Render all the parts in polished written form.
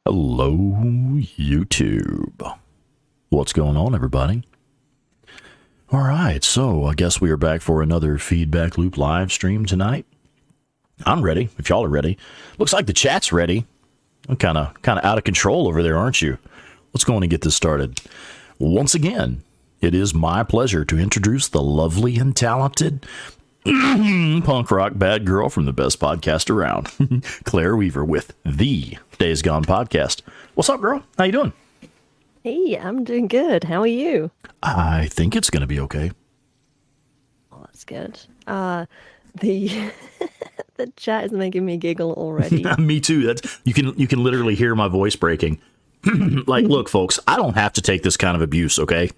Hello, YouTube. What's going on, everybody? All right, so I guess we are back for another Feedback Loop live stream tonight. I'm ready, if y'all are ready. Looks like the chat's ready. I'm kind of out of control over there, aren't you? Let's go on and get this started. Once again, it is my pleasure to introduce the lovely and talented punk rock bad girl from the best podcast around, Claire Weaver with the Days Gone podcast. What's up, girl? How you doing? Hey, I'm doing good. How are you? I think it's going to be okay. Oh, that's good. The the chat is making me giggle already. Me too. That's you can literally hear my voice breaking. Like, look, folks, I don't have to take this kind of abuse, okay?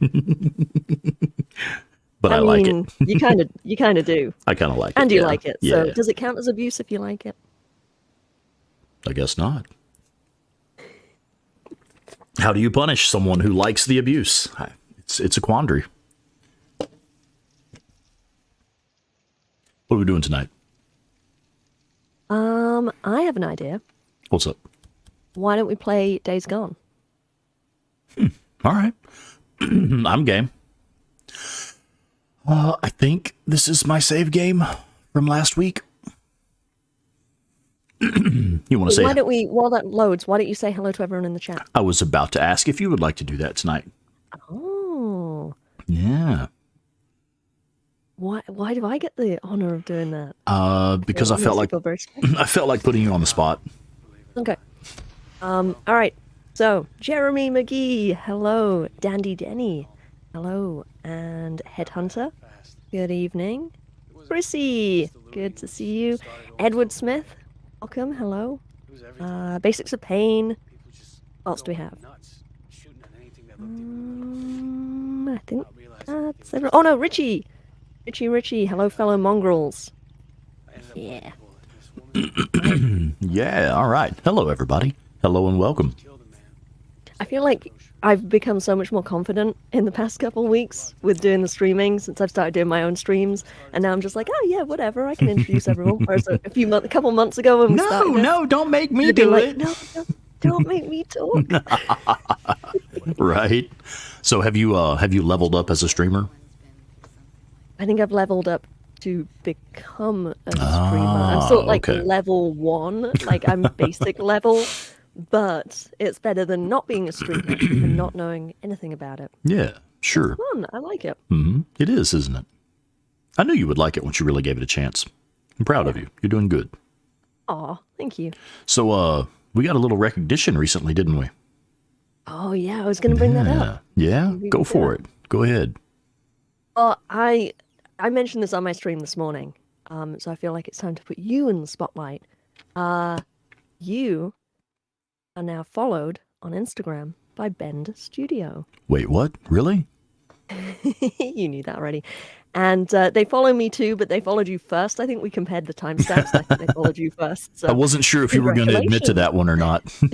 But I like it. You kind of do. I kind of like it. And you like it. Yeah. So does it count as abuse if you like it? I guess not. How do you punish someone who likes the abuse? It's a quandary. What are we doing tonight? I have an idea. What's up? Why don't we play Days Gone? All right. I'm game. I think this is my save game from last week. You want to say? Why don't we, while that loads, why don't you say hello to everyone in the chat? I was about to ask if you would like to do that tonight. Oh. Yeah. Why do I get the honor of doing that? Because I felt like I felt like putting you on the spot. Okay. All right. So, Jeremy McGee, hello. Dandy Denny, hello. And Headhunter, good evening. Chrissy, good to see you. Edward Smith, welcome, hello. Basics of Pain. What else do we have? I think that's everyone. Oh no, Richie, hello, fellow mongrels. Yeah. Yeah, all right. Hello, everybody. Hello and welcome. I feel like I've become so much more confident in the past couple of weeks with doing the streaming since I've started doing my own streams, and now I'm just like, oh yeah, whatever, I can introduce everyone. Whereas a couple months ago when we started, No, don't make me do it. No, don't make me talk. Right. So have you leveled up as a streamer? I think I've leveled up to become a streamer. I'm sort of like level 1, like I'm basic level. But it's better than not being a streamer and not knowing anything about it. Yeah, sure. It's fun. I like it. Mm-hmm. It is, isn't it? I knew you would like it once you really gave it a chance. I'm proud of you. You're doing good. Aw, thank you. So, we got a little recognition recently, didn't we? Oh, yeah. I was going to bring that up. Yeah? Go for it. Go ahead. Well, I mentioned this on my stream this morning, so I feel like it's time to put you in the spotlight. You are now followed on Instagram by Bend Studio. Wait, what? Really? You knew that already. And they follow me too, but they followed you first. I think we compared the timestamps. I think they followed you first. So I wasn't sure if you were going to admit to that one or not. Of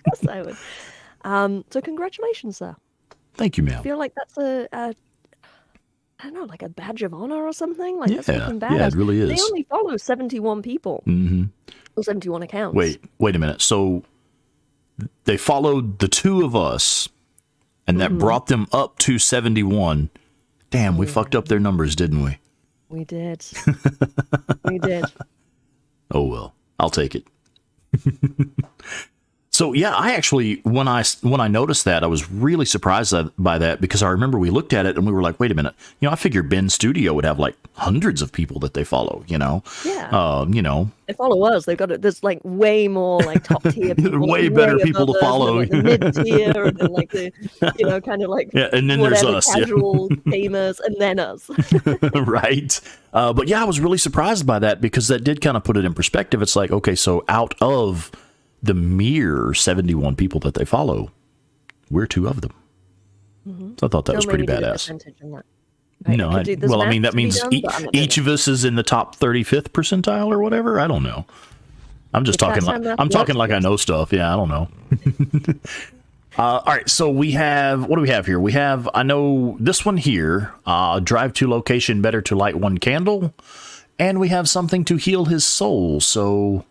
course I would. So congratulations, sir. Thank you, ma'am. I feel like that's I don't know, like a badge of honor or something. Like that's fucking badass. Yeah, it really is. They only follow 71 people. Mm-hmm. Or 71 accounts. Wait a minute. So they followed the two of us, and that brought them up to 71. Damn, we fucked up their numbers, didn't we? We did. We did. Oh, well. I'll take it. So, yeah, I actually, when I noticed that, I was really surprised by that, because I remember we looked at it and we were like, wait a minute. I figured Ben Studio would have like hundreds of people that they follow, Yeah. They follow us. They've got there's like way more like top tier people. way better people to follow. Like the mid tier and then like the, kind of like, yeah, and then there's us. Casual gamers and then us. Right. But yeah, I was really surprised by that, because that did kind of put it in perspective. It's like, okay, so out of the mere 71 people that they follow, we're two of them. Mm-hmm. So I thought that was pretty badass. No, that means each of us is in the top 35th percentile or whatever. I don't know. I'm just talking like I know stuff. Yeah, I don't know. All right, so what do we have here? We have, I know this one here, drive to location, better to light one candle. And we have something to heal his soul. So,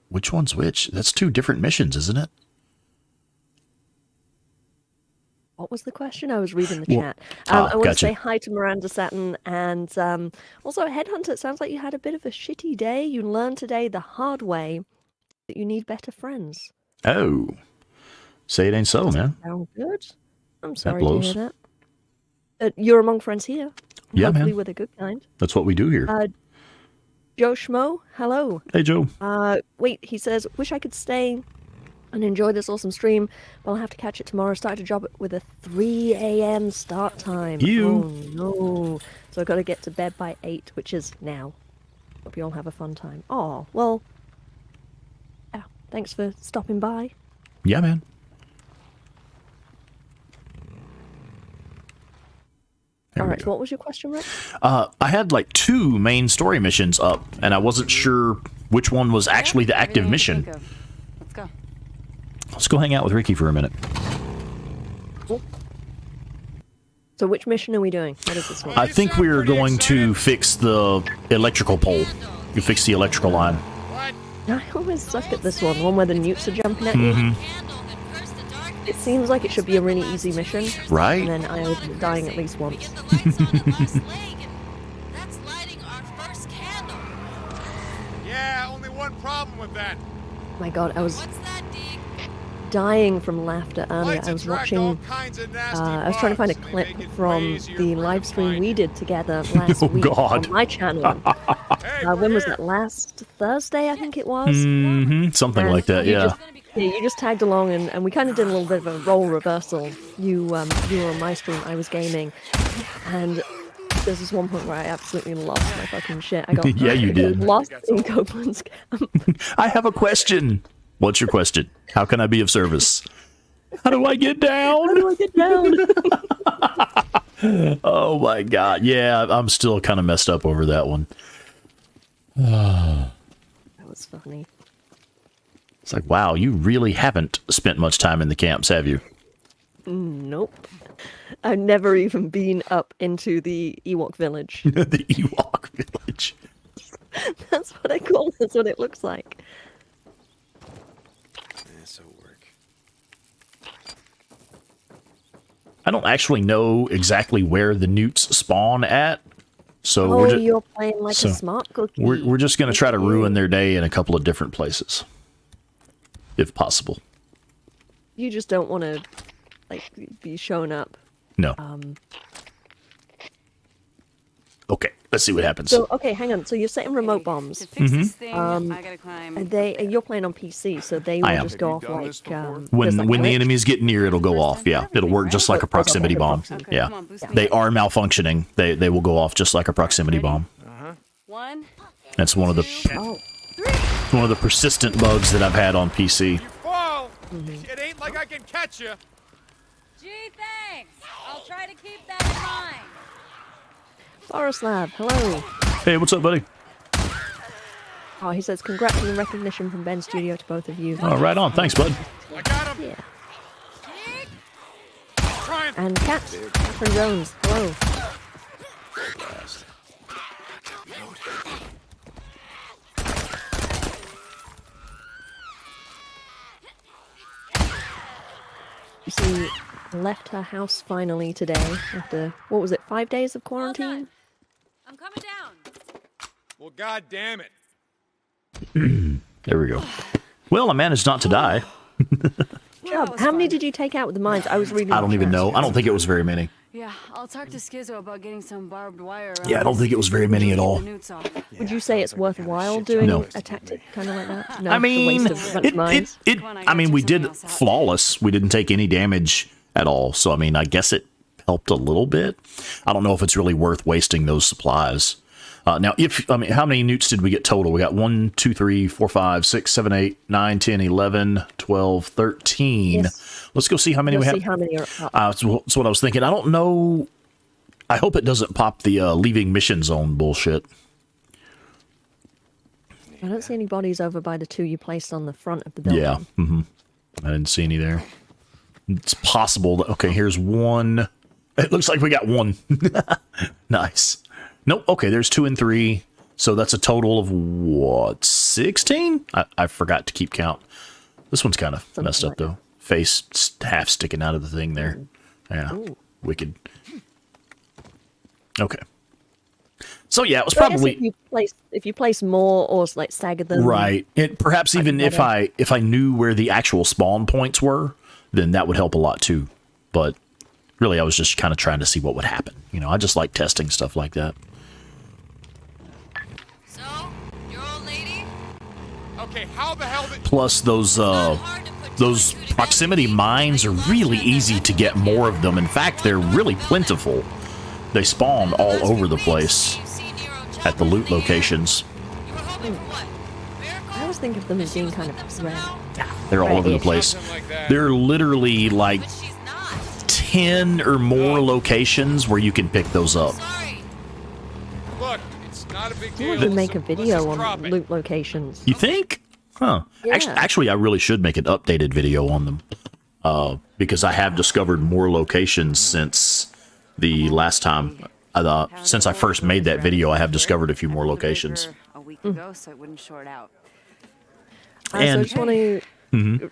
Which one's which? That's two different missions, isn't it? What was the question? I was reading the Well, chat. I want gotcha. to say hi to Miranda Satin, and also Headhunter. It sounds like you had a bit of a shitty day. You learned today the hard way that you need better friends. Oh. Say it ain't so, man. Sound good? I'm sorry to blows. hear that. You're among friends here. Yeah, Hopefully man. with a good kind. That's what we do here. Joe Schmo, hello. Hey, Joe. Wait, he says, wish I could stay and enjoy this awesome stream, but I'll have to catch it tomorrow. Start a job with a 3 a.m. start time. You. Oh, no. So I've got to get to bed by 8, which is now. Hope you all have a fun time. Oh, well, yeah, thanks for stopping by. Yeah, man. There All we right, go. so what was your question, Rick? I had like 2 main story missions up, and I wasn't sure which one was actually the active Everything mission. you can think of. Let's go. Let's go hang out with Ricky for a minute. So which mission are we doing? What is this one? I think we're going to fix the electrical pole. You fix the electrical line. I always suck at this one where the newts are jumping at you. It seems like it should be a really easy mission, Right? and then I was dying at least once. Yeah, only one problem with that. My god, I was What's that, Deke? dying from laughter earlier. Lights I was attract watching, all kinds of nasty I was trying to find a bugs, and they clip make it from way easier the for live them to stream find we you. did together last Oh, week God. on my channel. Hey, When we're was here. that? Last Thursday, I think it was. Hmm. Something And like that, you yeah. You just tagged along, and we kind of did a little bit of a role reversal. You were on my stream, I was gaming, and there's this one point where I absolutely lost my fucking shit. I got Yeah, you did. lost in Copeland's camp. I have a question. What's your question? How can I be of service? How do I get down? How do I get down? Oh my god. Yeah, I'm still kind of messed up over that one. That was funny. It's like, wow, you really haven't spent much time in the camps, have you? Nope. I've never even been up into the Ewok village. The Ewok village. That's what I call it. That's what it looks like. This'll work. I don't actually know exactly where the newts spawn at, so Oh, we're, you're playing like so a smart cookie. we're just going to try to ruin their day in a couple of different places, if possible. You just don't want to, like, be shown up. No. Okay, let's see what happens. So, okay, hang on. So you're setting remote bombs. To fix this thing, I gotta climb. You're playing on PC, so they I will am. just go off Have you done like this before? when there's, when like, the glitch. enemies get near, it'll go off. Yeah, it'll work just like a proximity bomb. Okay, Yeah, come on, boost me they up. are malfunctioning. They will go off just like a proximity bomb. One. That's one of the Oh, one of the persistent bugs that I've had on PC. You fall. It ain't like I can catch you. Gee, thanks. I'll try to keep that in mind. Borislav, hello. Hey, what's up, buddy? Oh, he says congrats on the recognition from Ben Studio to both of you. Oh, right on. Thanks, bud. I got him. Yeah. Deke? Trying. And Kat, Catherine Jones, hello. You see, left her house finally today after, what was it, 5 days of Well quarantine? done. I'm coming down. Well, god damn it. There we go. Well, I managed not to die. Yeah, that was How many fun. did you take out with the mines? I was reading. I don't the even chat. know. I don't think it was very many. Yeah, I'll talk to Schizo about getting some barbed wire. Yeah, I don't think it was very many at all. Would you say it's worthwhile doing No. a tactic kind of like that? No, I it's a mean, waste of a bunch of mines. I mean, we did flawless. We didn't take any damage at all. So, I mean, I guess it helped a little bit. I don't know if it's really worth wasting those supplies. Now, how many newts did we get total? We got 1, 2, 3, 4, 5, 6, 7, 8, 9, 10, 11, 12, 13. Yes. Let's go see how many You'll we have. see how many are up. That's what I was thinking. I don't know. I hope it doesn't pop the leaving mission zone bullshit. I don't see any bodies over by the 2 you placed on the front of the building. Yeah. I didn't see any there. It's possible that, okay, here's one. It looks like we got one. Nice. Nope. Okay, there's 2 and 3. So that's a total of what, 16? I forgot to keep count. This one's kind of messed up though. Face half sticking out of the thing there. Yeah, wicked. Okay. So yeah, it was probably if you place more or like stagger them. Right. It perhaps even if I knew where the actual spawn points were, then that would help a lot too. But really, I was just kind of trying to see what would happen. You know, I just like testing stuff like that. So, your old lady? Okay, how the hell did... Plus, those proximity mines are really easy to get more of them. In fact, they're really plentiful. They spawn all over the place at the loot locations. I always think of them as being kind of rare. They're all over the place. There are literally like 10 or more locations where you can pick those up. Look, it's not a big You deal. would make a video on loot locations. You think? Huh. Yeah. Actually, I really should make an updated video on them. Because I have discovered more locations since the last time. Since I first made that video, I have discovered a few more locations. A week ago, so it wouldn't short out. So I just want to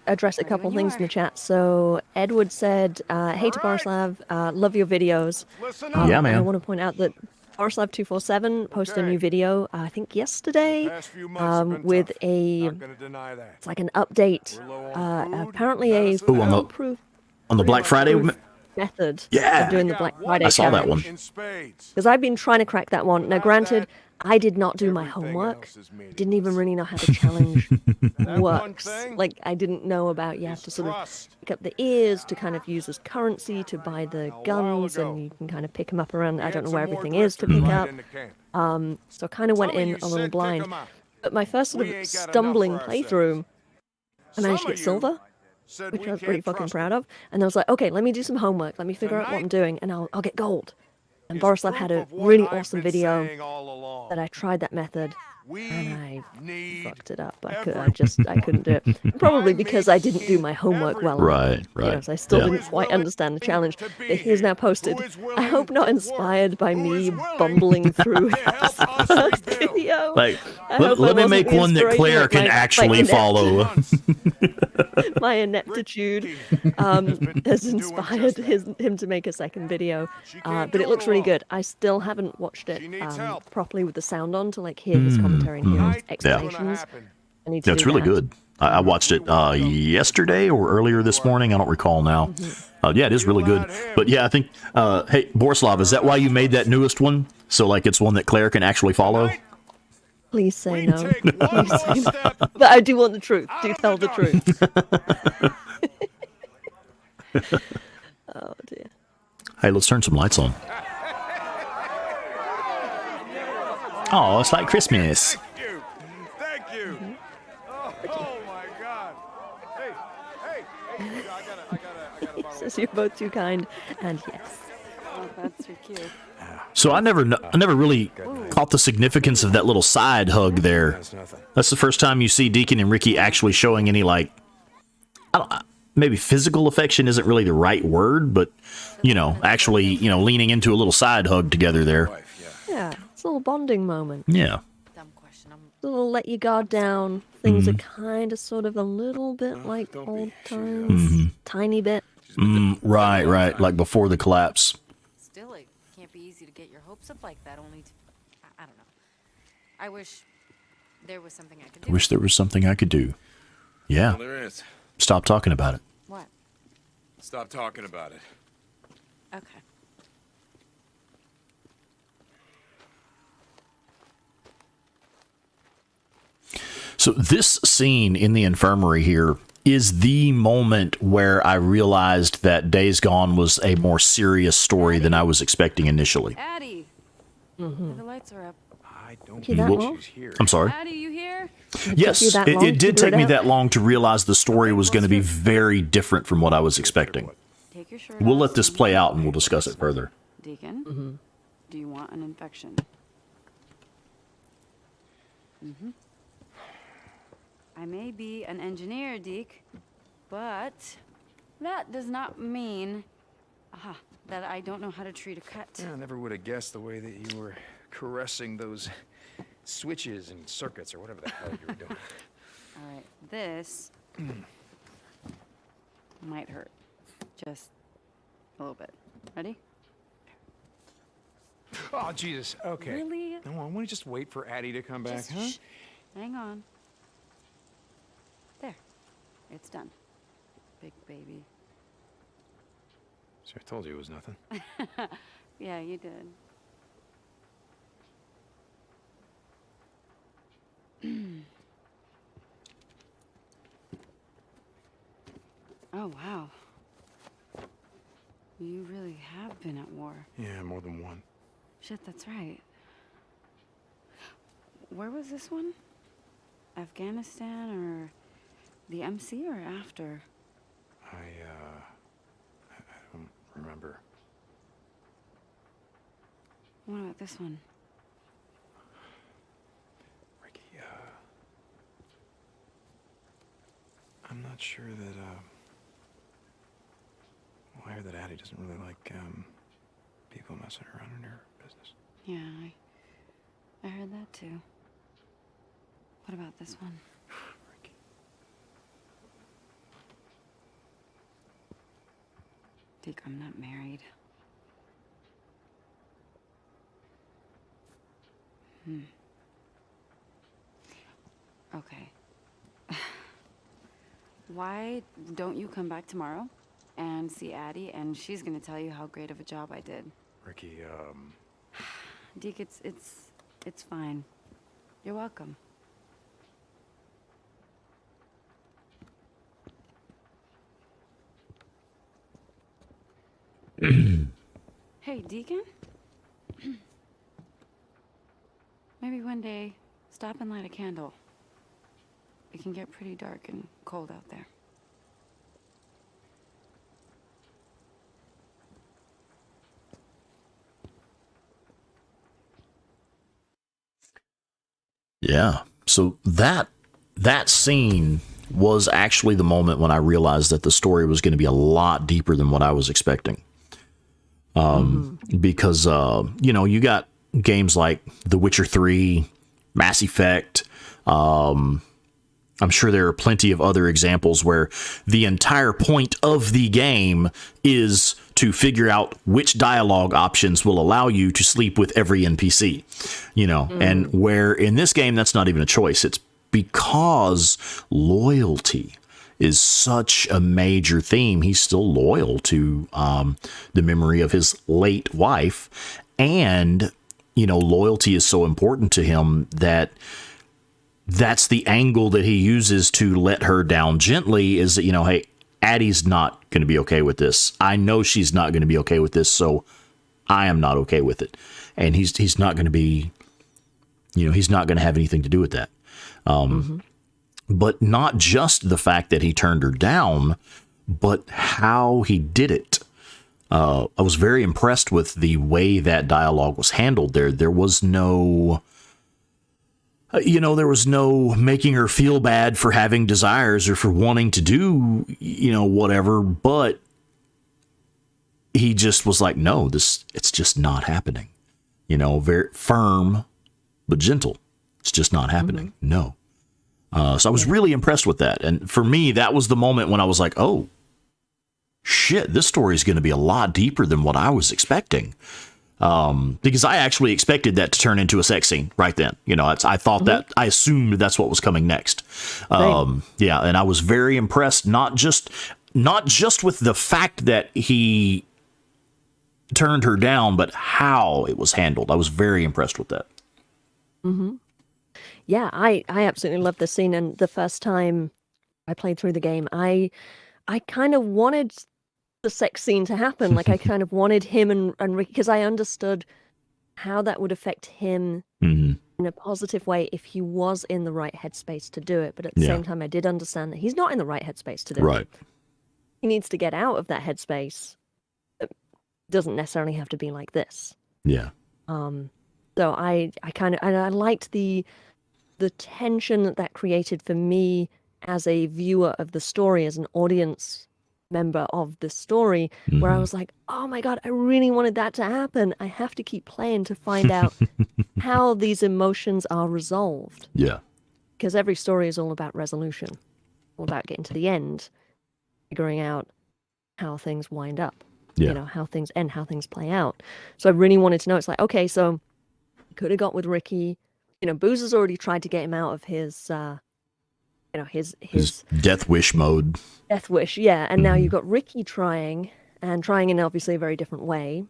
address a couple things in the chat. So Edward said, hey to Borislav, love your videos. Yeah, man. I want to point out that Borislav247 posted a new video, I think yesterday, with it's like an update, apparently a foolproof On the Black Friday method Yeah. of doing the Black Friday I saw that challenge. one. Because I've been trying to crack that one. Now, granted, I did not do my homework. Didn't even really know how the challenge works. Like, I didn't know about you have to sort of pick up the ears to kind of use as currency to buy the guns, and you can kind of pick them up around. I don't know where everything is to pick up. So I kind of went in a little blind. But my first sort of stumbling playthrough, I managed to get silver, which I was pretty fucking proud of. And I was like, okay, let me do some homework. Let me figure out what I'm doing, and I'll get gold. And Borislav had a really awesome video that I tried that method, and I fucked it up. I couldn't do it. Probably because I didn't do my homework well enough. Right. You know, so I still didn't quite understand the challenge. But he's now posted, I hope not inspired by me bumbling through his first video. Like, I hope let I me make wasn't one that inspiring Claire my- can my actually follow. My ineptitude has inspired him to make a second video, but it looks really good. I still haven't watched it properly with the sound on to like hear his commentary and hear his explanations. I need to It's do really that. good. I watched it yesterday or earlier this morning. I don't recall now. Yeah, it is really good. But yeah, I think, hey, Borislav, is that why you made that newest one? So like it's one that Claire can actually follow? Please say no. Please say no. But I do want the truth. Do tell the truth. Oh dear. Hey, let's turn some lights on. Oh, it's like Christmas. Thank you. Thank you. Oh my God. Hey. I gotta Says you're both too kind, and yes. Oh, that's so cute. So I never really caught the significance of that little side hug there. That's the first time you see Deacon and Ricky actually showing any, like, maybe physical affection isn't really the right word, but, actually, leaning into a little side hug together there. Yeah, it's a little bonding moment. Yeah. Dumb question. A little let your guard down. Things are kind of sort of a little bit like old times. Tiny bit. Right. Like before the collapse. Still, it can't be easy to get your hopes up like that. Only to, I don't know. I wish there was something I could do. I wish there was something I could do. Yeah. Well, there is. Stop talking about it. What? Stop talking about it. Okay. So this scene in the infirmary here is the moment where I realized that Days Gone was a more serious story than I was expecting initially. Addie! The lights are up. I don't You that Well, long? I'm sorry. Addie, you here? Yes, you that long to it did figure take it me out? that long to realize the story was going to be very different from what I was expecting. Take your shirt We'll off let this and- play out and we'll discuss it further. Deacon, do you want an infection? I may be an engineer, Deke, but that does not mean that I don't know how to treat a cut. I never would have guessed the way that you were caressing those switches and circuits or whatever the hell you were doing. All right, this might hurt. Just a little bit. Ready? Oh, Jesus. Okay. Really? No, I want to just wait for Addie to come back, Just huh? shh. Hang on. There. It's done. Big baby. So I told you it was nothing. Yeah, you did. Oh, wow. You really have been at war. Yeah, more than one. Shit, that's right. Where was this one? Afghanistan or the MC or after? I don't remember. What about this one? Ricky, I'm not sure that, well, I hear that Addie doesn't really like, people messing around in her business. Yeah, I heard that too. What about this one? Ricky. Deke, I'm not married. Okay. Why don't you come back tomorrow and see Addie, and she's gonna tell you how great of a job I did. Ricky, Deke, it's fine. You're welcome. Hey, Deacon? Maybe one day, stop and light a candle. It can get pretty dark and cold out there. Yeah. So that scene was actually the moment when I realized that the story was going to be a lot deeper than what I was expecting. Because you got games like The Witcher 3, Mass Effect. I'm sure there are plenty of other examples where the entire point of the game is to figure out which dialogue options will allow you to sleep with every NPC, and where in this game, that's not even a choice. It's because loyalty is such a major theme. He's still loyal to the memory of his late wife. And, loyalty is so important to him that that's the angle that he uses to let her down gently is that, hey, Addie's not going to be okay with this. I know she's not going to be okay with this, so I am not okay with it. And he's not going to be, he's not going to have anything to do with that. But not just the fact that he turned her down, but how he did it. I was very impressed with the way that dialogue was handled there. There was no... there was no making her feel bad for having desires or for wanting to do, whatever. But he just was like, no, it's just not happening. Very firm, but gentle. It's just not happening. No. So I was really impressed with that. And for me, that was the moment when I was like, oh, shit, this story is going to be a lot deeper than what I was expecting. Because I actually expected that to turn into a sex scene right then. I thought that, I assumed that's what was coming next. Yeah, and I was very impressed, not just with the fact that he turned her down, but how it was handled. I was very impressed with that. Yeah, I absolutely loved the scene. And the first time I played through the game, I kind of wanted the sex scene to happen. Like I kind of wanted him and Ricky, because I understood how that would affect him in a positive way if he was in the right headspace to do it. But at the same time, I did understand that he's not in the right headspace to do it. Right. He needs to get out of that headspace. It doesn't necessarily have to be like this. Yeah. So I liked the tension that created for me as a viewer of the story, as an audience member of the story where I was like, oh my God, I really wanted that to happen. I have to keep playing to find out how these emotions are resolved. Yeah. Because every story is all about resolution, all about getting to the end, figuring out how things wind up, Yeah. you know, how things end, how things play out. So I really wanted to know. It's like, okay, so could have got with Ricky. You know, Boozer's already tried to get him out of his, you know, his death wish mode. death wish, yeah. And now you've got Ricky trying, and trying in obviously a very different way.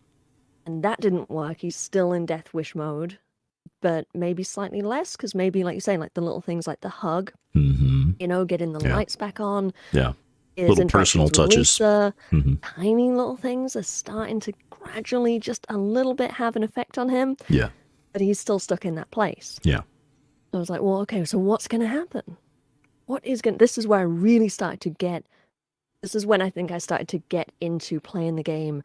And that didn't work. He's still in death wish mode, but maybe slightly less, because maybe, like you're saying, like the little things like the hug, you know, getting the lights back on. Yeah. His Little personal interactions with touches. Lisa, tiny little things are starting to gradually just a little bit have an effect on him, Yeah. but he's still stuck in that place. Yeah. I was like, well, okay, so what's going to happen? This is where I really started to get, this is when I think I started to get into playing the game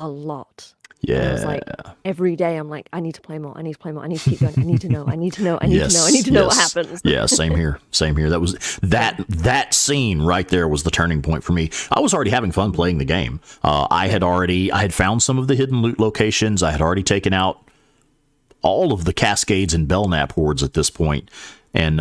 a lot. And I was like, every day I'm like, I need to play more, I need to play more, I need to keep going, I need to know, I need to know, I need to know, I need to know what happens. Yeah, same here. Same here. That was that scene right there was the turning point for me. I was already having fun playing the game. I had found some of the hidden loot locations. I had already taken out all of the Cascades and Belknap hordes at this point. And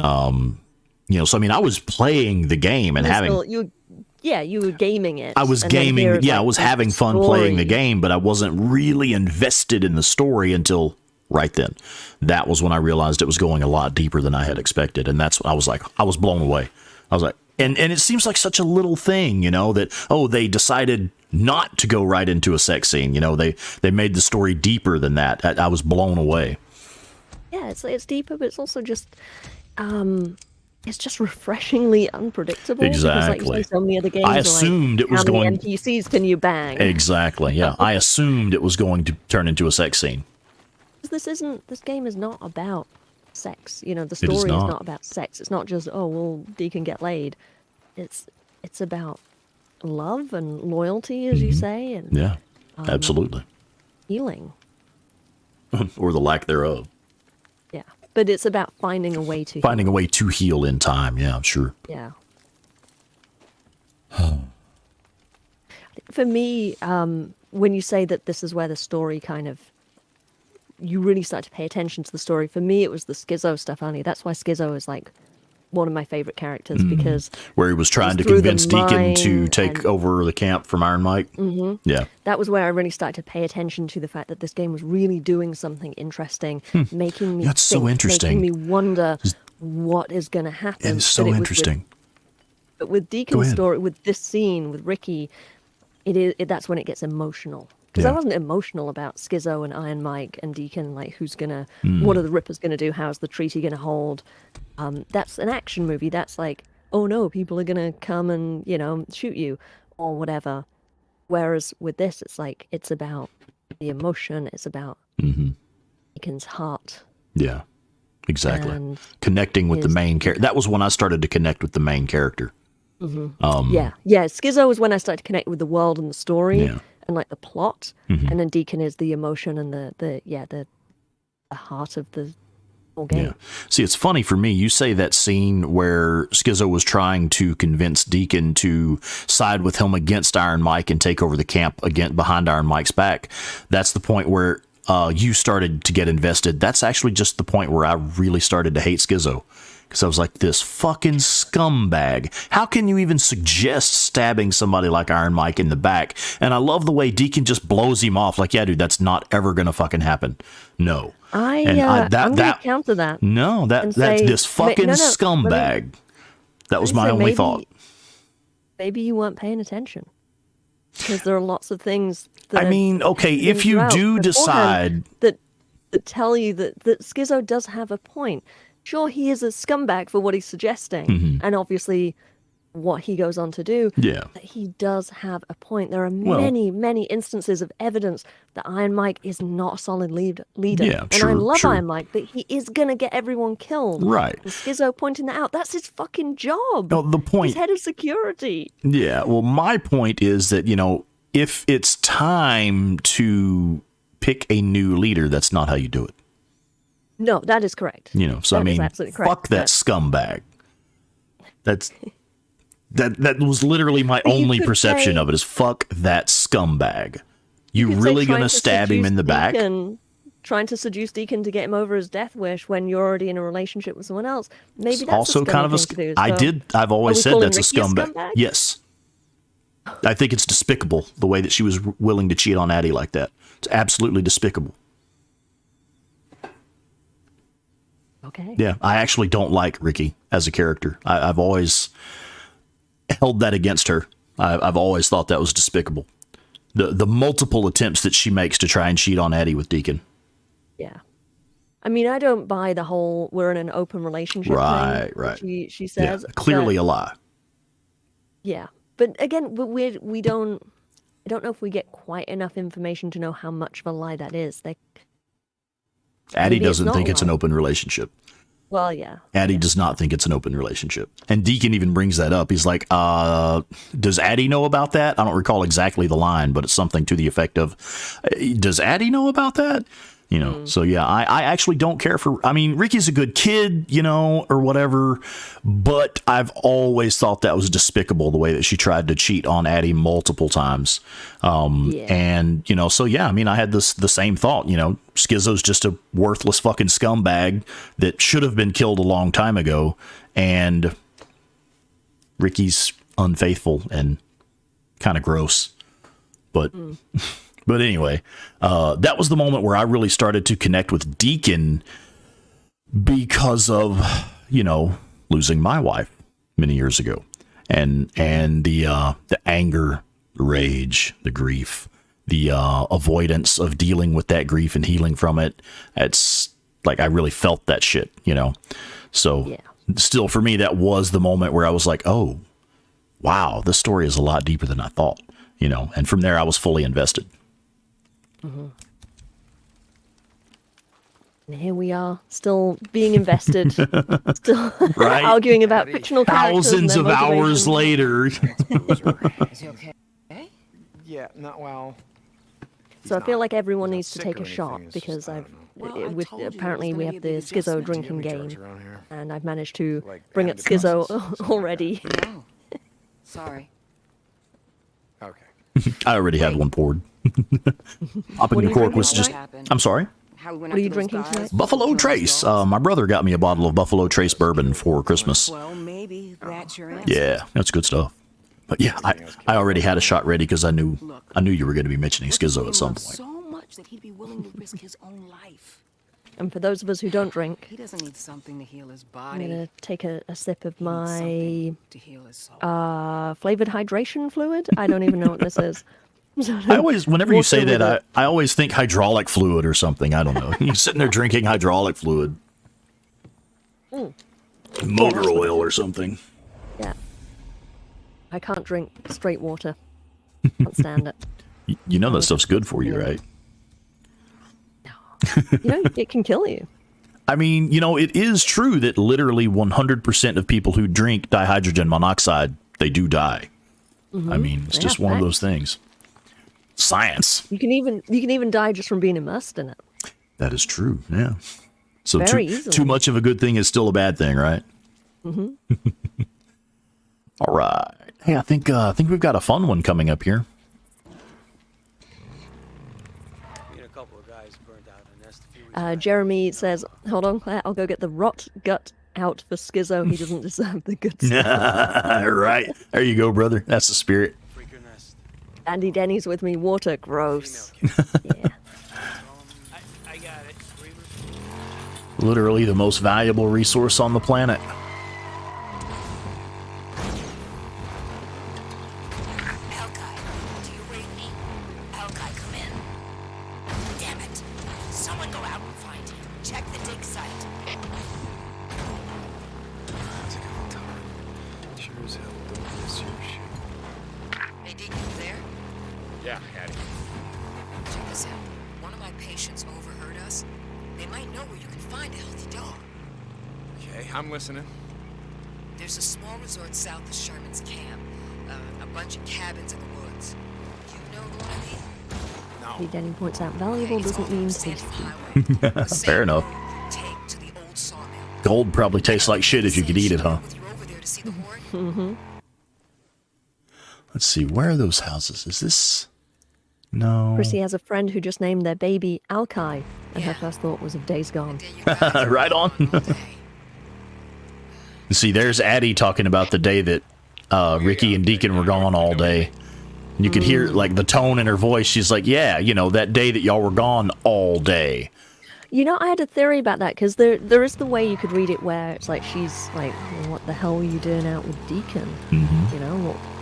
you know, so I mean, I was playing the game and you were gaming it. I was gaming. Yeah, I was having fun playing the game, but I wasn't really invested in the story until right then. That was when I realized it was going a lot deeper than I had expected. And that's, I was like, I was blown away. I was like, and it seems like such a little thing, you know, that, oh, they decided not to go right into a sex scene. You know, they made the story deeper than that. I was blown away. Yeah, it's deeper, but it's also just, it's just refreshingly unpredictable. Exactly. Because, like you say, so many other games I assumed it was how many going. NPCs can you bang? Exactly. Yeah, I assumed it was going to turn into a sex scene. This game is not about sex. You know, the story is not about sex. It's not just, oh, well, Deacon get laid. It's about love and loyalty, as you say, and Yeah, absolutely. healing. Or the lack thereof. Yeah, but it's about finding a way to Finding a way to heal in time. Yeah, sure. Yeah. For me, when you say that this is where the story kind of, you really start to pay attention to the story. For me, it was the Schizo stuff only. That's why Schizo is like one of my favorite characters, because where he was trying to convince Deacon to take over the camp from Iron Mike. Yeah. That was where I really started to pay attention to the fact that this game was really doing something interesting, making me That's so interesting. making me wonder what is going to happen. It's so interesting. But with Deacon's story, with this scene with Ricky, that's when it gets emotional. Because I wasn't emotional about Schizo and Iron Mike and Deacon, like who's gonna, what are the Rippers gonna do? How's the treaty gonna hold? That's an action movie. That's like, oh no, people are gonna come and, you know, shoot you or whatever. Whereas with this, it's like, it's about the emotion. It's about Deacon's heart. Yeah, exactly. And connecting with the main character. That was when I started to connect with the main character. Yeah. Schizo was when I started to connect with the world and the story. Yeah. And like the plot, and then Deacon is the emotion and the heart of the whole game. Yeah. See, it's funny for me. You say that scene where Schizo was trying to convince Deacon to side with him against Iron Mike and take over the camp again behind Iron Mike's back. That's the point where you started to get invested. That's actually just the point where I really started to hate Schizo. Because I was like, this fucking scumbag. How can you even suggest stabbing somebody like Iron Mike in the back? And I love the way Deacon just blows him off. Like, yeah, dude, that's not ever going to fucking happen. No. I'm going to counter that. No, that's this fucking scumbag. That was my only thought. Maybe you weren't paying attention. Because there are lots of things that I mean, okay, if you do decide that tell you that Schizo does have a point. Sure, he is a scumbag for what he's suggesting, and obviously what he goes on to do. Yeah. But he does have a point. There are many, many instances of evidence that Iron Mike is not a solid leader. Yeah, and true, I love true. Iron Mike, but he is going to get everyone killed. Right. And Schizo pointing that out. That's his fucking job. No, the point. He's head of security. Yeah, well, my point is that, you know, if it's time to pick a new leader, that's not how you do it. No, that is correct. You know, so That I is mean, absolutely correct, fuck that but- scumbag. That's That was literally my But you only could perception say- of it is fuck that scumbag. You could say really trying gonna to stab him seduce in the back? Deacon, trying to seduce Deacon to get him over his death wish when you're already in a relationship with someone else. Maybe that's Also a kind of a. thing to do. I've always we said calling that's a Ricky a scumbag. scumbag? Yes. I think it's despicable the way that she was willing to cheat on Addie like that. It's absolutely despicable. Okay. Yeah, I actually don't like Ricky as a character. I've always held that against her. I've always thought that was despicable. The multiple attempts that she makes to try and cheat on Addie with Deacon. Yeah. I mean, I don't buy the whole "we're in an open relationship" Right, thing. right. She says Yeah, clearly but- a lie. Yeah, but again, we don't. I don't know if we get quite enough information to know how much of a lie that is. Addie maybe it's doesn't not think a it's an lie. open relationship. Well, yeah. Addie does not think it's an open relationship. And Deacon even brings that up. He's like, does Addie know about that? I don't recall exactly the line, but it's something to the effect of, does Addie know about that? You know, so yeah, I actually don't care for, I mean, Ricky's a good kid, you know, or whatever, but I've always thought that was despicable the way that she tried to cheat on Addie multiple times. Yeah. And, you know, so yeah, I mean, I had the same thought, you know, Schizo's just a worthless fucking scumbag that should have been killed a long time ago. And Ricky's unfaithful and kind of gross, but but anyway, that was the moment where I really started to connect with Deacon because of, you know, losing my wife many years ago, and the anger, the rage, the grief, the avoidance of dealing with that grief and healing from it. It's like I really felt that shit, you know. So Yeah. still, for me, that was the moment where I was like, oh, wow, this story is a lot deeper than I thought, you know. And from there, I was fully invested. And here we are, still being invested, still Right. arguing about fictional characters. and Thousands their of hours motivations. later. Is he okay? Yeah, not well. So I feel like everyone not needs to sick take or a shot anything, it's just, because I I've don't know. Well, I with told you there apparently was we gonna have be the a big schizo adjustment. drinking Do you have any game, drugs around here? and I've managed to Like bring up antidepressants, schizo something like already. No. Sorry. Okay. I already had one poured. Popping What the are you cork was drinking just. tonight? I'm sorry. How we went What are after you those drinking guys, tonight? Buffalo killing those Trace. dogs. My brother got me a bottle of Buffalo Trace bourbon for Christmas. Well, maybe that's your answer. Yeah, that's good stuff. But yeah, I already had a shot ready because I knew you were going to be mentioning Schizo at some point. So much that he'd be willing to risk his own life. And for those of us who don't drink, He doesn't need something to heal his I'm body. gonna take a sip of He needs my something to heal his soul. flavored hydration fluid. I don't even know what this is. I always, whenever you Water say with that, it. I always think hydraulic fluid or something. I don't know. You're sitting there drinking hydraulic fluid, motor oil or something. Yeah. I can't drink straight water. Can't stand it. You know that stuff's good for you, right? You know, it can kill you. I mean, you know, it is true that literally 100% of people who drink dihydrogen monoxide, they do die. I mean, it's Yeah, just one of facts. those things. Science. You can even die just from being immersed in it. That is true. Yeah. So Very too easily. much of a good thing is still a bad thing, right? Mm-hmm. All right. Hey, I think we've got a fun one coming up here. Me and a couple of guys burned out a nest a few weeks back. Jeremy says, "Hold on, Claire. I'll go get the rot gut out for Schizo. He doesn't deserve the good stuff." Right. There you go, brother. That's the spirit. Freaker nest. Andy Denny's with me. Water, gross. Yeah. I got it. Screamer. Literally the most valuable resource on the planet. Alki, do you read me? Alki, come in. Damn it. Someone go out and find him. Check the dig site. How's it going, Tom? Sure as hell don't miss your shit. Hey, Deacon, you there? Yeah, Hattie. Check this out. One of my patients overheard us. They might know where you can find a healthy dog. Okay, I'm listening. There's a small resort south of Sherman's camp. A bunch of cabins in the woods. You know the one I mean? Andy Denny points out, valuable It's doesn't off mean the Santa tasty. Highway. The same Fair enough. road you take to the old sawmill. Gold probably tastes like shit if you could eat it, huh? With you over there to see the horde? Let's see. Where are those houses? Is this? No. Chrissy has a friend who just named their baby Alki, and her first thought was of Days Gone. Right on. See, there's Addie talking about the day that Ricky and Deacon were gone all day. And you could hear like the tone in her voice. She's like, yeah, that day that y'all were gone all day. I had a theory about that, because there is the way you could read it where it's like she's like, well, what the hell were you doing out with Deacon?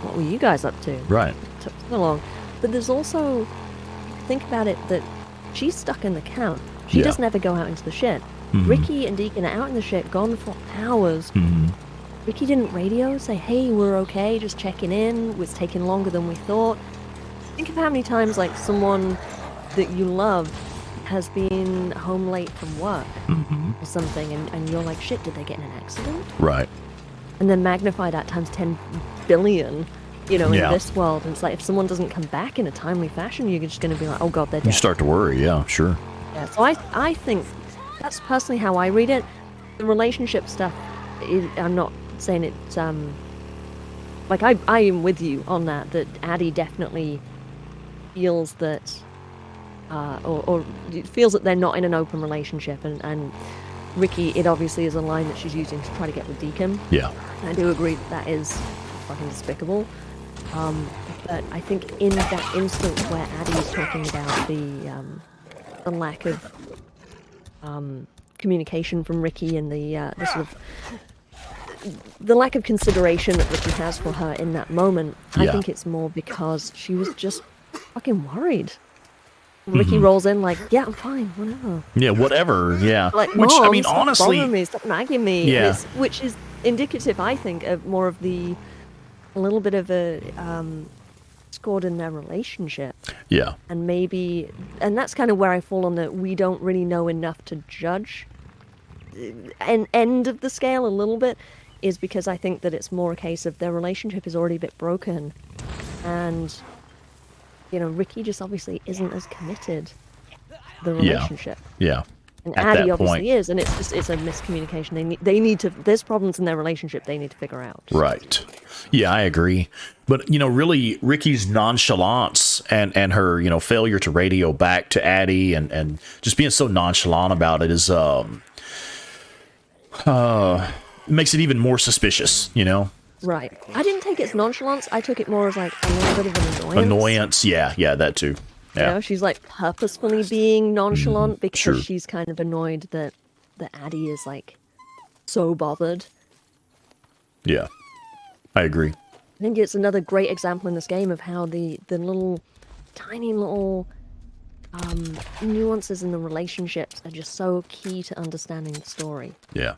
What were you guys up to? Right. It took so long. But there's also, think about it, that she's stuck in the camp. She doesn't ever go out into the shit. Ricky and Deacon are out in the shit, gone for hours. Ricky didn't radio, say, hey, we're okay, just checking in. It was taking longer than we thought. Think of how many times, like, someone that you love has been home late from work or something, and you're like, shit, did they get in an accident? Right. And then magnify that times 10 billion, in this world. And it's like, if someone doesn't come back in a timely fashion, you're just going to be like, oh god, they're dead. You start to worry, yeah, sure. Yeah, so I think that's personally how I read it. The relationship stuff, I'm not saying it's, like, I am with you on that Addie definitely feels that, or feels that they're not in an open relationship, and Ricky, it obviously is a line that she's using to try to get with Deacon. Yeah. And I do agree that is fucking despicable. But I think in that instance where Addie is talking about the lack of communication from Ricky and the sort of the lack of consideration that Ricky has for her in that moment, I think it's more because she was just fucking worried. Ricky rolls in like, yeah, I'm fine, whatever. Yeah, whatever, yeah. Like, which, Mom, I mean, stop honestly... bothering me, stop nagging me. Yeah. Which is indicative, I think, of more of a little bit of a discord in their relationship. Yeah. And maybe, and that's kind of where I fall on that we don't really know enough to judge an end of the scale a little bit, is because I think that it's more a case of their relationship is already a bit broken, and Ricky just obviously isn't as committed to the relationship. Yeah. And At Addie that obviously point. is, and it's a miscommunication. They need to, there's problems in their relationship they need to figure out. Right. Yeah, I agree. But, really, Ricky's nonchalance and her, failure to radio back to Addie and just being so nonchalant about it is, makes it even more suspicious, Right. I didn't take it as nonchalance. I took it more as like a little bit of an annoyance. Annoyance, yeah, that too. Yeah. She's like purposefully being nonchalant because sure. she's kind of annoyed that Addie is like so bothered. Yeah, I agree. I think it's another great example in this game of how the little, tiny little nuances in the relationships are just so key to understanding the story. Yeah,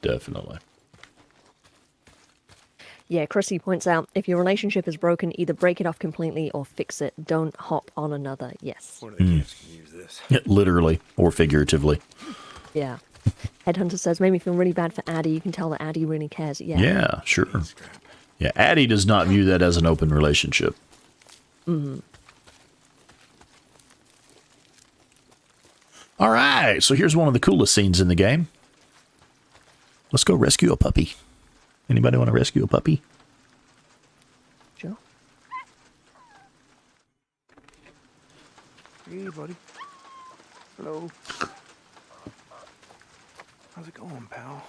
definitely. Yeah, Chrissy points out, if your relationship is broken, either break it off completely or fix it. Don't hop on another. Yes. One of the kids can use this. Yeah, literally or figuratively. Yeah. Headhunter says, made me feel really bad for Addie. You can tell that Addie really cares. Yeah. Yeah, sure. Yeah, Addie does not view that as an open relationship. Mm-hmm. All right, so here's one of the coolest scenes in the game. Let's go rescue a puppy. Anybody want to rescue a puppy? Sure. Hey, buddy. Hello. How's it going, pal?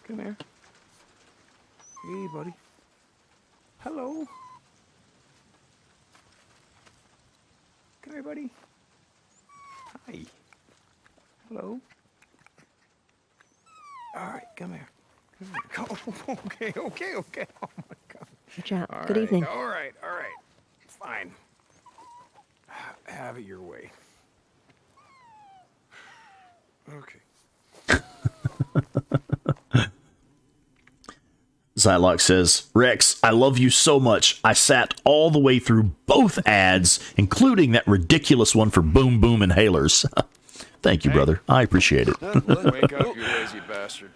Come here. Hey, buddy. Hello. Come here, buddy. Hi. Hello. All right, come here. Oh, okay. Oh my God. Good chat. All Good right, evening. All right. Fine. Have it your way. Okay. Zylock says, Rex, I love you so much. I sat all the way through both ads, including that ridiculous one for Boom Boom Inhalers. Thank you, brother. I appreciate it. Wake up, you lazy bastard.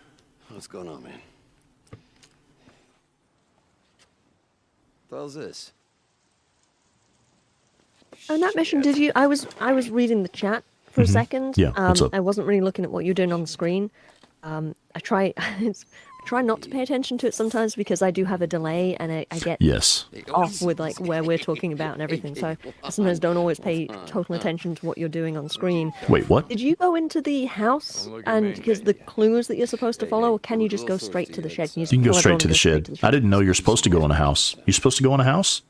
What's going on, man? What the hell's this? On that mission, did you? I was reading the chat for a second. Yeah, what's up? I wasn't really looking at what you're doing on the screen. I try try not to pay attention to it sometimes because I do have a delay and I get Yes. off with like where we're talking about and everything. So I sometimes don't always pay total attention to what you're doing on screen. Wait, what? Did you go into the house and because the clues that you're supposed to follow, or can you just go straight to the shed? You can go straight to the shed. I didn't know you're supposed to go in a house. You're supposed to go in a house?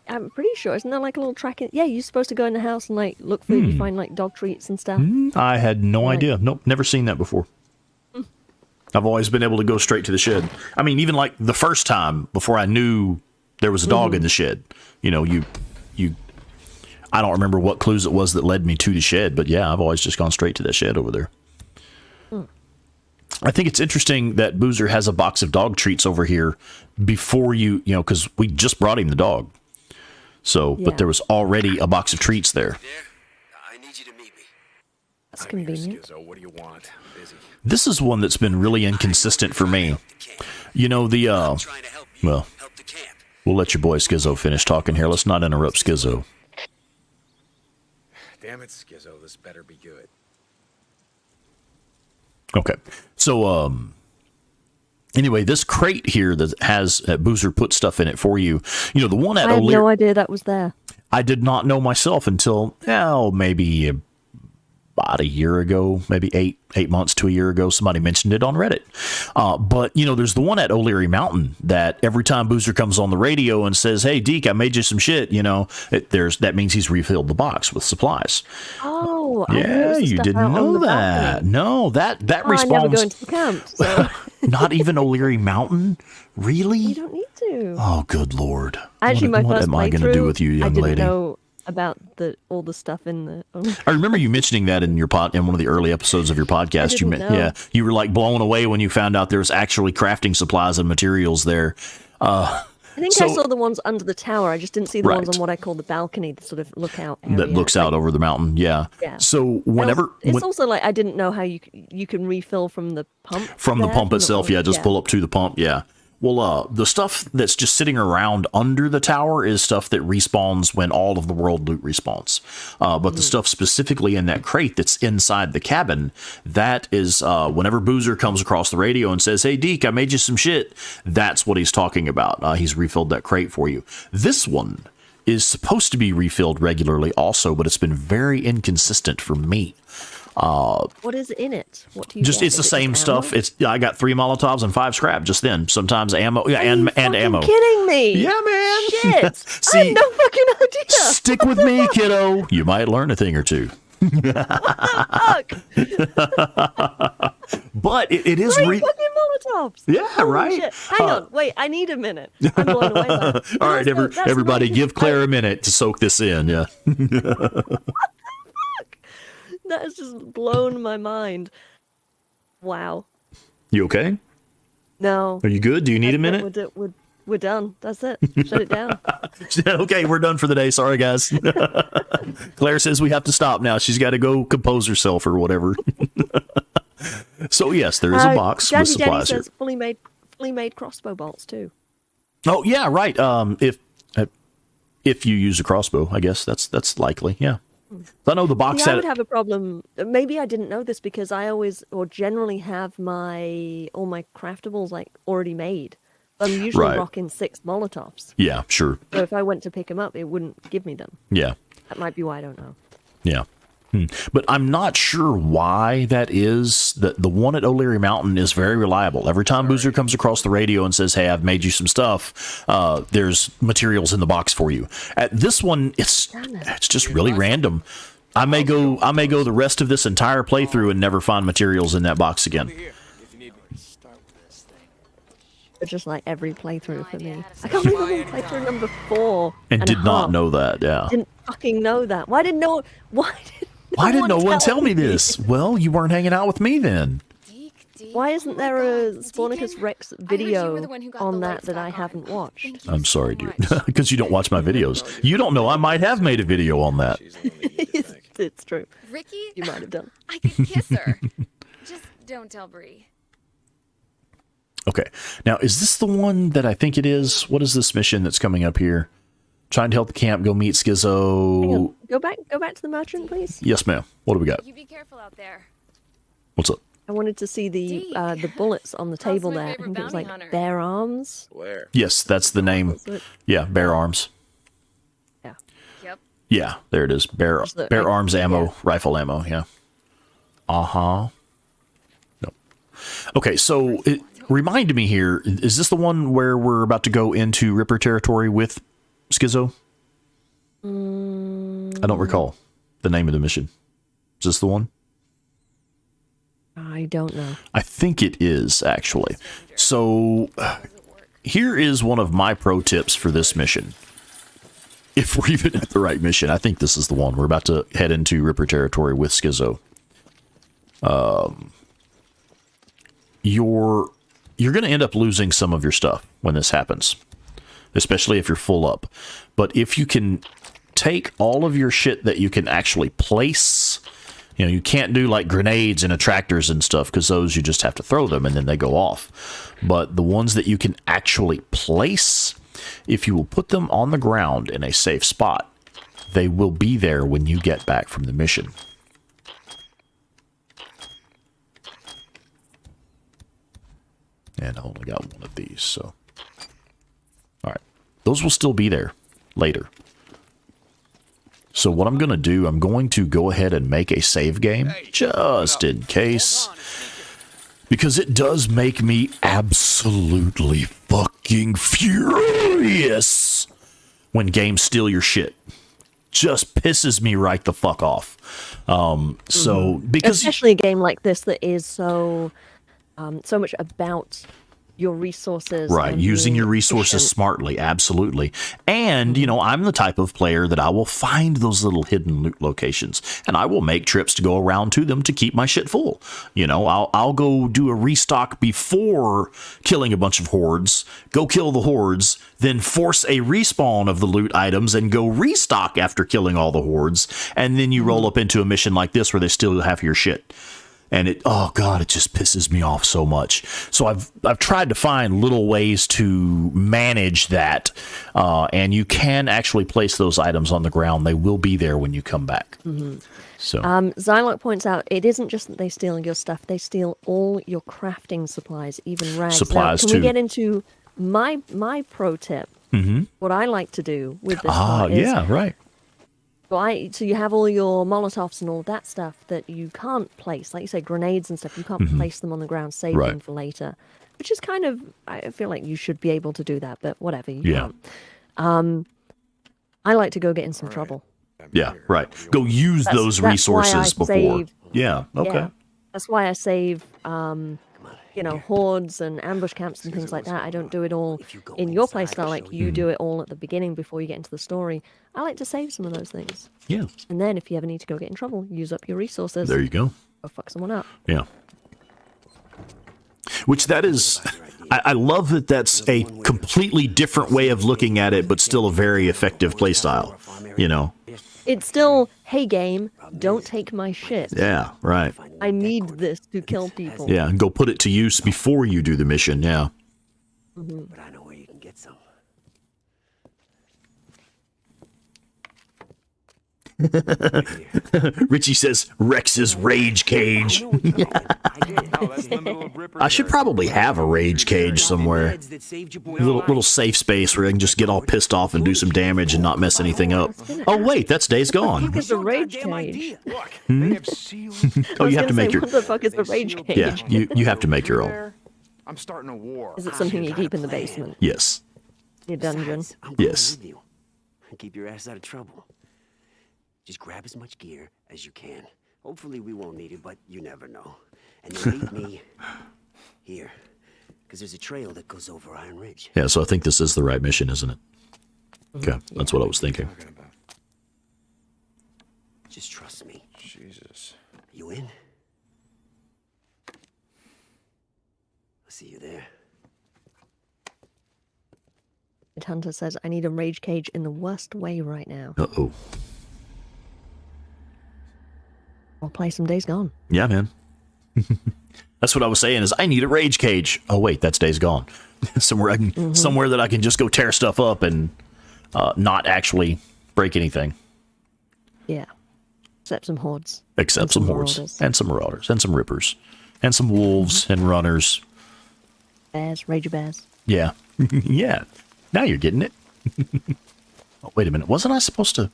I'm pretty sure. Isn't there like a little track? Yeah, you're supposed to go in the house and like look for you find like dog treats and stuff. I had no idea. Nope, never seen that before. I've always been able to go straight to the shed. I mean, even like the first time before I knew there was a dog in the shed. You know, I don't remember what clues it was that led me to the shed, but yeah, I've always just gone straight to that shed over there. I think it's interesting that Boozer has a box of dog treats over here before you know, because we just brought him the dog. So, but there was already a box of treats there. I need you to meet me. That's convenient. What do you want? I'm busy. This is one that's been really inconsistent for me. You know, well, we'll let your boy Skizzo finish talking here. Let's not interrupt Skizzo. Damn it, Skizzo. This better be good. Okay. So, anyway, this crate here that has Boozer put stuff in it for you. You know, the one at I had O'Leary. no idea that was there. I did not know myself until, maybe about a year ago, maybe eight months to a year ago. Somebody mentioned it on Reddit. But, you know, there's the one at O'Leary Mountain that every time Boozer comes on the radio and says, "Hey, Deke, I made you some shit," you know, that means he's refilled the box with supplies. Oh, Yeah, you didn't know that. Balcony. No, that I never go into the camp, so Not even O'Leary Mountain? Really? you don't need to. Oh, good Lord. Actually, my what first am I going to do with you, I young didn't lady? know about all the stuff in the. I remember you mentioning that in in one of the early episodes of your podcast. didn't know. You were like blown away when you found out there's actually crafting supplies and materials there. I think I saw the ones under the tower. I just didn't see the ones Right. on what I call the balcony, the sort of lookout area. That looks out over the mountain. Yeah. Yeah. So whenever It's also like I didn't know how you can refill from the pump. from the there, pump from itself, just pull up to the pump. Yeah. Well, the stuff that's just sitting around under the tower is stuff that respawns when all of the world loot respawns. But the stuff specifically in that crate that's inside the cabin, that is whenever Boozer comes across the radio and says, "Hey, Deke, I made you some shit," that's what he's talking about. He's refilled that crate for you. This one is supposed to be refilled regularly also, but it's been very inconsistent for me. What is in it? What do you Just get? it's the Is it same just stuff. ammo? I got 3 Molotovs and 5 scrap just then. Sometimes ammo, and fucking ammo. Kidding me? Yeah, man. Shit! I See, had no fucking idea. Stick with me, kiddo. You might learn a thing or two. Fuck! But it is Three fucking Molotovs. Yeah, Holy right? Shit. Hang on, wait. I need a minute. I'm blown away by that. All right, That's everybody, amazing. give Claire a minute to soak this in. Yeah. That has just blown my mind. Wow. You okay? No. Are you good? Do you need a minute? We're done. That's it. Shut it down. Okay, we're done for the day. Sorry, guys. Claire says we have to stop now. She's got to go compose herself or whatever. So yes, there is a box with supplies Danny here. says fully made crossbow bolts too. Oh yeah, right. If you use a crossbow, I guess that's likely. Yeah. I know the box I would have a problem. Maybe I didn't know this because I always or generally have all my craftables like already made. I'm usually Right. rocking 6 Molotovs. Yeah, sure. So if I went to pick them up, it wouldn't give me them. Yeah. That might be why I don't know. Yeah. But I'm not sure why that is. The one at O'Leary Mountain is very reliable. Every time Boozer comes across the radio and says, "Hey, I've made you some stuff," there's materials in the box for you. At this one, it's just really random. I may go the rest of this entire playthrough and never find materials in that box again. But just like every playthrough for me. I can't believe I'm on playthrough number 4. And did a not half. know that. Yeah. Didn't fucking know that. Why didn't no one tell me this? Well, you weren't hanging out with me then. Why isn't there a SpawnicusRex video on that I haven't watched? I'm sorry, dude. Because you don't watch my videos. You don't know I might have made a video on that. It's true. Ricky? You might have done. I could kiss her. Just don't tell Bree. Okay. Now, is this the one that I think it is? What is this mission that's coming up here? Trying to help the camp go meet Hang Skizzo. on. Go back to the merchant, please. Yes, ma'am. What do we got? You be careful out there. What's up? I wanted to see the bullets on the table my there. I favorite think it was bounty like hunter. bare arms. Where? Yes, that's the name. Was it? Yeah, bare arms. Yeah. Yep. Yeah, there it is. Bare Just the- arms ammo, yeah. rifle ammo. Yeah. No. Okay, so remind me here. Is this the one where we're about to go into Ripper territory with Schizo? I don't recall the name of the mission. Is this the one? I don't know. I think it is, actually. So here is one of my pro tips for this mission. If we're even at the right mission, I think this is the one. We're about to head into Ripper territory with Schizo. You're going to end up losing some of your stuff when this happens, especially if you're full up. But if you can take all of your shit that you can actually place, you can't do like grenades and attractors and stuff, because those you just have to throw them and then they go off. But the ones that you can actually place, if you will put them on the ground in a safe spot, they will be there when you get back from the mission. And I only got one of these, so. All right. Those will still be there later. So what I'm going to do, I'm going to go ahead and make a save game, just in case. Because it does make me absolutely fucking furious when games steal your shit. Just pisses me right the fuck off. Because especially a game like this that is so much about your resources, right, and using being your resources efficient. smartly, absolutely. And I'm the type of player that I will find those little hidden loot locations, and I will make trips to go around to them to keep my shit full. I'll go do a restock before killing a bunch of hordes, go kill the hordes, then force a respawn of the loot items and go restock after killing all the hordes, and then you roll up into a mission like this where they still have your shit. And it just pisses me off so much. So I've tried to find little ways to manage that, and you can actually place those items on the ground. They will be there when you come back. Mm-hmm. So Zylok points out it isn't just that they steal your stuff; they steal all your crafting supplies, even rags. Supplies, now, can too. we get into my pro tip? Mm-hmm. What I like to do with this part is, yeah, right. so you have all your Molotovs and all that stuff that you can't place, like you say, grenades and stuff. You can't place them on the ground, save Right. them for later, which is kind of, I feel like you should be able to do that, but whatever, you Yeah. can't. I like to go get in some trouble. Yeah, right. Go use those that's why I resources before. save- Yeah, okay. Yeah. That's why I save, hordes and ambush camps and things like that. I don't do it all in your playstyle like you do it all at the beginning before you get into the story. I like to save some of those things. Yeah. And then if you ever need to go get in trouble, use up your resources. There you go. Go fuck someone up. Yeah. Which that is, I love that that's a completely different way of looking at it, but still a very effective playstyle. It's still, hey game, don't take my shit. Yeah, right. I need this to kill people. Yeah, and go put it to use before you do the mission. Yeah. But I know where you can get some. Richie says Rex's rage cage. I should probably have a rage cage somewhere. A little safe space where I can just get all pissed off and do some damage and not mess anything up. Oh wait, that's Days Gone. It's a rage cage. Oh, you have to make your. What the fuck is the rage cage? Yeah, you have to make your own. I'm starting a war. Is it something you keep in the basement? Yes. Your dungeon? I'm going Yes. with you. Keep your ass out of trouble. Just grab as much gear as you can. Hopefully we won't need it, but you never know. And then meet me here, because there's a trail that goes over Iron Ridge. Yeah, so I think this is the right mission, isn't it? Okay, that's what I was thinking. Just trust me. Jesus. You in? I'll see you there. Hunter says, I need a rage cage in the worst way right now. Uh-oh. I'll play some Days Gone. Yeah, man. That's what I was saying is I need a rage cage. Oh, wait, that's Days Gone. somewhere that I can just go tear stuff up and not actually break anything. Yeah. Except some hordes. Except And some some hordes. marauders. And some marauders. And some rippers. And some wolves and runners. Bears, Rager Bears. Yeah. Yeah. Now you're getting it. Oh, wait a minute. Wasn't I supposed to?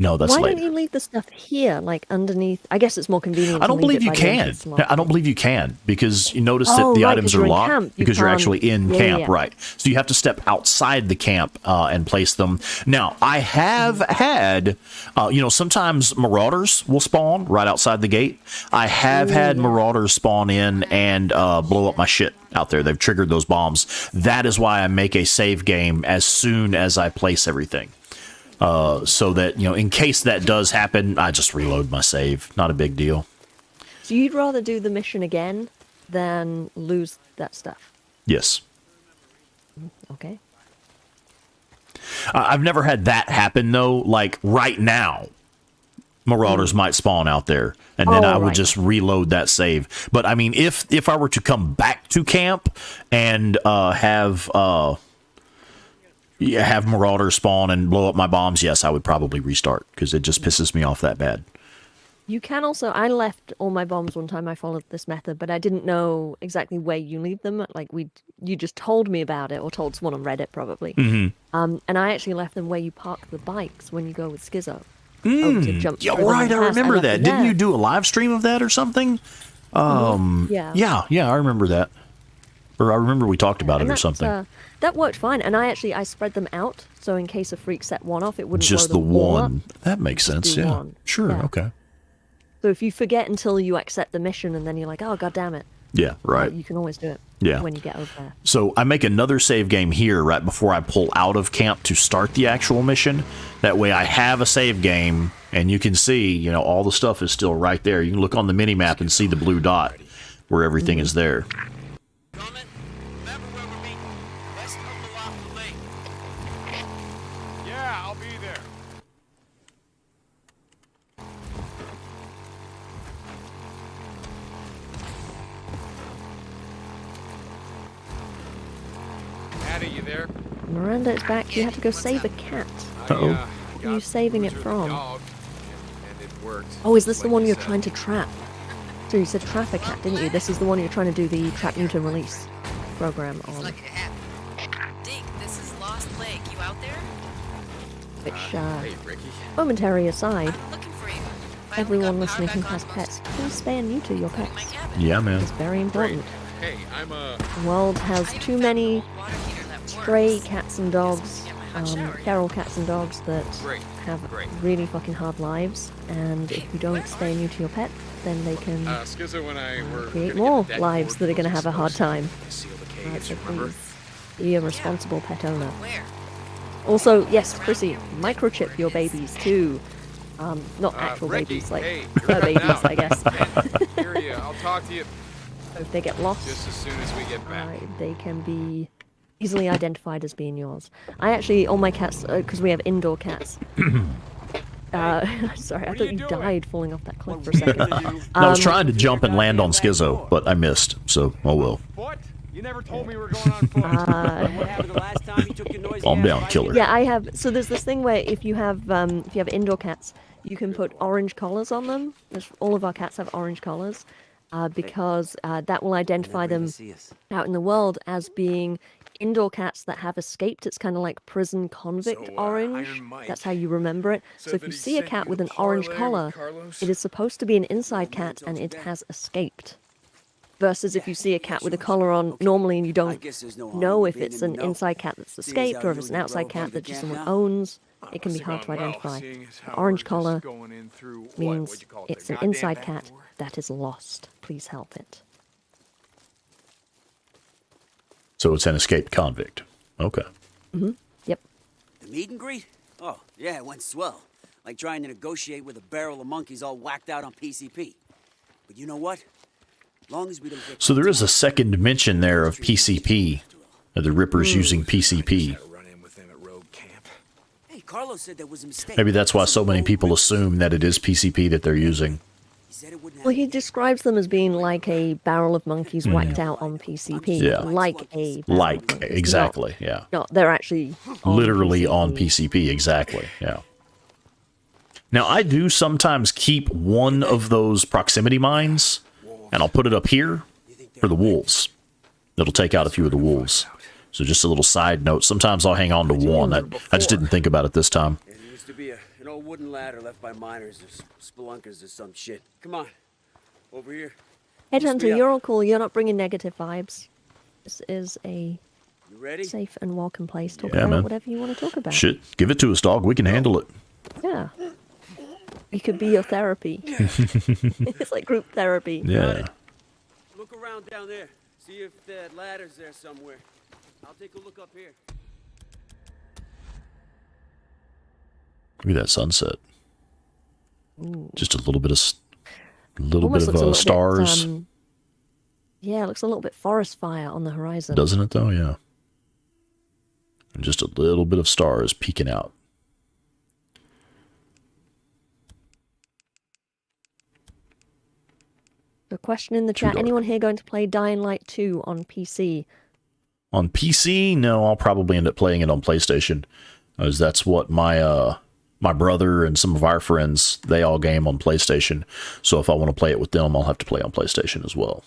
No, that's Why later. don't you leave the stuff here, like underneath? I guess it's more convenient. I don't to leave believe it you by the can. entrance lock. I don't believe you can because you notice that Oh, the right, items 'cause you're are in locked camp. You because you're can't- actually in yeah, camp, yeah. right? So you have to step outside the camp and place them. Now, I have had, sometimes marauders will spawn right outside the gate. I have had marauders spawn in and blow up my shit out there. They've triggered those bombs. That is why I make a save game as soon as I place everything. So that, in case that does happen, I just reload my save. Not a big deal. So you'd rather do the mission again than lose that stuff? Yes. Okay. I've never had that happen, though. Like, right now, marauders might spawn out there, and then I would just reload that save. But, I mean, if I were to come back to camp and have marauders spawn and blow up my bombs, yes, I would probably restart, because it just pisses me off that bad. You can also... I left all my bombs one time I followed this method, but I didn't know exactly where you leave them. Like, you just told me about it, or told someone on Reddit, probably. And I actually left them where you park the bikes when you go with Schizo. To jump Yeah, through them right, and I pass. remember left that. them Didn't there. you do a live stream of that or something? Yeah. Yeah, I remember that. Or I remember we talked about And it or that's, something. that worked fine, and I spread them out, so in case a freak set one off, it wouldn't Just blow the them all up. one. That makes sense, do yeah. one. Sure, Yeah. okay. So if you forget until you accept the mission, and then you're like, oh, god damn it, Yeah, right. you can always do it Yeah. when you get over there. So I make another save game here right before I pull out of camp to start the actual mission. That way I have a save game, and you can see, all the stuff is still right there. You can look on the mini-map and see the blue dot where everything is there. Coming? Remember where we're meeting. West of the Lofty Lake. Yeah, I'll be there. Addie, you there? Miranda is back. You have to go save a cat. Uh-oh. Where are you saving it from? Dog, and it worked. Oh, is this the like one you you're said. trying to trap? So you said trap a cat, didn't you? This is the one you're trying to do the trap neuter release program on. Lucky to have you. Deke, this is Lost Lake. You out there? Which, Hey, Ricky. momentary aside, I'm looking for you. Finally everyone got power listening who back has on pets, most. please spay and neuter your My pets. cabin. Yeah, man. It's very important. Hey, I'm The world has I too even many found an old water heater that stray works. cats and dogs, Get my hot shower in. feral cats and dogs that Great, have great. really fucking hard lives, and if you don't stay new to your pet, then they can Skizzo and I were create gonna more get the deck lives board that are going to have a hard time. seal the So cage, remember? please be a responsible pet owner. Where? Also, yes, Chrissy, microchip your babies too. Not actual Ricky, babies, like hey, fur you're babies, now. I guess. Hear ya. I'll talk to you So if they get lost, just as soon as we get back. they can be easily identified as being yours. I actually, all my cats, because we have indoor cats. Sorry, I What are thought you you doing? died falling off that cliff for a second. I was trying to jump and land on Schizo, but I missed, so oh well. What? You never told me we were going on foot. What happened the last time you took your noise? Calm down, killer. Yeah, I have. So there's this thing where if you have indoor cats, you can put orange collars on them. All of our cats have orange collars, because that will identify them out in the world as being indoor cats that have escaped. It's kind of like prison convict So, orange. Iron Mike That's how you remember it. So said if that you he see a sent cat you with to an orange parlay collar, with Carlos? it is supposed to be an inside cat and it has escaped. Versus if you see a cat with a collar on normally and you don't know if it's an inside cat that's escaped or if it's an outside cat that just someone owns, it can be hard to identify. The orange collar means it's an inside cat that is lost. Please help it. So it's an escaped convict. Okay. Yep. The meet and greet? Oh, yeah, it went swell. Like trying to negotiate with a barrel of monkeys all whacked out on PCP. But you know what? Long as we don't get So there is a second mention there of PCP. The Rippers using PCP. Run in with them at Rogue Camp. Hey, Carlos said there was a mistake. Maybe that's why so many people assume that it is PCP that they're using. He said it wouldn't Well, have he describes them as being like a barrel of monkeys whacked out on PCP. Yeah. Like a barrel of Like, monkeys. exactly, yeah. No, they're actually on Literally on PCP, exactly, yeah. Now, I do sometimes keep one of those proximity mines And I'll put it up here for the wolves. It'll take out a few of the wolves. So just a little side note. Sometimes I'll hang on to one. I just didn't think about it this time. There used to be an old wooden ladder left by miners or spelunkers or some shit. Come on. Over here. Headhunter, you're all cool. You're not bringing negative vibes. This is a You ready? safe and welcome place. Talk Yeah, about man. whatever you want to talk about. Shit, give it to us, dog. We can handle it. Yeah. We could be your therapy. It's like group therapy. Yeah. Look around down there. See if that ladder's there somewhere. I'll take a look up here. Look at that sunset. Just a little bit of Almost looks a little stars. Bit, yeah, it looks a little bit forest fire on the horizon. Doesn't it, though? Yeah. And just a little bit of stars peeking out. The question in the chat, dark. anyone here going to play Dying Light 2 on PC? On PC, no, I'll probably end up playing it on PlayStation, as that's what my my brother and some of our friends, they all game on PlayStation. So if I want to play it with them, I'll have to play on PlayStation as well.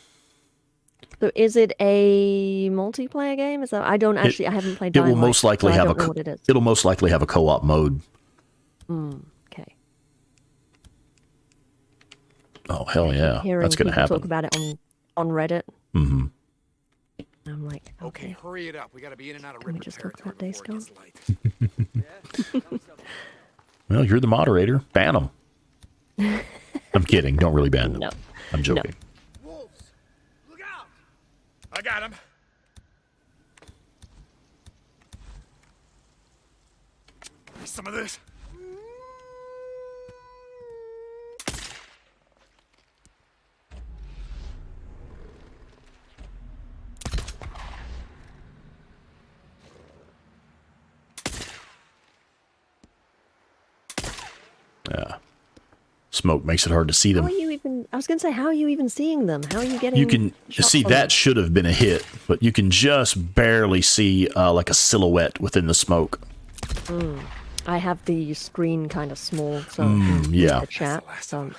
So is it a multiplayer game? Is that I don't actually I haven't played Dying Light. It will most likely so have I don't know what it is. it'll most likely have a co-op mode. Okay. Oh hell yeah, Hearing that's gonna people happen. talk about it on Reddit. Mm-hmm. I'm like, okay. Hurry it up. We gotta be in and out of Can we Ripper just talk territory about Days before it Gone? gets light. Well, you're the moderator. Ban them. I'm kidding. Don't really ban them. No. I'm joking. Wolves! Look out! I got him. Some of this. Yeah. Smoke makes it hard to see How them. are you even? I was going to say, how are you even seeing them? How are you getting? You can shots see on that them? should have been a hit, but you can just barely see like a silhouette within the smoke. I have the screen kind of small, so yeah. the chat. So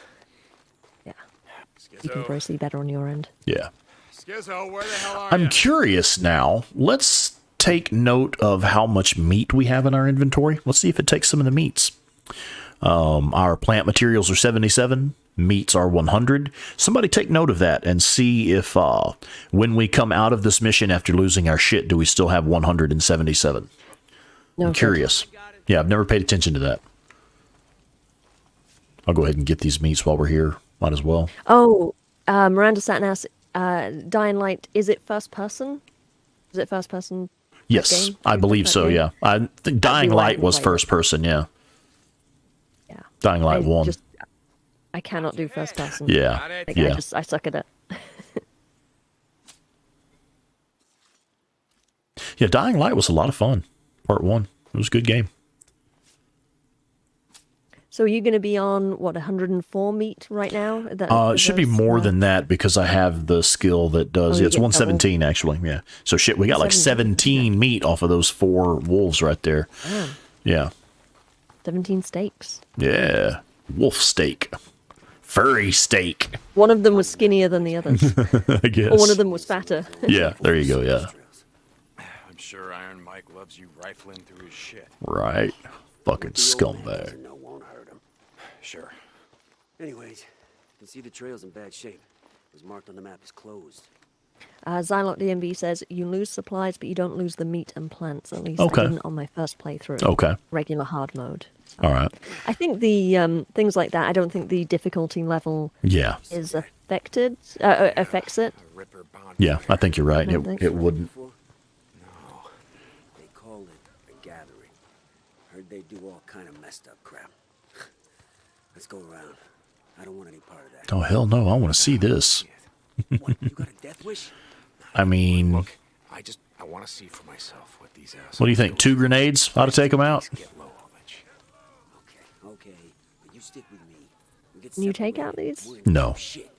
yeah, you can probably see better on your end. Yeah. Skizzo, where the hell are I'm you? curious now. Let's take note of how much meat we have in our inventory. Let's see if it takes some of the meats. Our plant materials are 77. Meats are 100. Somebody take note of that and see if when we come out of this mission after losing our shit, do we still have 177? No, I'm curious. Yeah, I've never paid attention to that. I'll go ahead and get these meats while we're here. Might as well. Oh, Miranda Satin asks, Dying Light, is it first person? Is it first person? Yes, game? I believe so, game? yeah. I think Dying why I Light haven't was played first person, yeah. Yeah. Dying Light 1. I cannot do first person. Yeah, Like, yeah. I suck at it. Yeah, Dying Light was a lot of fun. Part 1. It was a good game. So are you going to be on, what, 104 meat right now? It should be more than that because I have the skill that does. you It's get 117 actually. Yeah. So shit, we got like 17 meat off of those 4 wolves right there. Damn. Yeah. 17 steaks. Yeah. Wolf steak. Furry steak. One of them was skinnier than the others. I guess. Or one of them was fatter. Yeah. There you go. Yeah. I'm sure Iron Mike loves you rifling through his shit. Right. Fucking scumbag. No, won't hurt him. Sure. Anyways, you can see the trail's in bad shape. It was marked on the map as closed. Zylot DMB says, you lose supplies, but you don't lose the meat and plants. At least Okay. I didn't on my first playthrough. Okay. Regular hard mode. So All right. I think the things like that, I don't think the difficulty level Yeah. is affected, affects it. Ripper bond. Yeah. I think you're right. I don't think It so. wouldn't. No. They call it a gathering. Heard they do all kind of messed up crap. Let's go around. I don't want any part of that. Oh, hell no. I want to see this. What? You got a death wish? I mean, Look, I want to see for myself what these assholes. what do you think? 2 grenades ought to take them out? Get low, I'll let you. Okay. But you stick with me. We get Can you take separated. out these? We're in No. shit.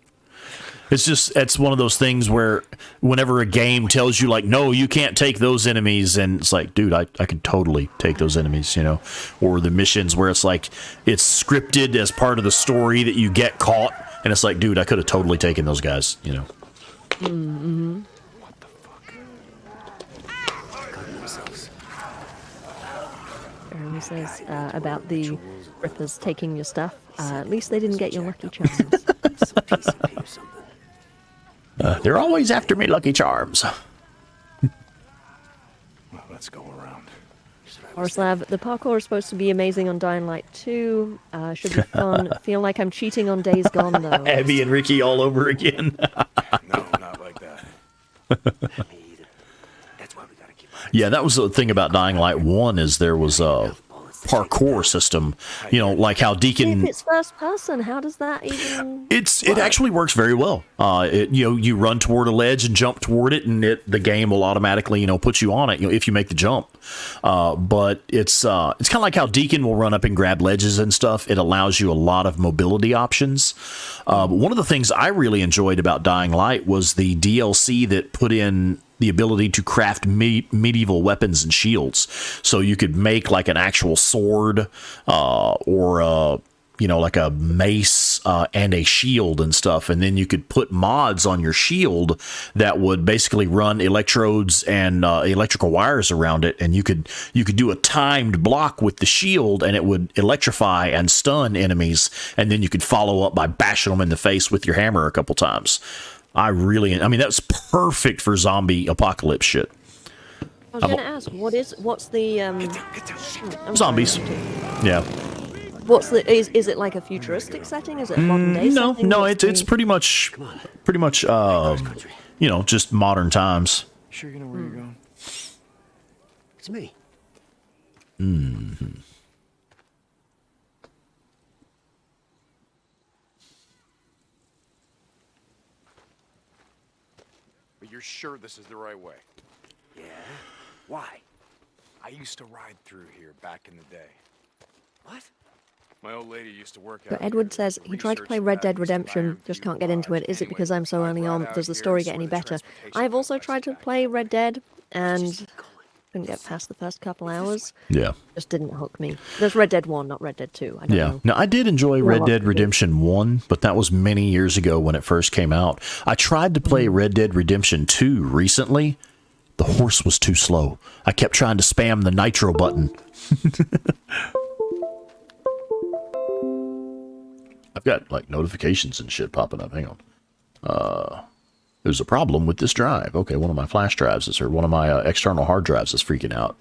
It's one of those things where whenever a game tells you like, no, you can't take those enemies, and it's like, dude, I could totally take those enemies, you know, or the missions where it's like, it's scripted as part of the story that you get caught And it's like, dude, I could have totally taken those guys, you know. Mm-hmm. What the fuck? Jeremy says about the Rippers taking your stuff. At least they didn't get your Lucky Charms. They're always after me, Lucky Charms. Well, let's go around. Borislav, the parkour is supposed to be amazing on Dying Light 2. Should be fun. Feel like I'm cheating on Days Gone, though. Abby and Ricky all over again. No, not like that. Yeah, that was the thing about Dying Light 1 is there was a parkour system, you know, like how Deacon... If it's first person, how does that even... It actually works very well. You run toward a ledge and jump toward it, and the game will automatically, put you on it, if you make the jump. But it's kind of like how Deacon will run up and grab ledges and stuff. It allows you a lot of mobility options. But one of the things I really enjoyed about Dying Light was the DLC that put in the ability to craft medieval weapons and shields. So you could make like an actual sword or like a mace and a shield and stuff. And then you could put mods on your shield that would basically run electrodes and electrical wires around it. And you could do a timed block with the shield and it would electrify and stun enemies. And then you could follow up by bashing them in the face with your hammer a couple times. That's perfect for zombie apocalypse shit. I was going to ask, what's the zombies? Yeah. What's the is it like a futuristic setting? Is it a modern day setting? No, it's pretty much just modern times. Sure you know where you're going? It's me. Mm-hmm. But you're sure this is the right way? Yeah? Why? I used to ride through here back in the day. What? My old lady used to work So out. Edward says he tried to play Red Dead Redemption, just can't get into it. Is it because I'm so early on? Does the story get any better? I've also tried to play Red Dead and couldn't get past the first couple hours. Yeah. Just didn't hook me. There's Red Dead 1, not Red Dead 2. I don't know. Now, I did enjoy Red Dead Redemption 1, but that was many years ago when it first came out. I tried to play Red Dead Redemption 2 recently. The horse was too slow. I kept trying to spam the nitro button. I've got like notifications and shit popping up. Hang on. There's a problem with this drive. Okay, one of my flash drives or one of my external hard drives is freaking out.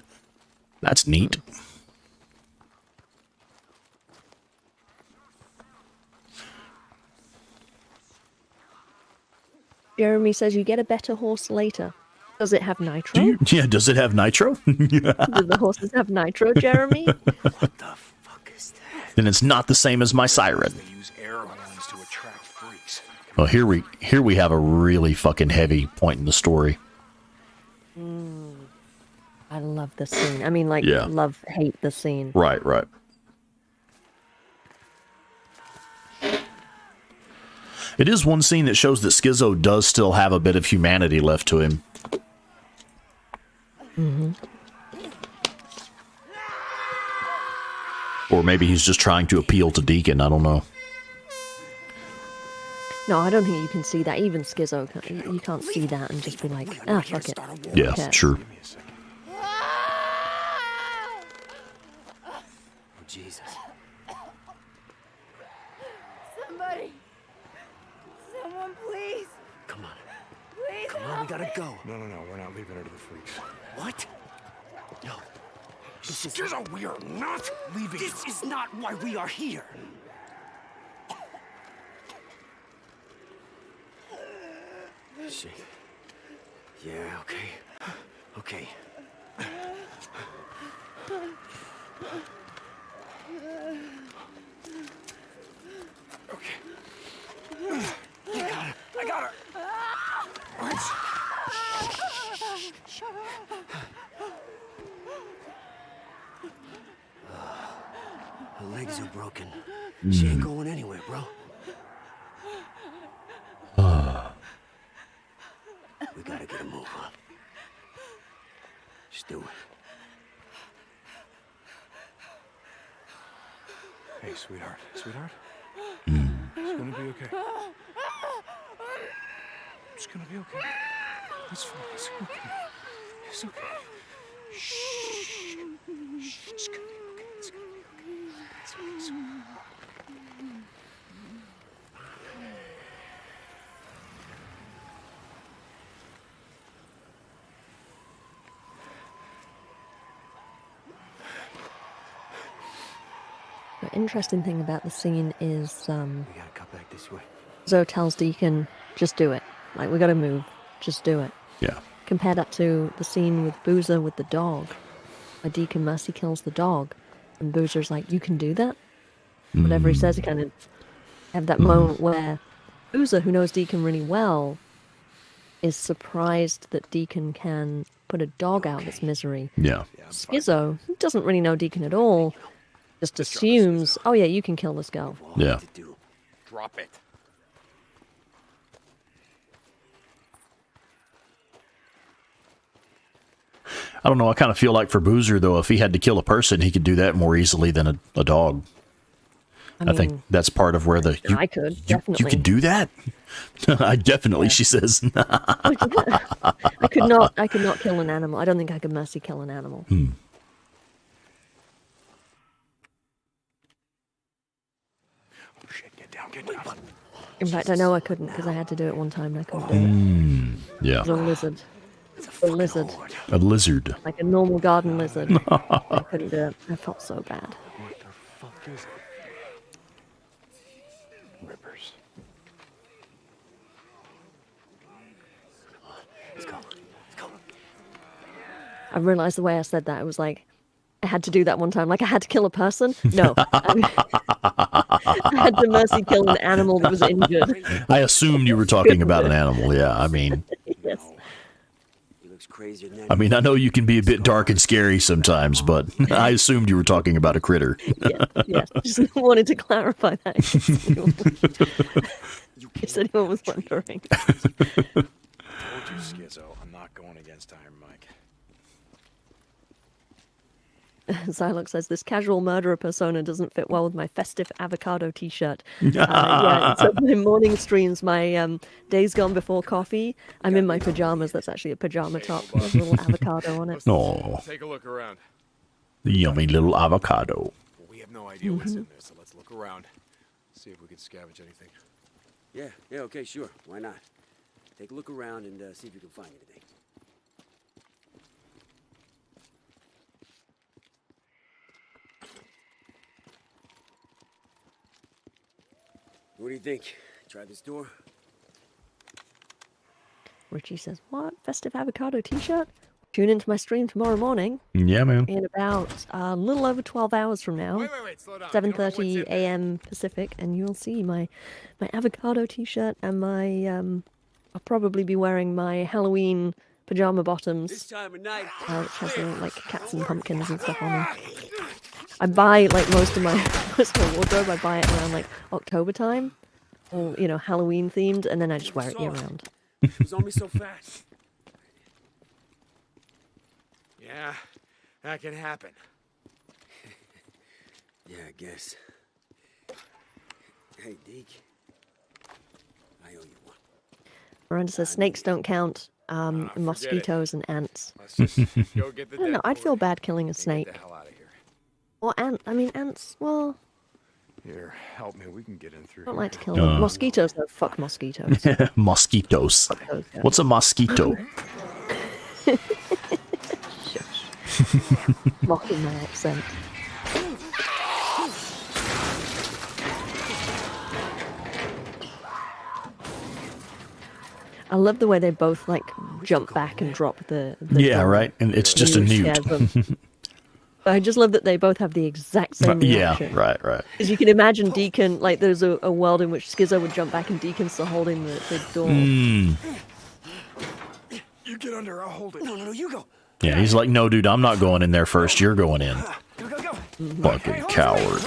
That's neat. Jeremy says you get a better horse later. Does it have nitro? Does it have nitro? Do the horses have nitro, Jeremy? What the fuck is that? Then it's not the same as my siren. They use air horns to attract freaks. Well, here we have a really fucking heavy point in the story. I love this scene. I mean, love, hate the scene. Right. It is one scene that shows that Schizo does still have a bit of humanity left to him. Mm-hmm. Or maybe he's just trying to appeal to Deacon. I don't know. No, I don't think you can see that. Even Schizo, you can't see that and just be like, fuck it. Yeah, Okay. sure. Oh, Jesus. Somebody! Someone, please! Come on. Please Come on, we gotta go. No, we're not leaving her to the freaks. What? No. This is... Schizo, we are not leaving. This is not why we are here. Shit. Yeah, okay. Okay. I got her. Her legs are broken. She ain't going anywhere, bro. We gotta get a move on. Just do it. Hey, sweetheart. gonna be okay. It's gonna be okay. It's fine. It's okay. It's okay. Shh. Shh. It's gonna be okay. It's gonna be okay. It's okay. It's okay. The interesting thing about the scene is We gotta cut back this way. Zoe tells Deacon, just do it. Like, we gotta move. Just do it. Yeah. Compare that to the scene with Boozer with the dog. Where Deacon mercy kills the dog. And Boozer's like, you can do that? Whatever he says, he kind of have that moment where Boozer, who knows Deacon really well, is surprised that Deacon can put a dog out of its misery. Yeah. Schizo, who doesn't really know Deacon at all, just assumes, oh yeah, you can kill this girl. Yeah. Drop it. I don't know. I kind of feel like for Boozer, though, if he had to kill a person, he could do that more easily than a dog. I think that's part of where the I could you definitely. could do that. I definitely, she says. I could not. I could not kill an animal. I don't think I could mercy kill an animal. Hmm. Oh shit! Get down! Get down! In fact, I know I couldn't because I had to do it one time and I couldn't do it. Yeah. It was a lizard. A lizard. A lizard. Like a normal garden lizard. I couldn't do it. I felt so bad. What the fuck is it? Rippers. Let's go. Let's go. I realized the way I said that, it was like, I had to do that one time. Like, I had to kill a person? No. I had to mercy kill an animal that was injured. I assumed you were talking about an animal. Yeah, I mean. Yes. He looks crazier than I mean, I know you can be a bit dark and scary sometimes, but I assumed you were talking about a critter. Yes. Just wanted to clarify that. In case anyone was wondering. Told you, Schizo. I'm not going against Iron Mike. Zylox says, this casual murderer persona doesn't fit well with my festive avocado t-shirt. Yeah, so my morning streams, my days gone before coffee, I'm in my pajamas. That's actually a pajama top with a little avocado on it. Oh, Take a look around. the yummy little avocado. We have no idea what's in there, so let's look around. See if we can scavenge anything. Yeah, okay, sure. Why not? Take a look around and see if you can find anything. What do you think? Try this door? Richie says, what? Festive avocado t-shirt? Tune into my stream tomorrow morning. Yeah, man. In about a little over 12 hours from now. Wait, slow down. You don't know what's in 7:30 there. a.m. Pacific, and you'll see my avocado t-shirt and my I'll probably be wearing my Halloween pajama bottoms, This time of night. which has like cats and pumpkins and stuff on them. I buy like most of my wardrobe. I buy it around like October time, or Halloween themed, and then I just wear it year round. It was on me so fast. Yeah, that can happen. Yeah, I guess. Hey, Deke. I owe you one. Miranda says snakes don't count. Mosquitoes and ants. Let's just go get the I don't know. I'd feel bad killing a Get snake. the hell out of here. Or ants. Well, Here, help me. We can get in through. I don't like to kill them. Mosquitoes, though. Fuck mosquitoes. Mosquitoes. Those, yeah. What's a mosquito? Mocking my accent. I love the way they both like jump back and drop the Yeah, gun. right. And it's just a You newt. scare them. I just love that they both have the exact same Yeah, reaction. right. Because you can imagine Deacon, like there's a world in which Schizo would jump back and Deacon's still holding the door. Mm. You get under. I'll hold it. No, you go. Yeah, he's like, no, dude, I'm not going in there first. You're going in. Go. Fucking coward.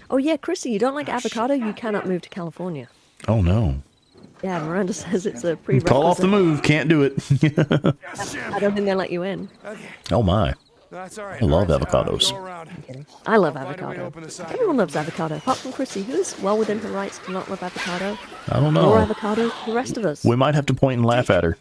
Oh yeah, Chrissy, you don't like avocado? You cannot move to California. Oh, no. Yeah, Miranda says it's a prerequisite. Call off the move. Can't do it. I don't think they'll let you in. Oh, my. That's all right. I love All right, avocados. go around. I love I'll find a way to avocado. open the side. Everyone loves avocado, apart from Chrissy, who is well within her rights to not love avocado. I don't More know. avocado than the rest of us. We might have to point and laugh at her.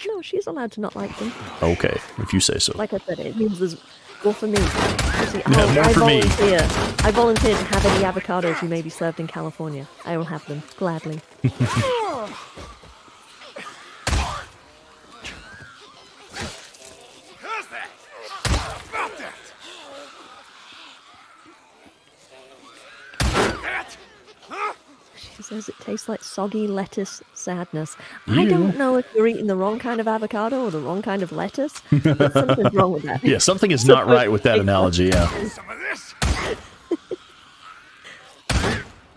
No, she's allowed to not like them. Okay, if you say so. Like I said, it means there's more for me. Chrissy, Yeah, more I for me. volunteer. I volunteer to have any avocados you may be served in California. I will have them, gladly. How's that? About that. That? Huh? She says it tastes like soggy lettuce sadness. I don't know if you're eating the wrong kind of avocado or the wrong kind of lettuce, but something's wrong with that. Yeah, something is not right with that analogy, yeah. Some of this.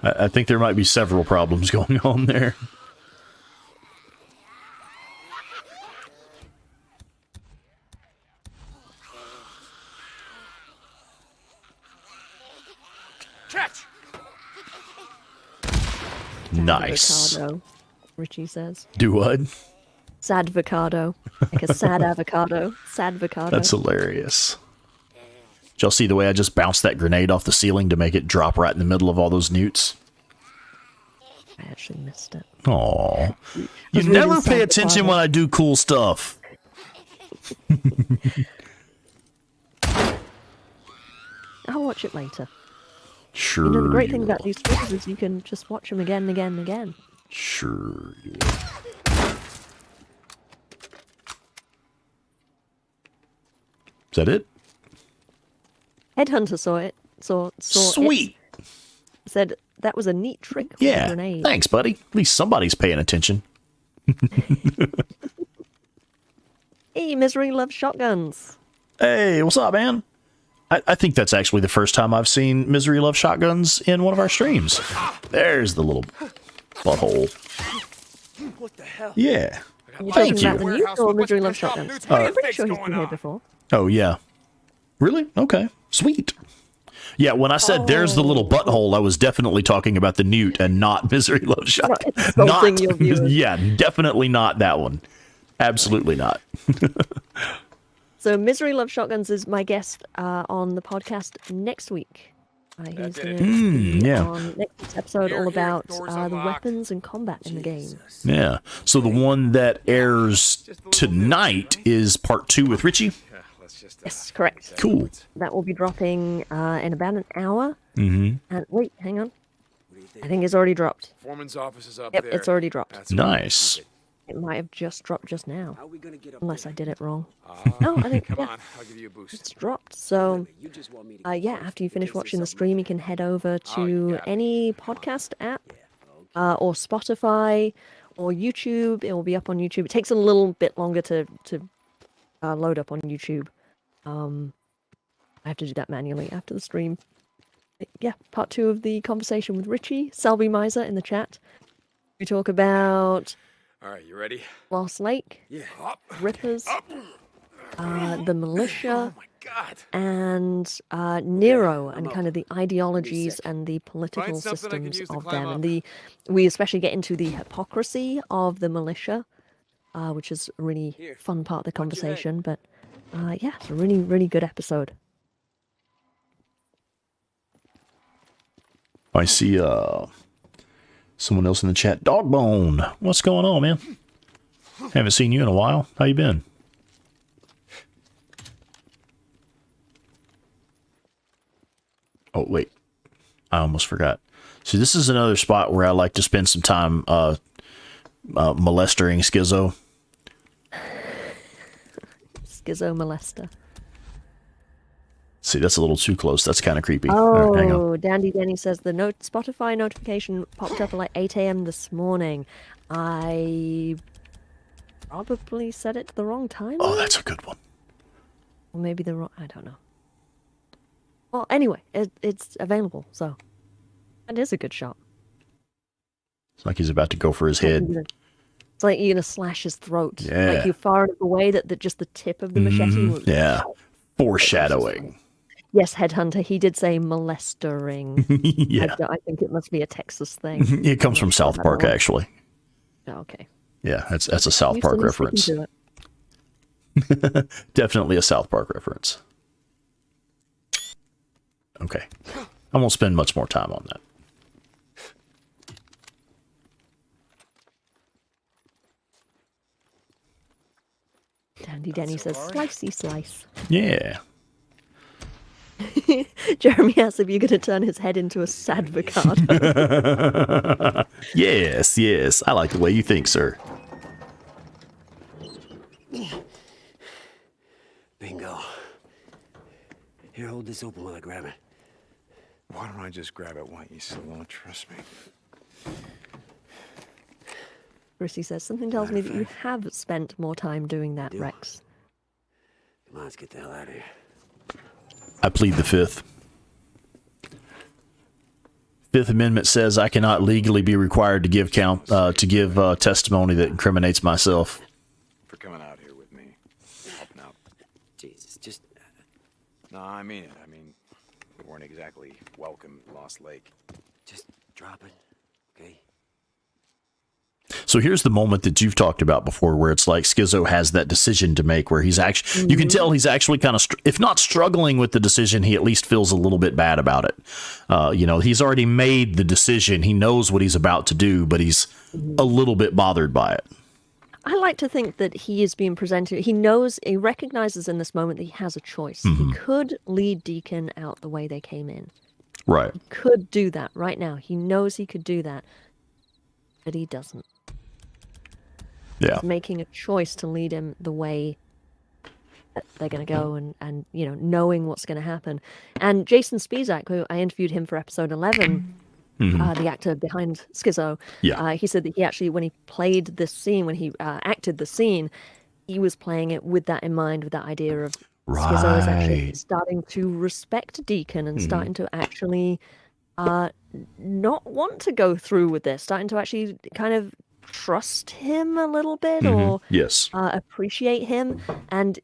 I think there might be several problems going on there. Catch. Nice. Avocado, Richie says. Do what? Sadvocado. Like a sad avocado. Sadvocado. That's hilarious. Did y'all see the way I just bounced that grenade off the ceiling to make it drop right in the middle of all those newts? I actually missed it. Aw. You was never reading pay Sadvocado. attention when I do cool stuff. I'll watch it later. Sure. You know, the great you thing will. about these streams is you can just watch them again and again and again. Sure. You will. Is that it? Headhunter saw it. Saw Sweet. It, said that was a neat trick with a Yeah. grenade. Thanks, buddy. At least somebody's paying attention. Hey, Misery loves shotguns. Hey, what's up, man? I think that's actually the first time I've seen Misery Love Shotguns in one of our streams. There's the little butthole. What the hell? Yeah. You're Thank talking about you. the new or Misery loves shotguns? I'm pretty sure he's been here before. Oh, yeah. Really? Okay. Sweet. Yeah, when I said there's the little butthole, I was definitely talking about the newt and not Misery Love Shotgun. insulting your viewers. Yeah, definitely not that one. Absolutely not. So Misery Loves Shotguns is my guest on the podcast next week. He's going to be yeah. on next week's episode all about the weapons and combat in the game. Yeah. So the one that airs tonight is part 2 with Richie. Yes, correct. Cool. That will be dropping in about an hour. Mm-hmm. And wait, hang on. I think it's already dropped. Foreman's office is up Yep, there. it's already dropped. That's Nice. It might have just dropped just now. How are we gonna get up Unless there? I did it wrong. No, I think Come yeah, on, I'll give you a boost. it's dropped. So You just want me to yeah, after you finish watching the stream, you can head over Oh, you to got it. any podcast app or Spotify or YouTube. It will be up on YouTube. It takes a little bit longer to load up on YouTube. I have to do that manually after the stream. Yeah, part 2 of the conversation with Richie, Selby Miser in the chat. We talk about All right, you ready? Lost Lake, Yeah. Up. Rippers, the militia, Oh my God. and Nero, and kind of the ideologies and the political Find something I can systems use to of climb them. up. And we especially get into the hypocrisy of the militia, which is a really fun part of the conversation. But yeah, it's a really, really good episode. I see someone else in the chat. Dogbone, what's going on, man? Haven't seen you in a while. How you been? Oh, wait. I almost forgot. See, this is another spot where I like to spend some time molestering Schizo. Schizo molester. See, that's a little too close. That's kind of creepy. All right, hang on. Oh, Dandy Denny says the Spotify notification popped up at like 8 a.m. this morning. I probably set it to the wrong time. Oh, that's a good one. Or maybe the wrong. I don't know. Well, anyway, it's available, so that is a good shot. It's like he's about to go for his head. It's like you're gonna slash his throat. Yeah. Like you're far enough away that just the tip of the machete. Will... Yeah. Foreshadowing. Yes, Headhunter. He did say molestering. Yeah. I think it must be a Texas thing. It comes from South Park, actually. Oh, okay. Yeah, that's a South Used to Park me sticking reference. to Definitely a South Park reference. Okay. I won't spend much more time on that. Dandy Denny says, slicey slice. Yeah. Jeremy asks if you're going to turn his head into a sadvocado. Yes, yes. I like the way you think, sir. Bingo. Here, hold this open while I grab it. Why don't I just grab it? Why you still won't trust me? Chrissy says, something tells me that you have spent more time doing that, Rex. Come on, let's get the hell out of here. I plead the fifth. Fifth Amendment says I cannot legally be required to give testimony that incriminates myself. For coming out here with me. Helping out. Jesus, just... No, I mean it. I mean, we weren't exactly welcome at Lost Lake. Just drop it, okay? So here's the moment that you've talked about before where it's like Schizo has that decision to make where he's actually, you can tell he's actually kind of, if not struggling with the decision, he at least feels a little bit bad about it. He's already made the decision. He knows what he's about to do, but he's a little bit bothered by it. I like to think that he is being presented. He recognizes in this moment that he has a choice. Mm-hmm. He could lead Deacon out the way they came in. Right. He could do that right now. He knows he could do that, but he doesn't. Yeah. He's making a choice to lead him the way that they're going to go and knowing what's going to happen. And Jason Spizak, who I interviewed him for episode 11, the actor behind Schizo, he said that he actually, when he played this scene, when he acted the scene, he was playing it with that in mind, with that idea of Schizo is actually starting to respect Deacon and starting to actually not want to go through with this, starting to actually kind of trust him a little bit or appreciate him. And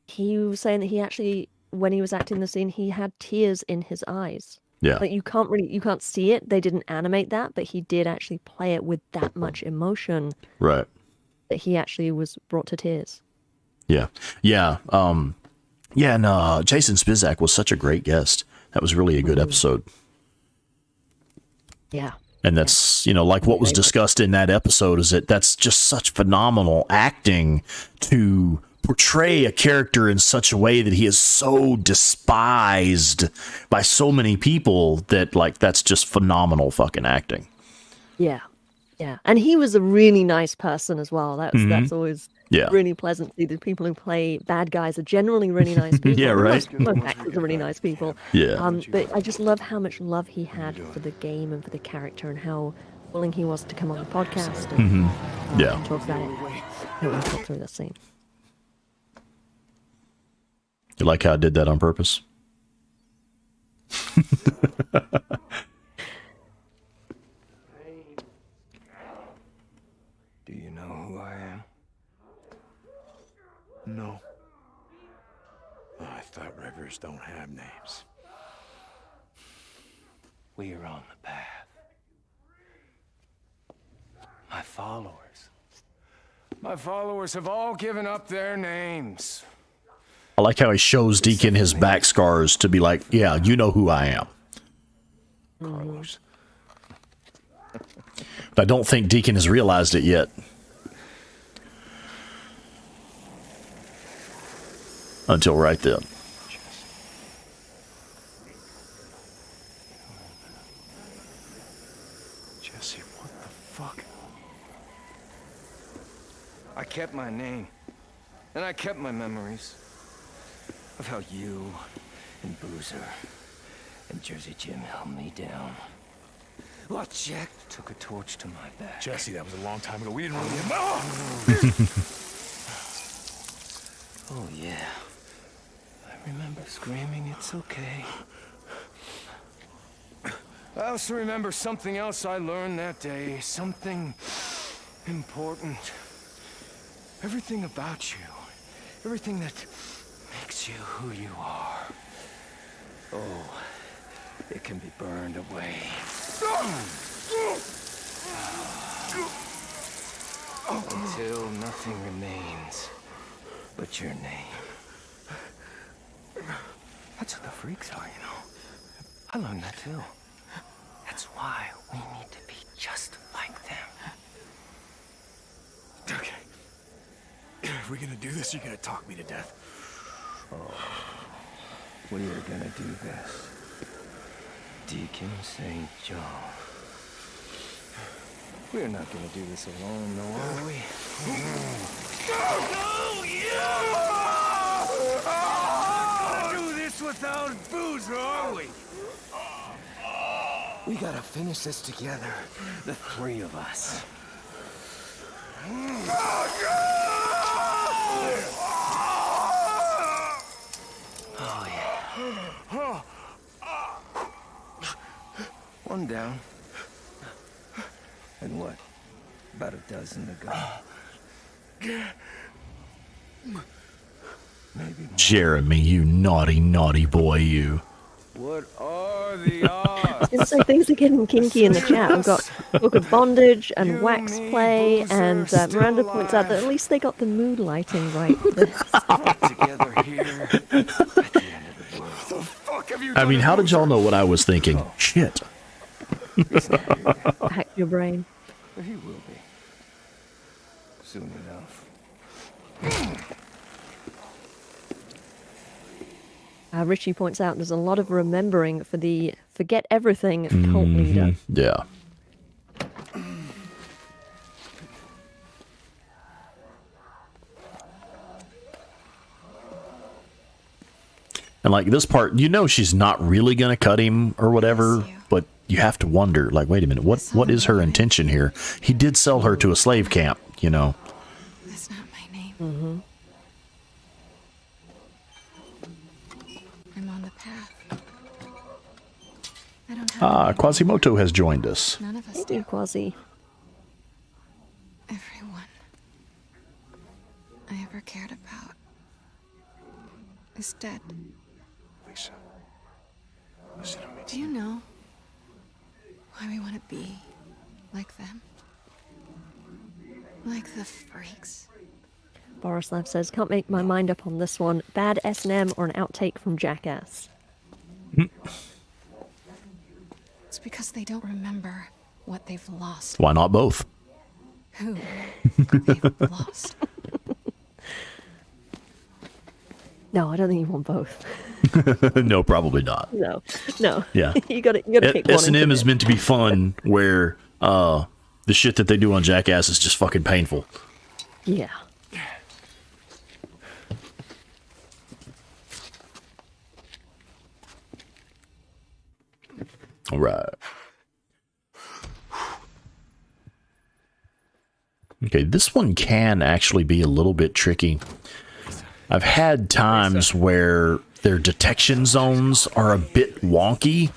he was saying that he actually, when he was acting the scene, he had tears in his eyes. Yeah. Like you can't see it. They didn't animate that, but he did actually play it with that much emotion. Right. That he actually was brought to tears. Yeah. Yeah. And Jason Spizak was such a great guest. That was really a good episode. Yeah. And that's, like what was discussed in that episode is that's just such phenomenal acting to portray a character in such a way that he is so despised by so many people that that's just phenomenal fucking acting. Yeah. Yeah. And he was a really nice person as well. That's always really pleasant to see. The people who play bad guys are generally really nice people. Yeah, right. Most actors are really nice people. Yeah. But I just love how much love he had for the game and for the character and how willing he was to come on the podcast and talk about it. We'll talk through the scene. You like how I did that on purpose? Do you know who I am? No. Oh, I thought rivers don't have names. We are on the path. My followers have all given up their names. I like how he shows Deacon his back scars to be like, yeah, you know who I am. Carlos. But I don't think Deacon has realized it yet. Until right then. Jesse, what the fuck? I kept my name. And I kept my memories. Of how you and Boozer and Jersey Jim held me down. Well, Jack took a torch to my back. Jesse, that was a long time ago. We didn't really Oh, yeah. I remember screaming, it's okay. I also remember something else I learned that day. Something important. Everything about you. Everything that makes you who you are. Oh, it can be burned away. Until nothing remains but your name. That's what the freaks are, you know. I learned that too. That's why we need to be just like them. Okay. If we're gonna do this, you're gonna talk me to death. Oh, we are gonna do this. Deacon St. John. We're not gonna do this alone, no, are we? We're not gonna do this without booze, are we? We gotta finish this together, the three of us. Oh, yeah. One down. And what? About a dozen to go. Maybe more. Jeremy, you naughty, naughty boy, you. What are the odds? It's like things are getting kinky in the chat. I've got Book of Bondage and Wax Play, and Miranda points out that at least they got the mood lighting right for this. Together here at the end of the world. The fuck have you I mean, how did y'all know what I was thinking? Oh. Shit. Hack your brain. But he will be. Soon enough. Richie points out there's a lot of remembering for the forget everything cult leader. Yeah. And like this part, you know she's not really going to cut him or whatever, but you have to wonder, like, wait a minute, what is her intention here? He did sell her to a slave camp, you know. That's not my name. Mm-hmm. I'm on the path. I don't have Quasimodo has joined us. none of us Thank you, Quasi. Everyone I ever cared about is dead. Lisa, listen to me. Do you know why we want to be like them? Like the freaks. Borislav says, can't make my mind up on this one. Bad S&M or an outtake from Jackass? It's because they don't remember what they've lost. Why not both? Who they've lost. No, I don't think you want both. No, probably not. No. Yeah. you got to pick one. S&M is meant to be fun, where the shit that they do on Jackass is just fucking painful. Yeah. All right. Okay, this one can actually be a little bit tricky. I've had times where their detection zones are a bit wonky,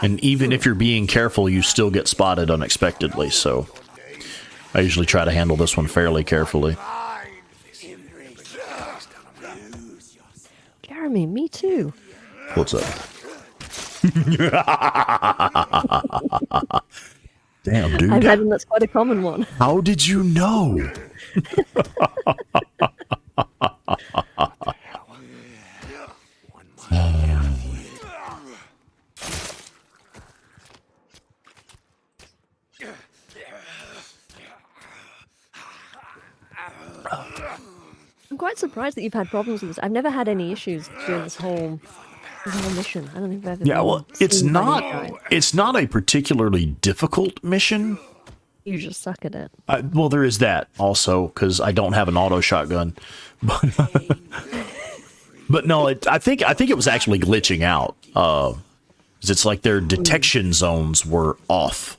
and even if you're being careful, you still get spotted unexpectedly, so I usually try to handle this one fairly carefully. Jeremy, me too. What's up? Damn, dude. I've had that's quite a common one. How did you know? I'm quite surprised that you've had problems with this. I've never had any issues during this whole mission. I don't think I've ever. Yeah, well, it's not a particularly difficult mission. You just suck at it. Well, there is that also, because I don't have an auto shotgun. But no, I think it was actually glitching out. 'Cause it's like their detection zones were off.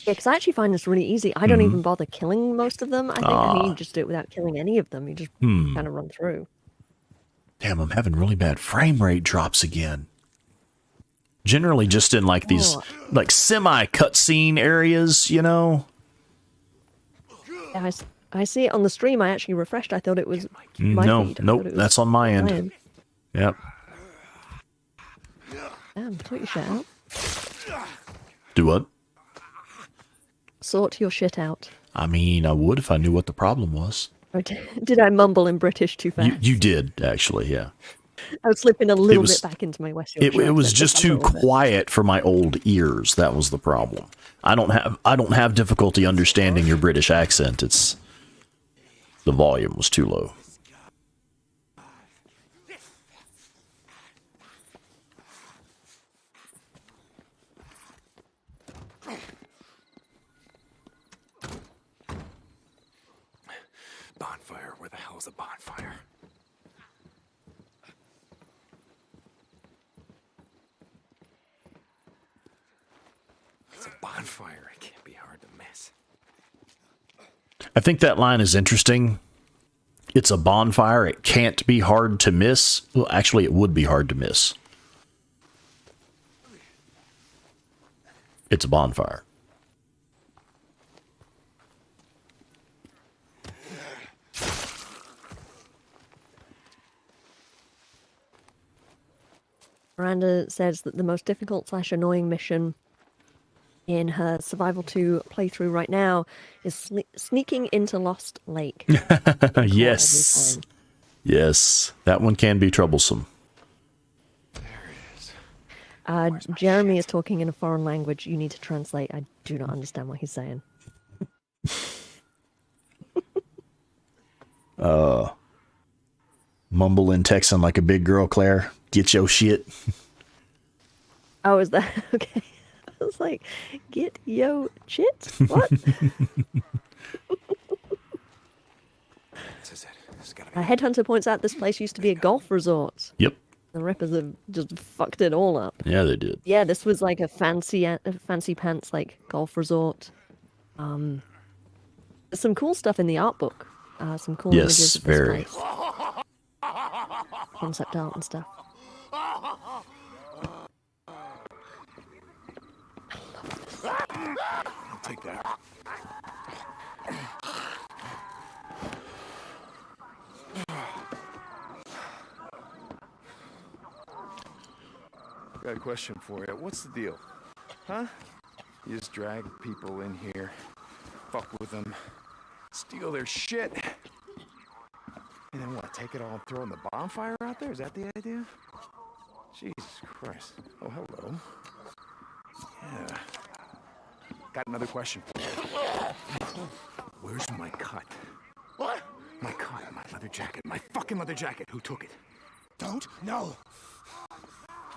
Yeah, because I actually find this really easy. I don't even bother killing most of them. I think you just do it without killing any of them. You just kind of run through. Damn, I'm having really bad frame rate drops again. Generally just in like these like semi cutscene areas, you know? Yeah, I see it on the stream. I actually refreshed. I thought it was my feed. Nope, that's on my end. Yep. Damn, sort your shit out. Do what? Sort your shit out. I mean, I would if I knew what the problem was. Or did I mumble in British too fast? You did, actually, yeah. I was slipping a little bit back into my West Yorkshire. It was accent, just a too little bit. quiet for my old ears. That was the problem. I don't have difficulty understanding your British accent. It's the volume was too low. Bonfire. Where the hell's a bonfire? It's a bonfire. It can't be hard to miss. I think that line is interesting. It's a bonfire. It can't be hard to miss. Well, actually, it would be hard to miss. It's a bonfire. Miranda says that the most difficult / annoying mission in her Survival 2 playthrough right now is sneaking into Lost Lake. Yes. Yes. That one can be troublesome. Jeremy is talking in a foreign language. You need to translate. I do not understand what he's saying. Mumble in Texan like a big girl, Claire. Get your shit. Oh, is that okay? I was like, get yo shit? What? Headhunter points out this place used to be a golf resort. Yep. The Rippers have just fucked it all up. Yeah, they did. Yeah, this was like a fancy pants like golf resort. There's some cool stuff in the art book. Some cool images of this very. place. Concept art and stuff. I'll take that. Got a question for you. What's the deal? Huh? You just drag people in here, fuck with them, steal their shit, and then what, take it all and throw it in the bonfire out there? Is that the idea? Jesus Christ. Oh, hello. Yeah. Got another question for you. Where's my cut? What? My cut, my leather jacket, my fucking leather jacket. Who took it? Don't know.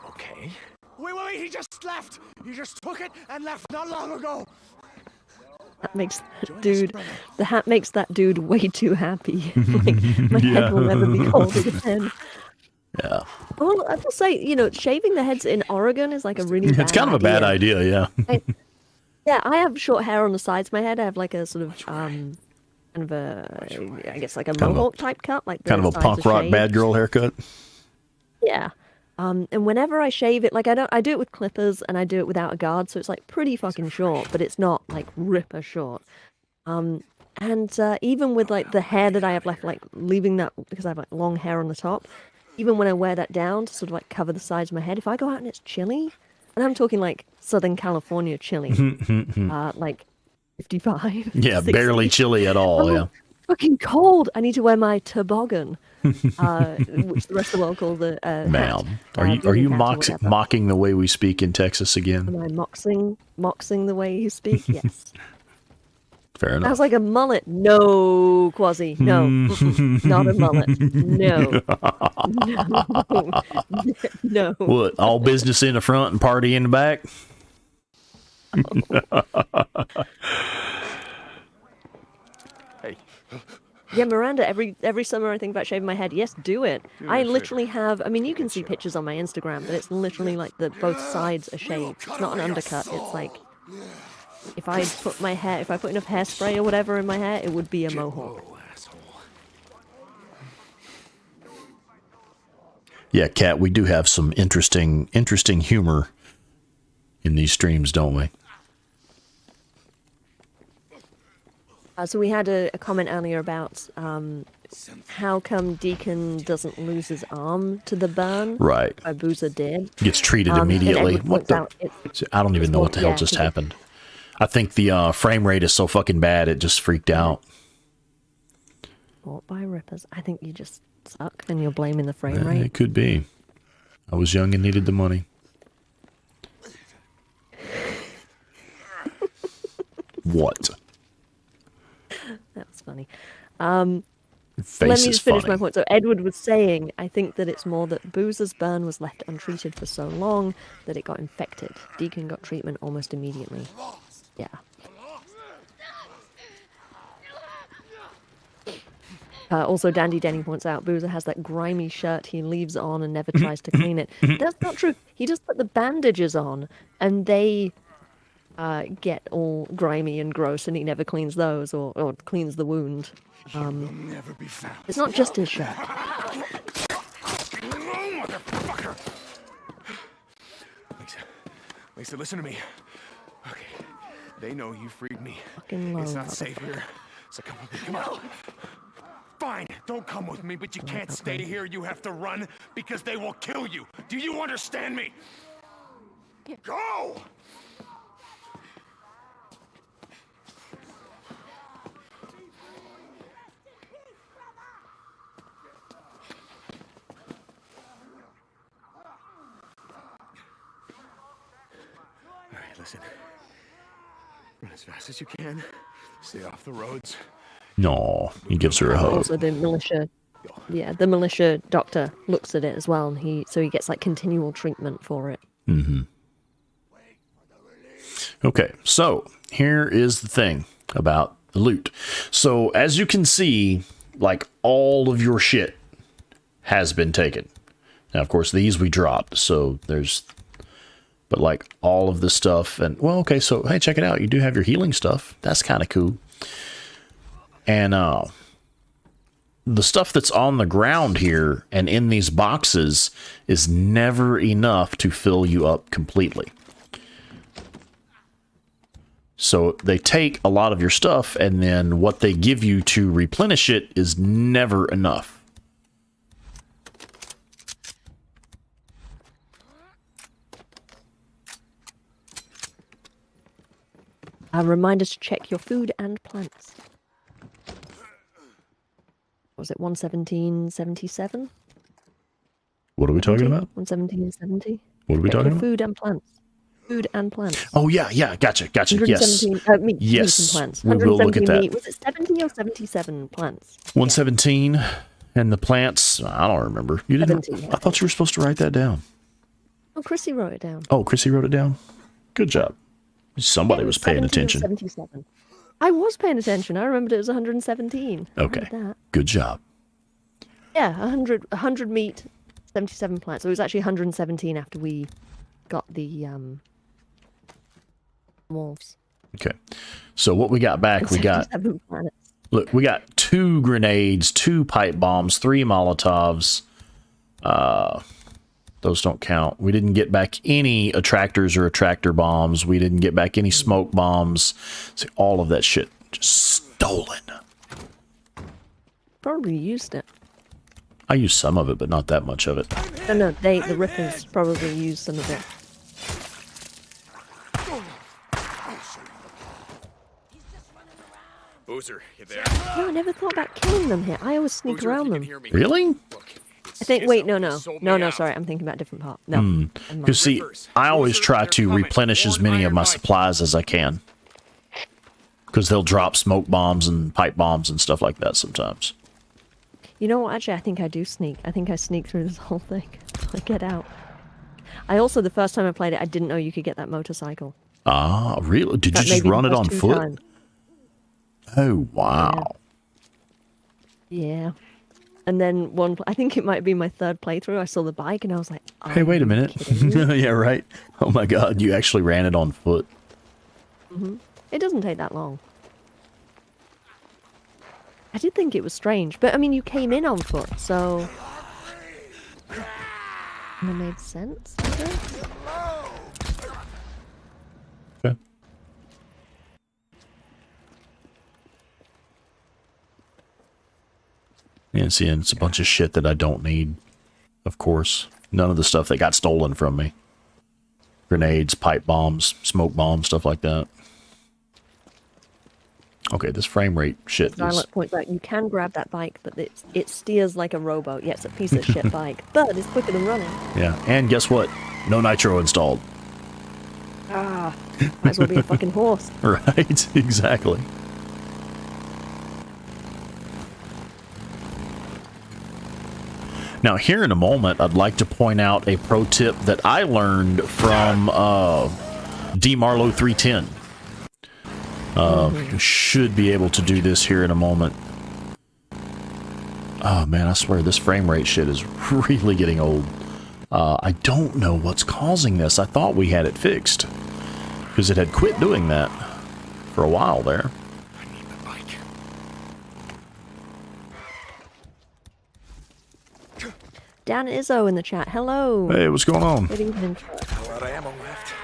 Okay. Wait, he just left. He just took it and left not long ago. That makes that dude, the hat makes that dude way too happy. Like, my head will never be cold again. Yeah. Well, I will say, you know, shaving the heads in Oregon is like a really bad It's kind of a bad idea, yeah. Yeah, I have short hair on the sides of my head. I have like a sort of, kind of a, I guess like a mohawk type cut. Like kind of a punk rock bad girl haircut. Yeah. And whenever I shave it, like I do it with clippers and I do it without a guard, so it's like pretty fucking short, but it's not like ripper short. And even with like the hair that I have left, like leaving that, because I have like long hair on the top, even when I wear that down to sort of like cover the sides of my head, if I go out and it's chilly, and I'm talking like Southern California chilly, like 55. Yeah, 60. barely chilly at all, yeah. Fucking cold. I need to wear my toboggan, which the rest of the world call the Ma'am, hat. are you mocking the way we speak in Texas again? Am I moxing the way you speak? Yes. Fair enough. Sounds like a mullet. No, Quasi. No. Not a mullet. No. No. What, all business in the front and party in the back? Hey. Yeah, Miranda, every summer I think about shaving my head. Yes, do it. I literally have, I mean, you can see pictures on my Instagram, but it's literally like both sides are shaved. It's not an undercut. It's like, if I put enough hairspray or whatever in my hair, it would be a mohawk. Yeah, Kat, we do have some interesting humor in these streams, don't we? So we had a comment earlier about how come Deacon doesn't lose his arm to the burn? Right. Boozer did. Gets treated immediately. What the? I don't even know what the hell just happened. I think the frame rate is so fucking bad, it just freaked out. Caught by rippers. I think you just suck and you're blaming the frame rate. It could be. I was young and needed the money. What? That's funny. Face Let me is just finish funny. my point. So Edward was saying, I think that it's more that Boozer's burn was left untreated for so long that it got infected. Deacon got treatment almost immediately. Yeah. Also, Dandy Denny points out, Boozer has that grimy shirt he leaves on and never tries to clean it. That's not true. He just put the bandages on, and they get all grimy and gross, and he never cleans those or cleans the wound. Never be found. It's not just his shirt. Motherfucker! Lisa, listen to me. Okay, they know you freed me. Fucking low, It's not safe here, so come with me. Come on. Fine, don't come with me, but you can't stay here. You have to run because they will kill you. Do you understand me? Go! All right, listen. Run as fast as you can. Stay off the roads. No, he gives her a hug. Also, the militia doctor looks at it as well, and he gets like continual treatment for it. Mm-hmm. Okay, so here is the thing about the loot. So as you can see, like all of your shit has been taken. Now, of course, these we dropped, so but like all of the stuff, and well, okay, so hey, check it out. You do have your healing stuff. That's kind of cool. And the stuff that's on the ground here and in these boxes is never enough to fill you up completely. So they take a lot of your stuff, and then what they give you to replenish it is never enough. A reminder to check your food and plants. Was it 117.77? What are we talking about? 117.70? What are we talking about? Food and plants. Food and plants. Oh, yeah, gotcha. Yes. Meat, yes. Meat and plants. We will look at that. Meat. Was it 70 or 77 plants? 117, yeah. And the plants, I don't remember. You didn't? 70, I thought you were supposed to write that down. Oh, Chrissy wrote it down. Oh, Chrissy wrote it down? Good job. Somebody was paying attention. 77. I was paying attention. I remembered it was 117. Okay. Good job. Yeah, 100 meat, 77 plants. So it was actually 117 after we got the wolves. Okay. So what we got back, we got... planets. Look, we got 2 grenades, 2 pipe bombs, 3 Molotovs. Those don't count. We didn't get back any attractors or attractor bombs. We didn't get back any smoke bombs. See, all of that shit just stolen. Probably used it. I used some of it, but not that much of it. No, the Rippers probably used some of it. Boozer, you there? No, I never thought about killing them here. I always sneak Boozer, around if you them. can hear me. Really? Look, I think, wait, no, sold me out. sorry, I'm thinking about a different part. No. Because see, I always try to replenish as many of my supplies as I can. Because they'll drop smoke bombs and pipe bombs and stuff like that sometimes. You know what, actually, I think I do sneak. I think I sneak through this whole thing. I get out. I also, the first time I played it, I didn't know you could get that motorcycle. Ah, really? Did you just run it on foot? Times. Oh, wow. Yeah. And then I think it might be my third playthrough, I saw the bike and I was like, Hey, wait a minute. Yeah, right. Oh my God, you actually ran it on foot. It doesn't take that long. I did think it was strange, but I mean, you came in on foot, so... And it made sense, I guess? Okay. Yeah, see, and it's a bunch of shit that I don't need, of course. None of the stuff that got stolen from me. Grenades, pipe bombs, smoke bombs, stuff like that. Okay, this frame rate shit is... Violet points out you can grab that bike, but it steers like a rowboat. Yeah, it's a piece of shit bike, but it's quicker than running. Yeah, and guess what? No nitro installed. Ah, might as well be a fucking horse. Right, exactly. Now, here in a moment, I'd like to point out a pro tip that I learned from D. Marlowe 310. You should be able to do this here in a moment. Oh, man, I swear this frame rate shit is really getting old. I don't know what's causing this. I thought we had it fixed, because it had quit doing that for a while there. I need the bike. Dan Izzo in the chat. Hello. Hey, what's going on? Good evening. A lot of ammo left.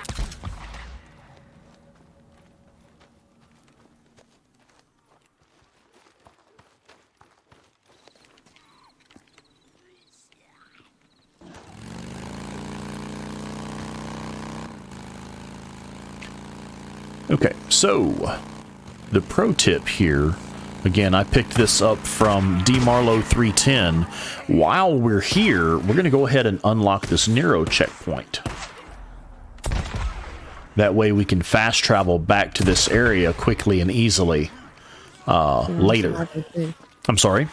Okay, so the pro tip here, again, I picked this up from D. Marlowe 310. While we're here, we're going to go ahead and unlock this Nero checkpoint. That way we can fast travel back to this area quickly and easily later. I'm sorry?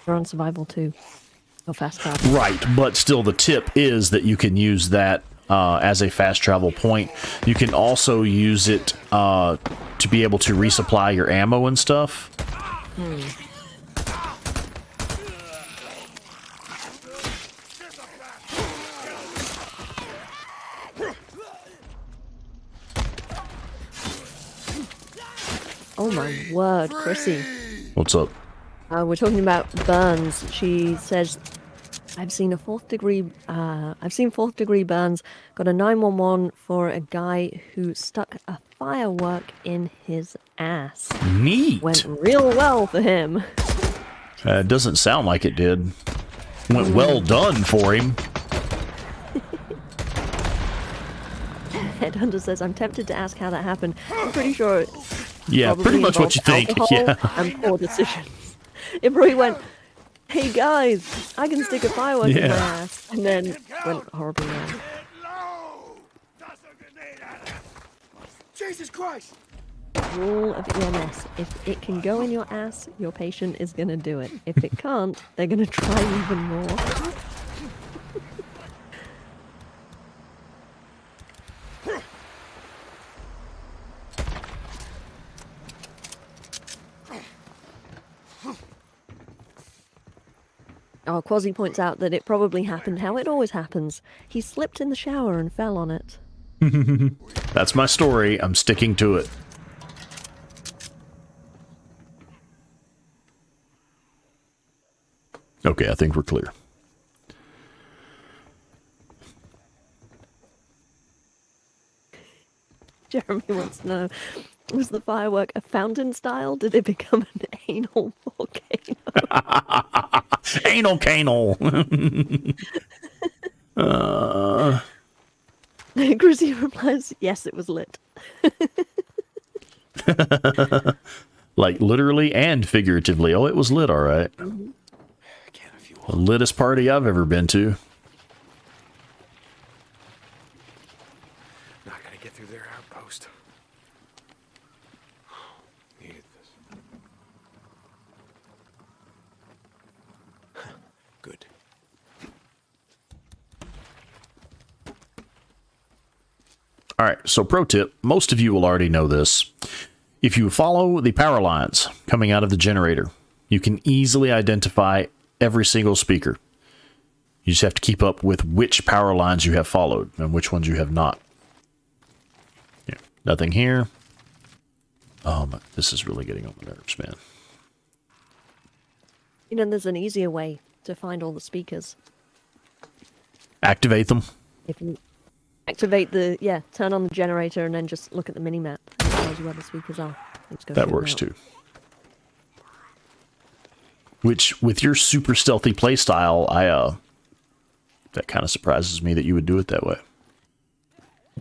You're on survival too. Oh, fast travel. Right, but still the tip is that you can use that as a fast travel point. You can also use it to be able to resupply your ammo and stuff. Oh my word, Chrissy. What's up? We're talking about burns. She says, I've seen fourth degree burns. Got a 911 for a guy who stuck a firework in his ass. Neat. Went real well for him. It doesn't sound like it did. Went well done for him. Headhunter says, I'm tempted to ask how that happened. I'm pretty sure it Yeah, pretty much what you think. Yeah. And poor decisions. It probably went, hey guys, I can stick a firework in my ass. And then went horribly wrong. Jesus Christ! Rule of EMS. If it can go in your ass, your patient is going to do it. If it can't, they're going to try even more. Oh, Quasi points out that it probably happened how it always happens. He slipped in the shower and fell on it. That's my story. I'm sticking to it. Okay, I think we're clear. Jeremy wants to know, was the firework a fountain style? Did it become an anal volcano? Anal canal. Chrissy replies, yes, it was lit. Like literally and figuratively. Oh, it was lit, all right. Mm-hmm. The littest party I've ever been to. Not gonna get through their outpost. Needed this. Good. All right, so pro tip, most of you will already know this. If you follow the power lines coming out of the generator, you can easily identify every single speaker. You just have to keep up with which power lines you have followed and which ones you have not. Yeah, nothing here. Oh, this is really getting on my nerves, man. You know, there's an easier way to find all the speakers. Activate them. If you activate turn on the generator and then just look at the mini-map. And it tells you where the speakers are. That works too. Which, with your super stealthy playstyle, that kind of surprises me that you would do it that way.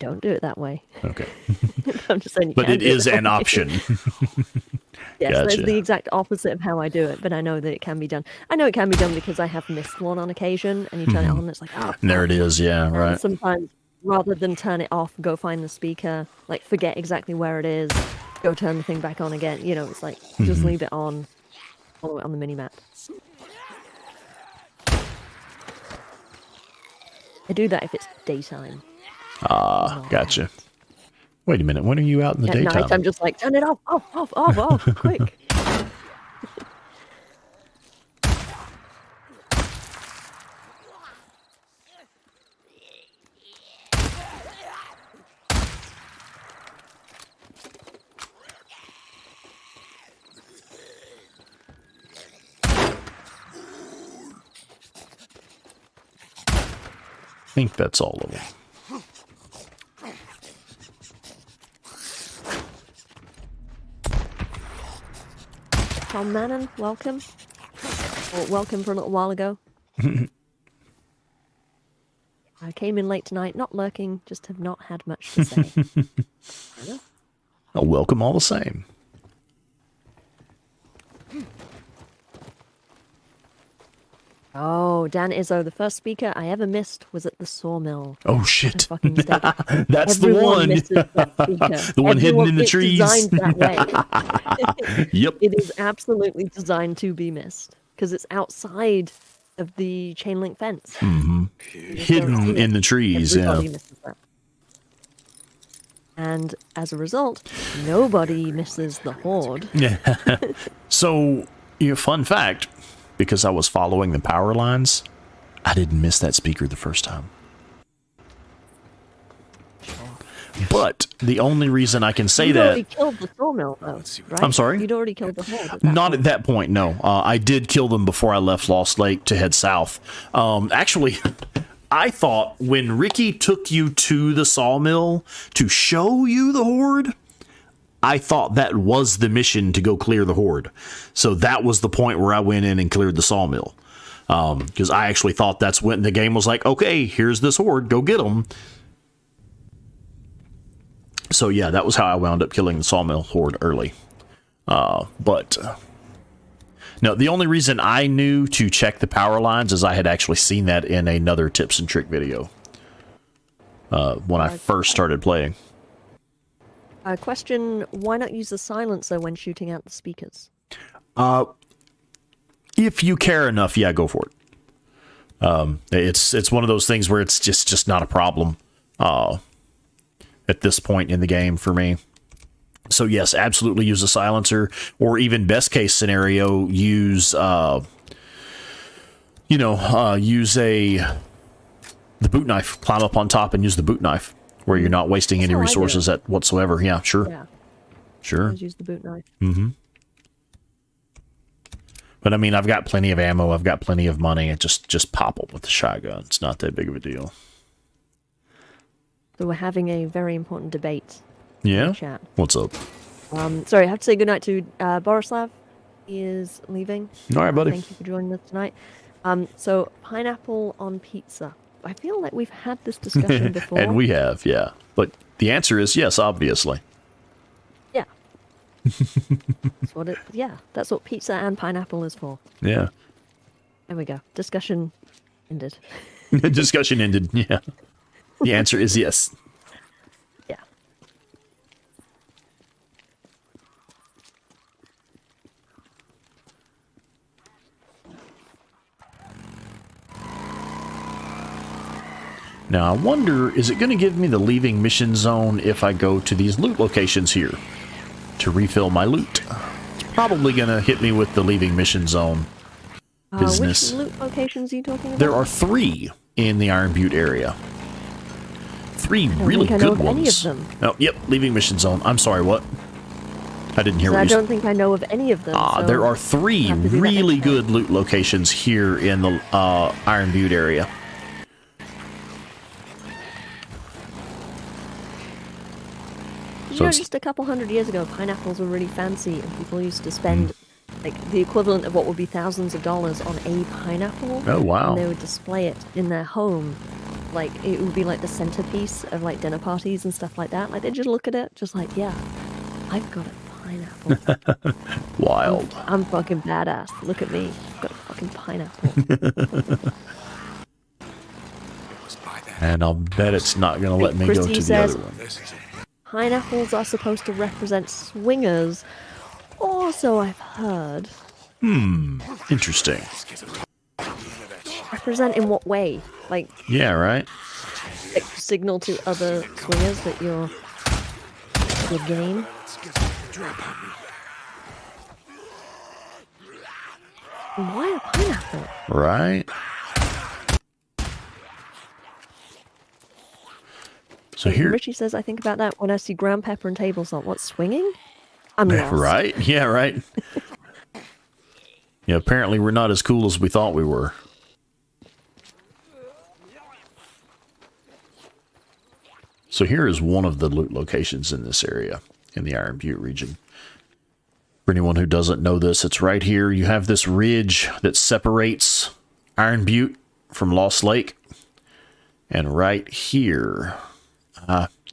don't do it that way. Okay. I'm just saying you But can it do it is that an way. option. Yes, that's Gotcha. the exact opposite of how I do it, but I know that it can be done. I know it can be done because I have missed one on occasion, and you turn it on, and it's like, oh, And there it fuck. is. Yeah, And right. sometimes, rather than turn it off, go find the speaker, like forget exactly where it is, go turn the thing back on again. You know, it's like just leave it on, follow it on the mini map. I do that if it's daytime. Gotcha. Wait a minute. When are you out in the At daytime? night, I'm just like, turn it off, off, quick. I think that's all of them. Tom Mannon, welcome. Or welcome for a little while ago. I came in late tonight, not lurking, just have not had much to say. Oh, welcome all the same. Oh, Dan Izzo, the first speaker I ever missed was at the sawmill. Oh shit! Fucking mistake. That's Everyone the one. misses that speaker. The one hidden in the it's trees. Designed that way. Yep. It is absolutely designed to be missed because it's outside of the chain link fence. You just don't see Hidden it. in the trees. Everybody Yeah. misses that. And as a result, nobody misses the horde. So, fun fact, because I was following the power lines, I didn't miss that speaker the first time. But the only reason I can say You'd already that... killed the sawmill, though, right? I'm sorry? You'd already killed the horde. Not at that point, no. I did kill them before I left Lost Lake to head south. Actually, I thought when Ricky took you to the sawmill to show you the horde, I thought that was the mission to go clear the horde. So that was the point where I went in and cleared the sawmill. Because I actually thought that's when the game was like, okay, here's this horde, go get them. So yeah, that was how I wound up killing the sawmill horde early. But no, the only reason I knew to check the power lines is I had actually seen that in another tips and trick video when I first started playing. Question, why not use the silencer when shooting out the speakers? If you care enough, yeah, go for it. It's one of those things where it's just not a problem at this point in the game for me. So yes, absolutely use a silencer, or even best case scenario, use use the boot knife. Climb up on top and use the boot knife, where you're not wasting any resources at whatsoever. Yeah, sure. Yeah. Sure. Always use the boot knife. But I mean, I've got plenty of ammo. I've got plenty of money. Just pop them with the shotgun. It's not that big of a deal. So we're having a very important debate. Yeah? In the chat. What's up? Sorry, I have to say goodnight to Borislav. He is leaving. All right, buddy. Thank you for joining us tonight. So pineapple on pizza. I feel like we've had this discussion before. And we have, yeah. But the answer is yes, obviously. Yeah. That's what pizza and pineapple is for. Yeah. There we go. Discussion ended. Discussion ended, yeah. The answer is yes. Yeah. Now, I wonder, is it going to give me the leaving mission zone if I go to these loot locations here to refill my loot? It's probably going to hit me with the leaving mission zone business. Which loot locations are you talking about? There are 3 in the Iron Butte area. 3 really think I know good of any ones. of them. Oh, yep, leaving mission zone. I'm sorry, what? I didn't hear what I you said. don't think I know of any of them. So There are 3 have to do that really next time. good loot locations here in the Iron Butte area. You know, just a couple hundred years ago, pineapples were really fancy, and people used to spend like the equivalent of what would be thousands of dollars on a pineapple. Oh, wow. And they would display it in their home like it would be like the centerpiece of like dinner parties and stuff like that. Like they just look at it, just like, yeah, I've got a pineapple. Wild. I'm fucking badass. Look at me. I've got a fucking pineapple. And I'll bet it's not going to let me go Christy to the says, other one. pineapples are supposed to represent swingers. Or so I've heard. Interesting. Represent in what way? Like, Yeah, right? like signal to other swingers that you're game? Why a pineapple? Right? So here... Richie says, I think about that when I see ground pepper and table salt. What, swinging? I'm lost. Right? Yeah, right. Yeah, apparently we're not as cool as we thought we were. So here is one of the loot locations in this area, in the Iron Butte region. For anyone who doesn't know this, it's right here. You have this ridge that separates Iron Butte from Lost Lake. And right here,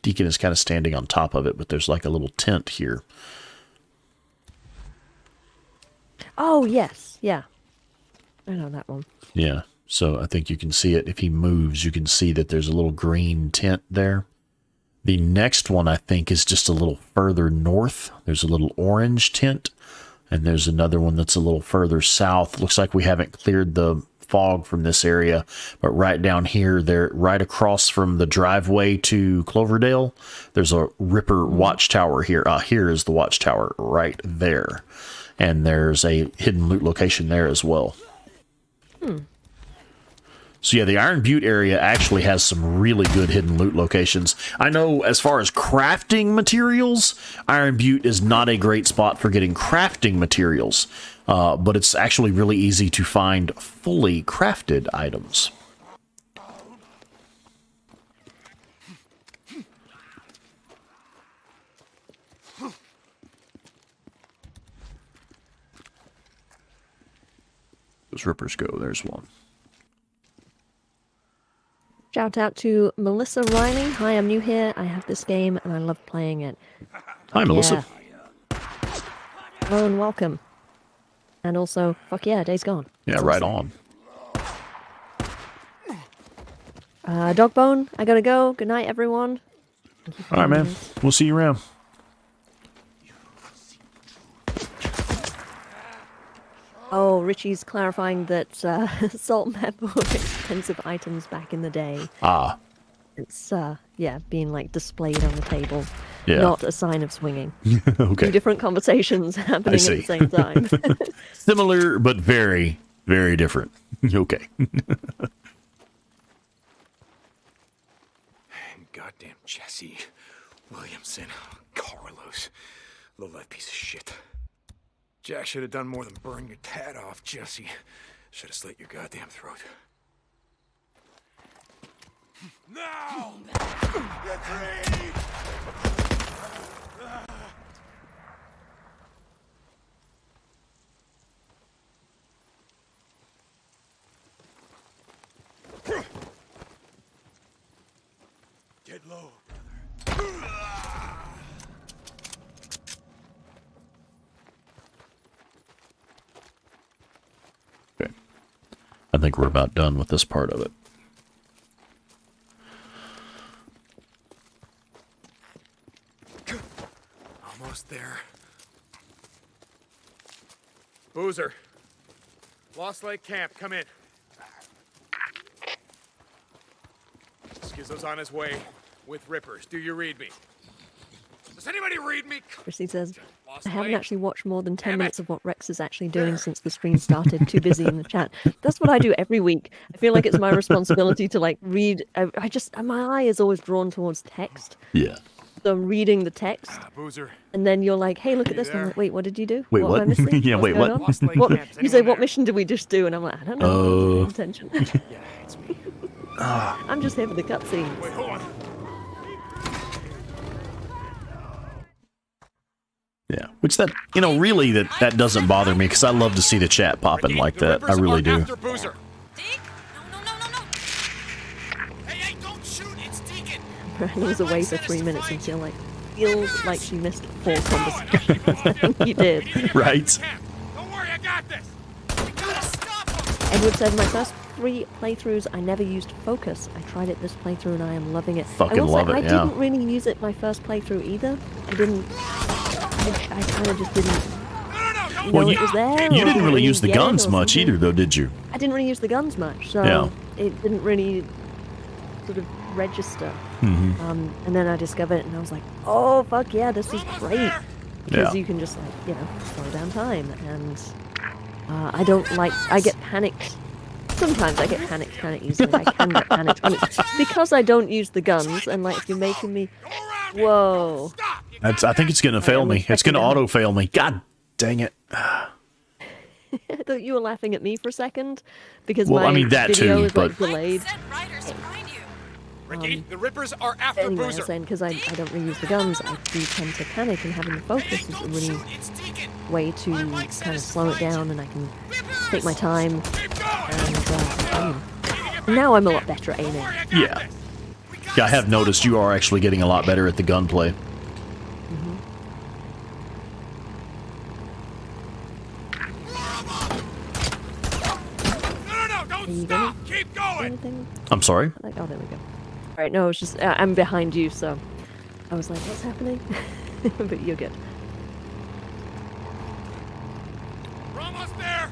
Deacon is kind of standing on top of it, but there's like a little tent here. Oh, yes. Yeah. I know that one. Yeah, so I think you can see it. If he moves, you can see that there's a little green tent there. The next one, I think, is just a little further north. There's a little orange tent, and there's another one that's a little further south. Looks like we haven't cleared the fog from this area, but right down here, there, right across from the driveway to Cloverdale, there's a Ripper watchtower here. Here is the watchtower right there, and there's a hidden loot location there as well. So yeah, the Iron Butte area actually has some really good hidden loot locations. I know as far as crafting materials, Iron Butte is not a great spot for getting crafting materials, but it's actually really easy to find fully crafted items. Those Rippers go, there's one. Shout out to Melissa Riley. Hi, I'm new here. I have this game and I love playing it. Hi, Melissa. Hello and welcome. And also, fuck yeah, Days Gone. Yeah, That's right awesome. on. Dogbone, I gotta go. Good night, everyone. All right, man. We'll see you around. Oh, Richie's clarifying that salt and pepper were expensive items back in the day. Ah. It's, yeah, being, like, displayed on the table. Yeah. Not a sign of swinging. Okay. Two different conversations happening at the same time. Similar, but very, very different. Okay. Goddamn Jesse Williamson. Carlos. Low-life piece of shit. Jack should have done more than burn your tat off, Jesse. Should have slit your goddamn throat. No! Get free! Get low, brother. Okay. I think we're about done with this part of it. Almost there. Boozer. Lost Lake Camp, come in. Skizzo's on his way with Rippers. Do you read me? Does anybody read me? Christy says, Lost I haven't Lake? actually watched more than 10 Damn minutes it. of what Rex is actually doing since the stream started. Too busy in the chat. That's what I do every week. I feel like it's my responsibility to like read. My eye is always drawn towards text. Yeah. So I'm reading the text. Boozer. And then you're like, hey, look at You this. And I'm there? like, wait, what did you do? Wait, Am I what? missing? Yeah, What's wait, going what? on? Lost Lake What- Camp's you say, anyone what there? mission did we just do? And I'm like, I don't know. I wasn't paying attention. Yeah, it's me. I'm just here for the cutscenes. Wait, hold on. Yeah. Which that, you know, really that doesn't bother me because I love to see the chat popping Deacon, like the that. I Rippers really are do. after Boozer. Deke? No. Hey, Miranda was away for 3 minutes and feels like she missed 4 conversations. You did. Right? Don't worry, I got this. We gotta stop him. Edward said, my first 3 playthroughs, I never used focus. I tried it this playthrough and I am loving it. Fucking I will love say, it, I yeah. didn't really use it my first playthrough either. I kind of just didn't know it was there. You or didn't really use the get it guns or much something. either, though, did you? I didn't really use the guns much, so Yeah. it didn't really sort of register. Mm-hmm. And then I discovered it and I was like, oh, fuck yeah, this is great. Because Yeah. you can just, slow down time. And I get panicked. Sometimes I get panicked kind of easily. I can get panicked. And it's because I don't use the guns, and if you're making me, whoa. I think it's going to fail me. It's going to auto-fail me. God dang it. I thought you were laughing at me for a second because Well, my I mean, that video too, is but- delayed. Ricky, the Rippers are after Anyway, I Boozer. was saying because I don't really use the guns, I do tend to panic, and having the focus is a really way to kind of slow it down, and I can take my time and aim. And now I'm a lot better at aiming. Yeah. Yeah, I have noticed you are actually getting a lot better at the gunplay. Are you gonna Keep do going. anything? I'm sorry? Oh, there we go. Alright, no, it's just, I'm behind you, so I was like, what's happening? But you're good. We're almost there.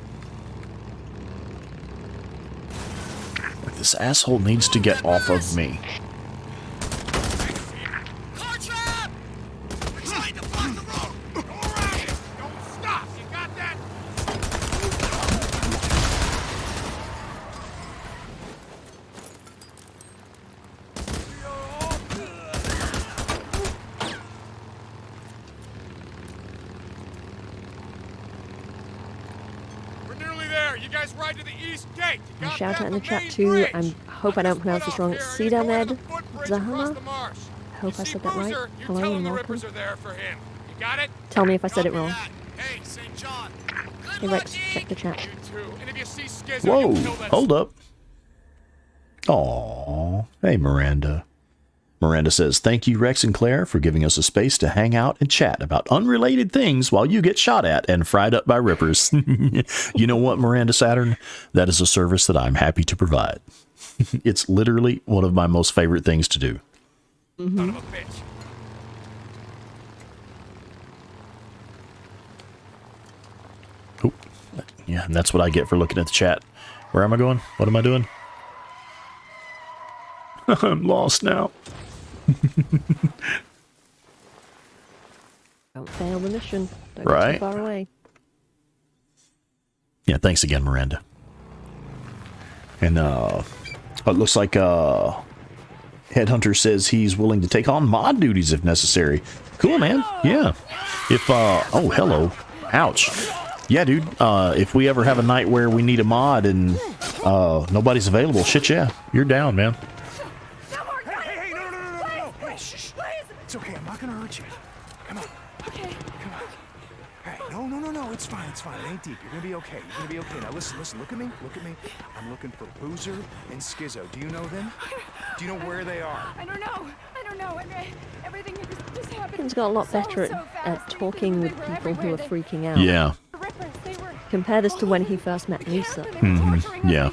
This asshole needs to get off of me. Car trap! We're trying to block the road. Go around it. Don't stop. You got that? We're nearly there. You guys ride to the east gate. You And got shout that out in the from chat Main too. Bridge. I hope I don't pronounce this wrong. It's Sidam Ed Zahama. I I hope I said that right. Hello and welcome. are there for him. You got it? Tell me if I said it wrong. Hey, St. John. Hey Rex, check the chat. You too. And if you see Skizzo, Whoa, you kill that hold up. Aw, hey Miranda. Miranda says, thank you, Rex and Claire, for giving us a space to hang out and chat about unrelated things while you get shot at and fried up by rippers. You know what, Miranda Saturn? That is a service that I'm happy to provide. It's literally one of my most favorite things to do. son of a bitch. Oop. Yeah, and that's what I get for looking at the chat. Where am I going? What am I doing? I'm lost now. Don't fail the mission. Don't go Right. too far away. Yeah, thanks again, Miranda. And it looks like Headhunter says he's willing to take on mod duties if necessary. Cool, man. Yeah. If oh, hello. Ouch. Yeah, dude. If we ever have a night where we need a mod and nobody's available, shit, yeah, you're down, man. Hey, no. Hey, shh. It's okay. I'm not gonna hurt you. Come on. Okay. Come on. Hey, no. It's fine. It ain't deep. You're gonna be okay. Now listen. Look at me. I'm looking for Boozer and Skizzo. Do you know them? Do you know where they are? I don't know. Everything just happened. He's got a lot better at talking with people who are freaking out. Yeah. Compare this to when he first met Lisa. Yeah.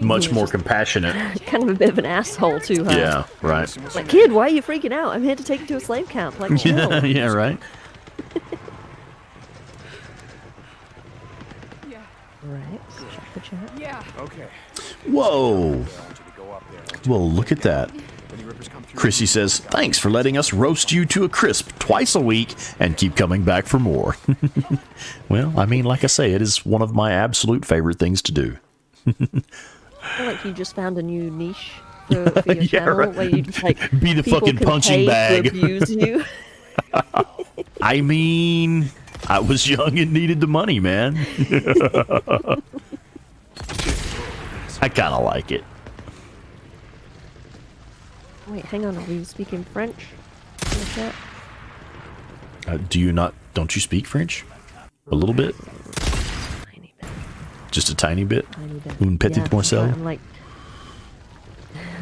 Much more compassionate. Kind of a bit of an asshole to her. Yeah, right. Like, kid, why are you freaking out? I'm here to take you to a slave camp. Like, chill. Yeah, right. Right. Check the chat. Yeah. Okay. Whoa. Well, look at that. Chrissy says, thanks for letting us roast you to a crisp twice a week and keep coming back for more. Well, I mean, like I say, it is one of my absolute favorite things to do. I feel like you just found a new niche for your Yeah, channel right. where you just like Be the people fucking can punching pay bag. to abuse you. I mean, I was young and needed the money, man. I kind of like it. Wait, hang on. Are we speaking French in the chat? Don't you speak French? A little bit? Tiny bit. Just a tiny bit? Tiny bit. Un petit Yeah, morceau?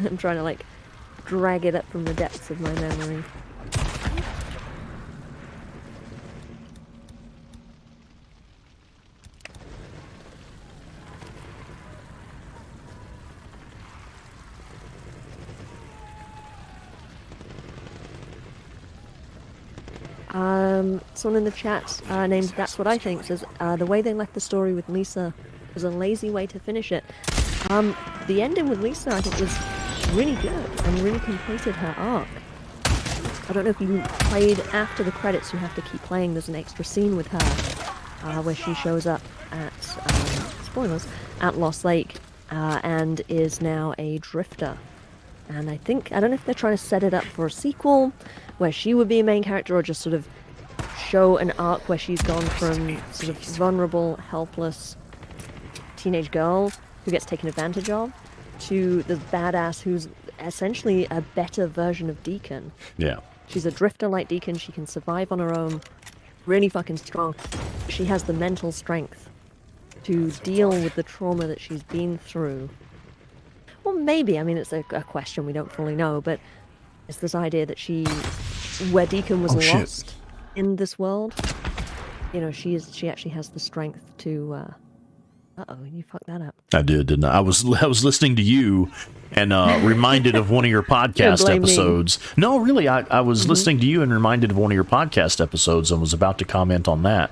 I'm trying to like drag it up from the depths of my memory. Someone in the chat named That's What I Think says the way they left the story with Lisa was a lazy way to finish it. The ending with Lisa I think was really good and really completed her arc. I don't know if you played after the credits, you have to keep playing. There's an extra scene with her where she shows up at, spoilers, at Lost Lake and is now a drifter. And I don't know if they're trying to set it up for a sequel where she would be a main character or just sort of show an arc where she's gone from sort of vulnerable, helpless teenage girl who gets taken advantage of to the badass who's essentially a better version of Deacon. Yeah. She's a drifter like Deacon. She can survive on her own. Really fucking strong. She has the mental strength to deal with the trauma that she's been through. Well, maybe. I mean, it's a question we don't fully know, but it's this idea that where Deacon was lost in this world, you know, she actually has the strength to. Uh-oh, you fucked that up. I did, didn't I? I was listening to you and reminded of one of your podcast episodes. Me. No, really, I was listening to you and reminded of one of your podcast episodes and was about to comment on that.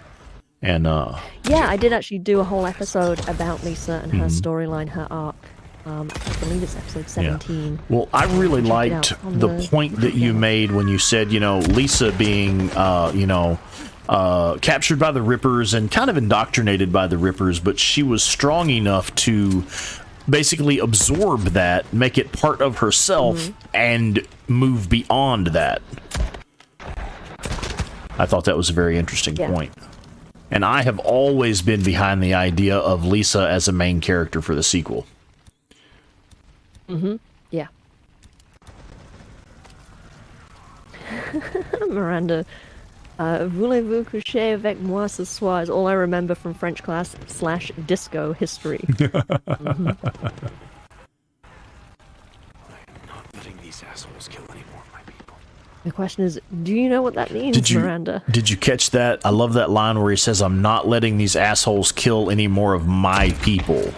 And yeah, I did actually do a whole episode about Lisa and her storyline, her arc. I believe it's episode 17. Yeah. Well, I really liked the point that you made when you said, you know, Lisa being, captured by the Rippers and kind of indoctrinated by the Rippers, but she was strong enough to basically absorb that, make it part of herself, and move beyond that. I thought that was a very interesting point. And I have always been behind the idea of Lisa as a main character for the sequel. Yeah. Miranda, voulez-vous coucher avec moi ce soir is all I remember from French class / disco history. I'm not letting these assholes kill any more of my people. The question is, do you know what that means, Miranda? Did you catch that? I love that line where he says, I'm not letting these assholes kill any more of my people.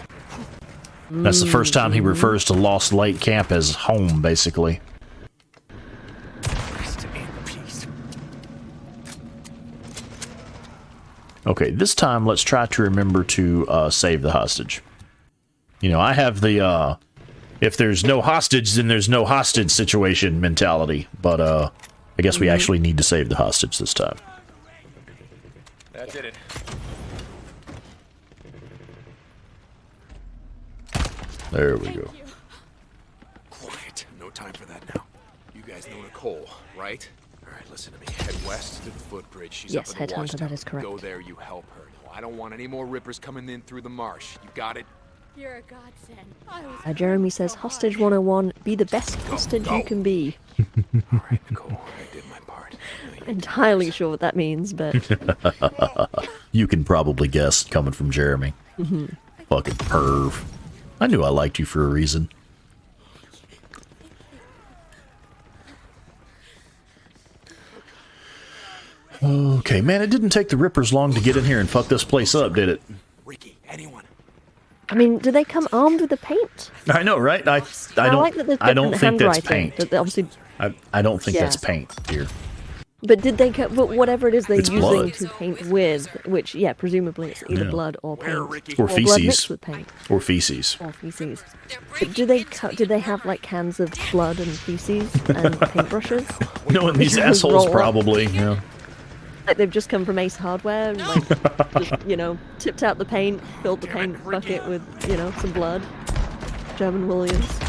That's the first time he refers to Lost Lake Camp as home, basically. Okay, this time let's try to remember to save the hostage. You know, I have the if there's no hostage, then there's no hostage situation mentality. But I guess we actually need to save the hostage this time. That did it. There we go. Quiet. No time for that now. You guys know Nicole, right? All right, listen to me. Head west to the footbridge. She's yes, up in the Headhunter, that is correct. Go there, you help her. No, I don't want any more Rippers coming in through the marsh. You got it? You're a godsend. Jeremy says, Hostage 101, be the best hostage you can be. All right, Nicole, I did my part. I'm entirely sure what that means, but... You can probably guess, coming from Jeremy. Fucking perv. I knew I liked you for a reason. Okay, man, it didn't take the Rippers long to get in here and fuck this place up, did it? Ricky, anyone? I mean, do they come armed with the paint? I know, right? I don't think that's paint. Obviously, I don't think that's paint here. But did they? But whatever it is they're using blood. to paint with, which presumably it's either blood or paint, or feces, blood mixed with paint, or feces. or feces. But do they have like cans of blood and feces and paintbrushes? No, and these assholes probably. Yeah. Like they've just come from Ace Hardware, and like just, tipped out the paint, filled the paint bucket with some blood. German Williams.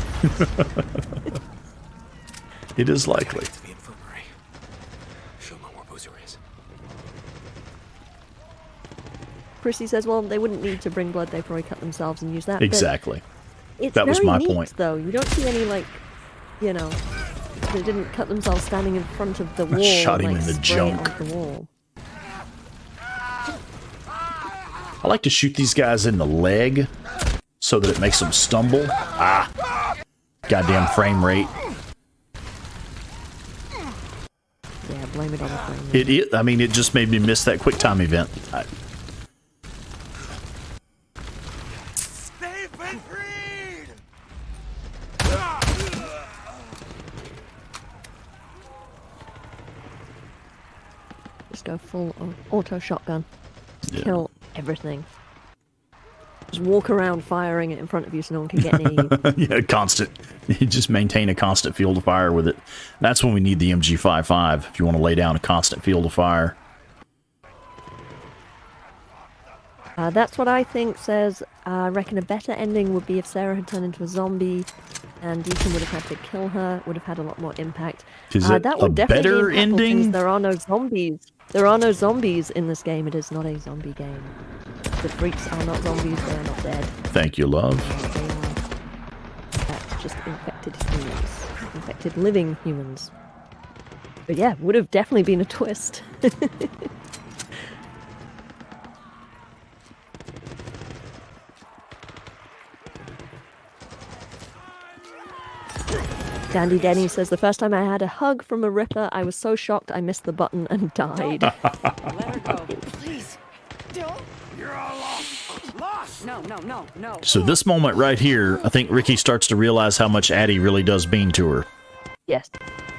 It is likely. To the infirmary. She'll know where Boozer is. Prissy says, well, they wouldn't need to bring blood, they probably cut themselves and use that. Exactly. It's that was very my neat, point. Though. You don't see any, they didn't cut themselves standing in front of the wall. Shot him and, in the spray junk. it onto the wall. I like to shoot these guys in the leg so that it makes them stumble. Goddamn frame rate. blame it on the phone. I mean, it just made me miss that quick time event. Safe and freed! Just go full auto shotgun. Yeah. Kill everything. Just walk around firing it in front of you so no one can get near you. Yeah, constant. You just maintain a constant field of fire with it. That's when we need the MG55, if you want to lay down a constant field of fire. That's what I think says, I reckon a better ending would be if Sarah had turned into a zombie and Deacon would have had to kill her, would have had a lot more impact. Is it that would a definitely better be impactful ending? since there are no zombies. There are no zombies in this game. It is not a zombie game. The freaks are not zombies. They are not dead. Thank you, love. They are just infected humans. Infected living humans. But yeah, would have definitely been a twist. Dandy Denny says, the first time I had a hug from a Ripper, I was so shocked I missed the button and died. Let her go. Please. Don't. You're all lost. Lost! No. So this moment right here, I think Ricky starts to realize how much Addie really does mean to her. Yes.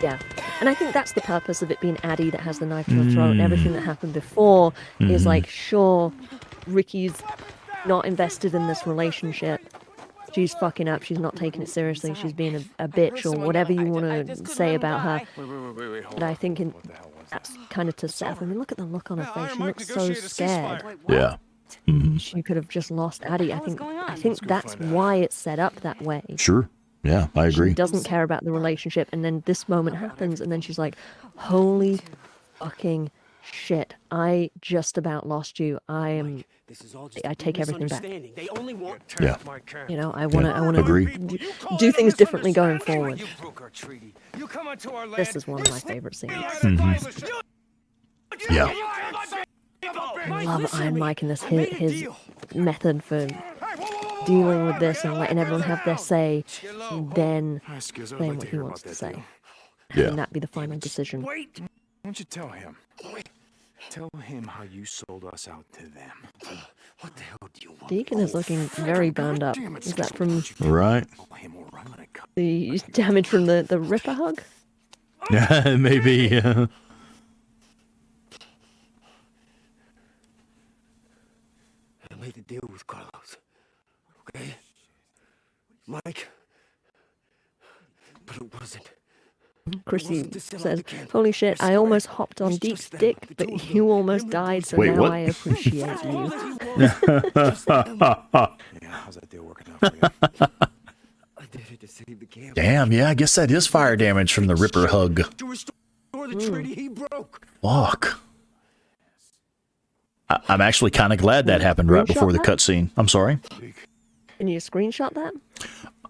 Yeah. And I think that's the purpose of it being Addie that has the knife to her throat, and everything that happened before is like, sure, Ricky's not invested in this relationship. She's fucking up. She's not taking it seriously. She's being a bitch or whatever you want to say about her. Wait, But I think that's kind of to set up. I mean, look at the look on her face. She looks so scared. Yeah. She could have just lost Addie. I think that's why it's set up that way. Sure. Yeah, I agree. She doesn't care about the relationship, and then this moment happens, and then she's like, holy fucking shit. I just about lost you. I take everything back. They only want Yeah. You know, I want to Agree. do things differently going forward. You broke our treaty. You come onto our land. This is one of my favorite scenes. Yeah. I love Iron Mike and his method for dealing with this and letting everyone have their say, and then saying what he wants to say. Yeah. And that be the final decision. Wait! Why don't you tell him? Tell him how you sold us out to them. What the hell do you want? Deacon is looking very burned up. Is that from Right. the damage from the Ripper hug? Yeah, maybe. I made a deal with Carlos. Okay? Mike. But it wasn't. Chrissy says, holy shit, I almost hopped on Deke's dick, but you almost died, so Wait, now what? I appreciate you. Yeah, how's that deal working out for you? I did it to save the camp. Damn, yeah, I guess that is fire damage from the Ripper hug. To restore the treaty he broke. Fuck. I'm actually kind of glad that happened right before the cutscene. I'm sorry. Can you screenshot that?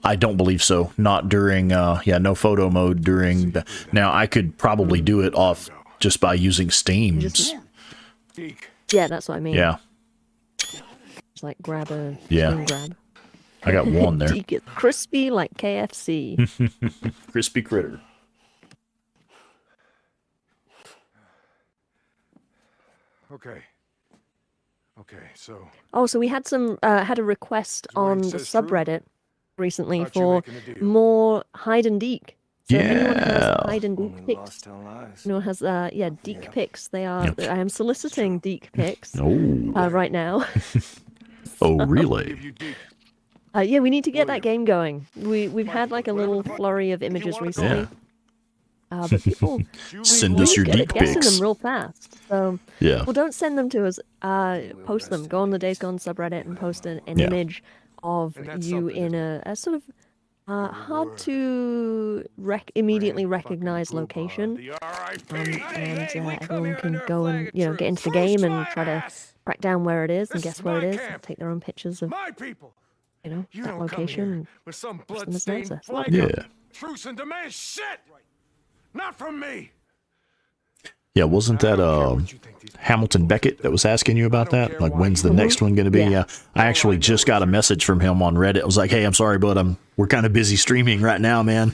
I don't believe so. Not during, no photo mode during. Now, I could probably do it off just by using Steam. Yeah, that's what I mean. Yeah. Just like grab a screen grab. I got one there. Deke is crispy like KFC. Crispy critter. Okay, so... Oh, so we had had a request on the says true? subreddit recently Thought you for making a deal. more hide and Deke. So if anyone has Yeah. hide and Deke pics, anyone has Deke pics, I am soliciting Deke pics Oh. right now. Oh, really? Yeah, we need to get that game going. We've had like a little flurry of images recently. But people Send us your good at Deke guessing pics. them real fast. So Yeah. well, don't send them to us. Post them. Go on the Days Gone subreddit and post an Yeah. image of you in a sort of hard to immediately recognize location, and everyone can go and get into the game and try to track down where it is and guess where it is and take their own pictures of that location. With some them as blood-stained answers. flag Yeah. up. Truce and demand shit! Not from me! Yeah, wasn't that Hamilton Beckett that was asking you about that? Like, when's the next one going to be? Yeah. I actually just got a message from him on Reddit. I was like, hey, I'm sorry, but we're kind of busy streaming right now, man.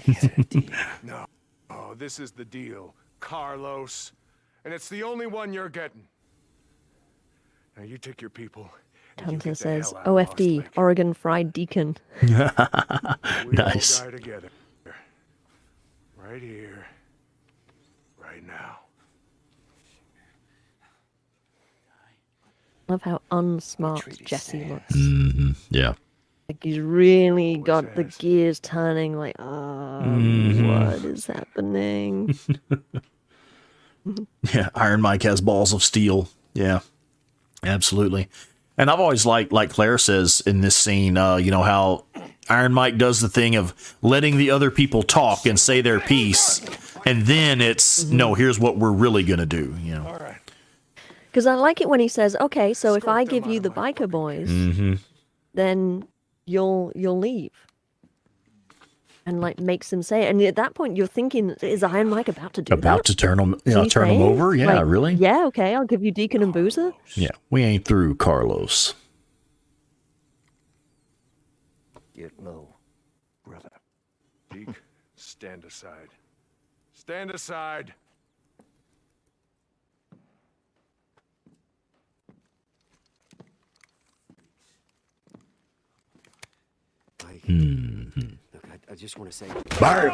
No. Oh, this is the deal. Carlos, and it's the only one you're getting. Now you take your people. and you Hunter get the says, hell out of Lost OFD, Lake. Oregon Fried Deacon. We Nice. all die together. Right here. Right now. Love how unsmart Jesse looks. Yeah. Like he's really Always got the has. gears turning, like, what is happening? Yeah, Iron Mike has balls of steel. Yeah, absolutely. And I've always liked, like Claire says in this scene, you know, how Iron Mike does the thing of letting the other people talk and say their piece, and then it's, no, here's what we're really going to do, you know. All right. Because I like it when he says, okay, so if Escort I them give out you of the my biker boys, Mm-hmm. then you'll leave. And like makes him say it. And at that point you're thinking, is Iron Mike about to do that? About to turn them, Is he turn them saying? over? Yeah, Like, really? Yeah, okay, I'll give you Deacon and Boozer. Yeah, we ain't through, Carlos. Get low, brother. Deke, stand aside. Stand aside. Mike, Mm-hmm. look, I just want to say, Bird!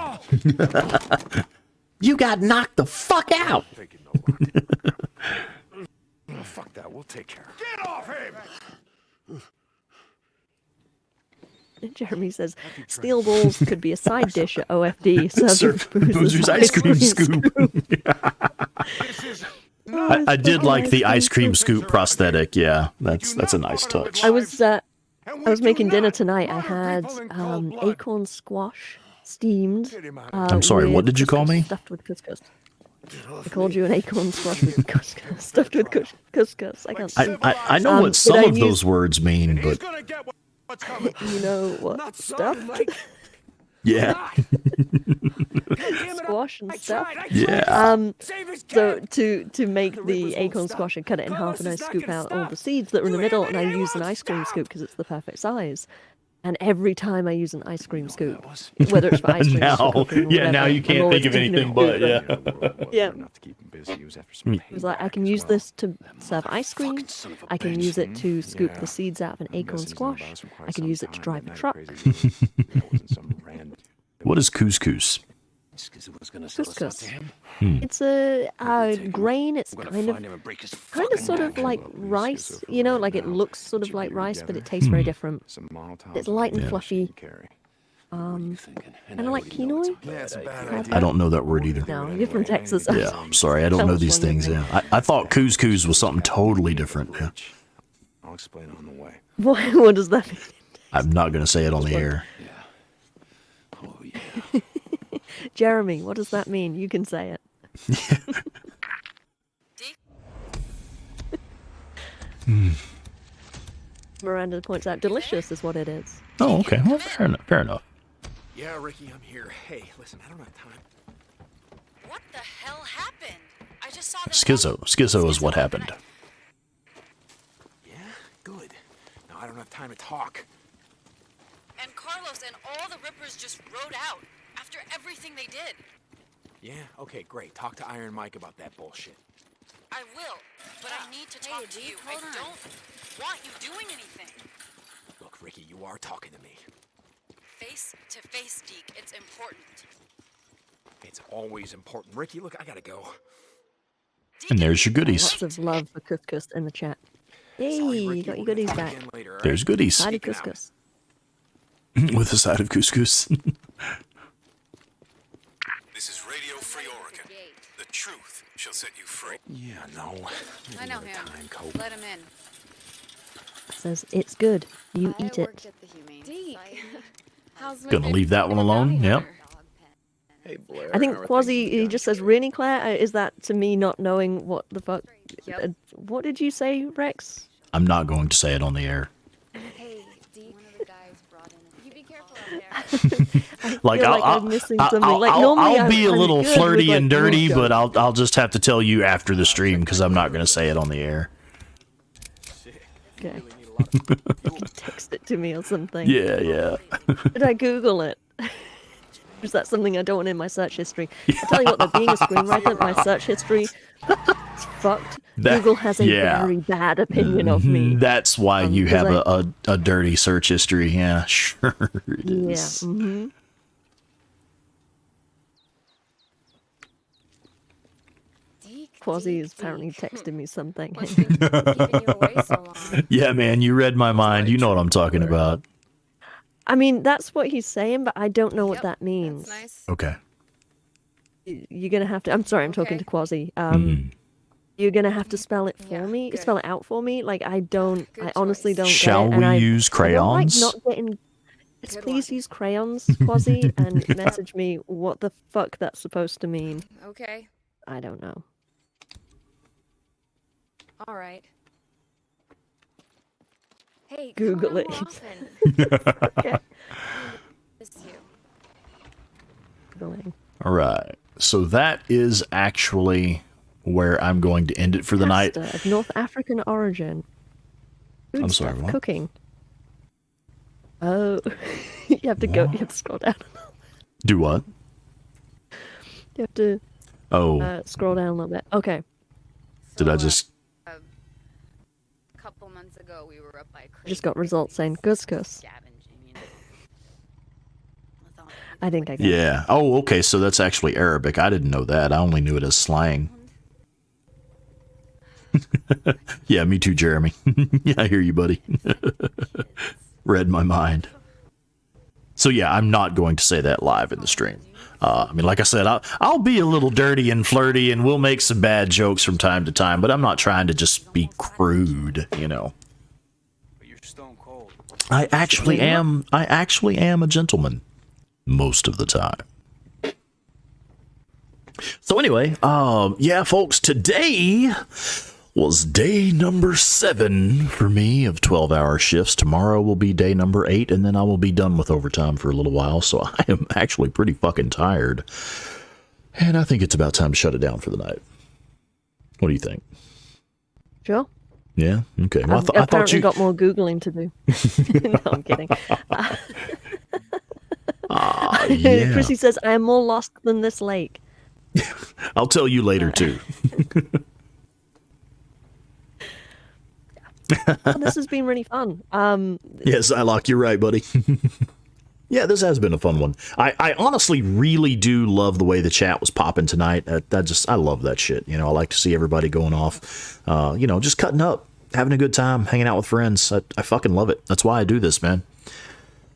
You got knocked the fuck out! Taking no luck. Oh, fuck that. We'll take care of it. Get off him! Jeremy says, steel balls could be a side dish at OFD. Sir, Serving Boozer's ice cream scoop. I did like the ice cream scoop prosthetic. Yeah, that's a nice touch. I was making dinner tonight. I had acorn squash steamed. I'm sorry, what with did you call couscous, me? Stuffed with couscous. I called you an acorn squash with couscous, stuffed with couscous. I can't. I know what some did I of those words mean, but You know what stuff? yeah, Squash and stuff. yeah. So to make the acorn squash, I cut it in half and I scoop out all the seeds that were in the middle, and I use an ice cream scoop because it's the perfect size. And every time I use an ice cream scoop, whether it's for ice cream or for Now, cooking or yeah, now whatever, you I'm can't always think of thinking anything but Boozer. yeah. Yeah. Enough to keep him busy. He was after some It was like, I can use this to serve ice cream. I can use it to scoop the seeds out of an acorn squash. I can use it to drive a truck. What is couscous? Couscous. It's a grain. It's kind of sort of like rice. You know, like it looks sort of like rice, but it tastes very different. It's light and fluffy. Kind of like quinoa. I don't know that word either. No, you're from Texas. Yeah, I'm sorry, I don't know these things. Yeah, I thought couscous was something totally different. Yeah, I'll explain on the way. What does that mean? I'm not gonna say it on the air. Jeremy, what does that mean? You can say it. Miranda points out, delicious is what it is. Oh, okay. Well, fair enough. Fair enough. Yeah, Ricky, I'm here. Hey, listen, I don't have time. What the hell happened? I just saw them. Schizo is what happened. Yeah, good. No, I don't have time to talk. And Carlos and all the Rippers just rode out after everything they did. Yeah, okay, great. Talk to Iron Mike about that bullshit. I will, but I need to talk to you. I don't want you doing anything. Look, Ricky, you are talking to me. Face to face, Deke. It's important. It's always important. Ricky, look, I gotta go. And there's your goodies. Lots of love for couscous in the chat. Yay, Sorry, you Ricky, got your we're gonna goodies talk back. again later, all right? There's goodies Howdy couscous. with a side of couscous. This is Radio Free Oregon. The truth shall set you free. Yeah, no. I know Maybe him. another time, Cope. Let him in. Says it's good. You eat it. At the Humane Society. How's Gonna leave that one alone. Yep. Hey, Blair. I think how are Quasi, things he going? just says, really, Claire? Is that to me not knowing what the fuck? What did you say, Rex? I'm not going to say it on the air. Hey, Deke. One of the guys brought in. You be careful out there. Like feel like I'm missing something. Like, normally I'll be a I'm little good with, flirty like, and dirty, voice but I'll just have to tell you after the stream because I'm not going to say it on the air. Okay. You can text it to me or something. Yeah, yeah. Did I Google it? Is that something I don't want in my search history? I tell you what, though, being a screenwriter, my search history is fucked. Google has a very bad opinion of me. That's why you have a dirty search history. Yeah, sure it is. Yeah. Mm-hmm. Quasi is apparently texting me something. Yeah, man, you read my mind. You know what I'm talking about. I mean, that's what he's saying, but I don't know what that means. Nice. Okay. You're gonna have to. I'm sorry, I'm talking to Quasi. You're gonna have to spell it for me. Spell it out for me. Like I honestly don't. Shall get it, we use crayons? I don't like not getting. Please use crayons, Quasi, and message me what the fuck that's supposed to mean. Okay. I don't know. All right. Hey, Google come it. on often. Okay. Miss you. Googling. All right. So that is actually where I'm going to end it for the night. Pasta of North African origin. Food I'm sorry, stuff, what? Cooking. Oh, you have to go. You have to scroll down. Do what? You have to. Scroll down a little bit. Okay. Did I just? A couple months ago, we were up by. Just got results saying couscous. I think I got it. Yeah. Oh, okay. So that's actually Arabic. I didn't know that. I only knew it as slang. Yeah, me too, Jeremy. Yeah, I hear you, buddy. Read my mind. So yeah, I'm not going to say that live in the stream. I mean, like I said, I'll be a little dirty and flirty, and we'll make some bad jokes from time to time, but I'm not trying to just be crude, you know. You're stone cold. I actually am a gentleman most of the time. So anyway, yeah, folks, today was day number 7 for me of 12-hour shifts. Tomorrow will be day number 8, and then I will be done with overtime for a little while, so I am actually pretty fucking tired. And I think it's about time to shut it down for the night. What do you think? Sure. Yeah? Okay. Well, I thought apparently you got more Googling to do. No, I'm kidding. yeah. Chrissy says, I am more lost than this lake. I'll tell you later, too. Well, this has been really fun. Yes, Ilock, you're right, buddy. Yeah, this has been a fun one. I honestly really do love the way the chat was popping tonight. I love that shit. You know, I like to see everybody going off, you know, just cutting up, having a good time, hanging out with friends. I fucking love it. That's why I do this, man.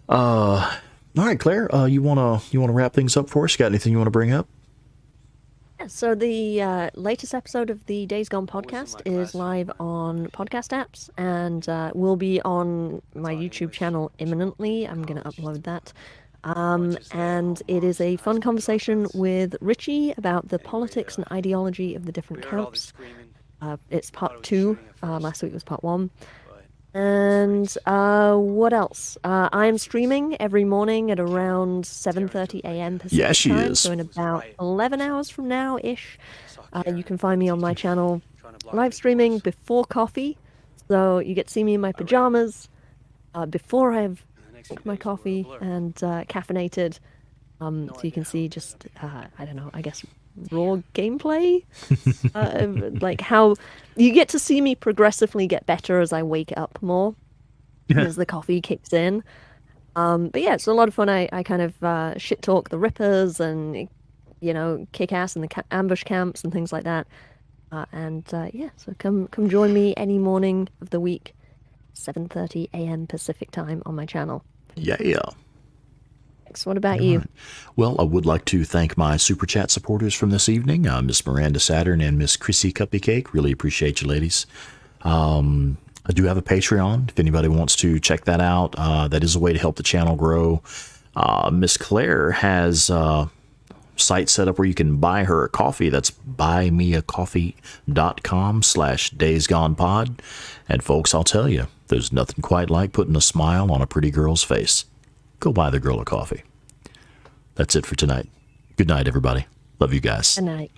All right, Claire, you wanna wrap things up for us? Got anything you want to bring up? So the latest episode of the Days Gone podcast is live on podcast apps and will be on my YouTube channel imminently. I'm going to upload that. And it is a fun conversation with Richie about the politics and ideology of the different camps. It's part 2. Last week was part 1. And what else? I am streaming every morning at around 7:30 a.m. Pacific time. So in about 11 hours from now-ish, you can find me on my channel live streaming before coffee. So you get to see me in my pajamas before I've drunk my coffee and caffeinated. So you can see just, I don't know, I guess raw gameplay, like how you get to see me progressively get better as I wake up more, as the coffee kicks in. But yeah, it's a lot of fun. I kind of shit talk the Rippers and, you know, kick ass in the ambush camps and things like that. Yeah, so come join me any morning of the week, 7:30 a.m. Pacific time on my channel. Yeah. What about you? Right. Well, I would like to thank my Super Chat supporters from this evening, Miss Miranda Saturn and Miss Chrissy Cupcake. Really appreciate you, ladies. I do have a Patreon, if anybody wants to check that out. That is a way to help the channel grow. Miss Claire has a site set up where you can buy her a coffee. That's buymeacoffee.com/daysgonepod. And folks, I'll tell you, there's nothing quite like putting a smile on a pretty girl's face. Go buy the girl a coffee. That's it for tonight. Good night, everybody. Love you guys. Good night.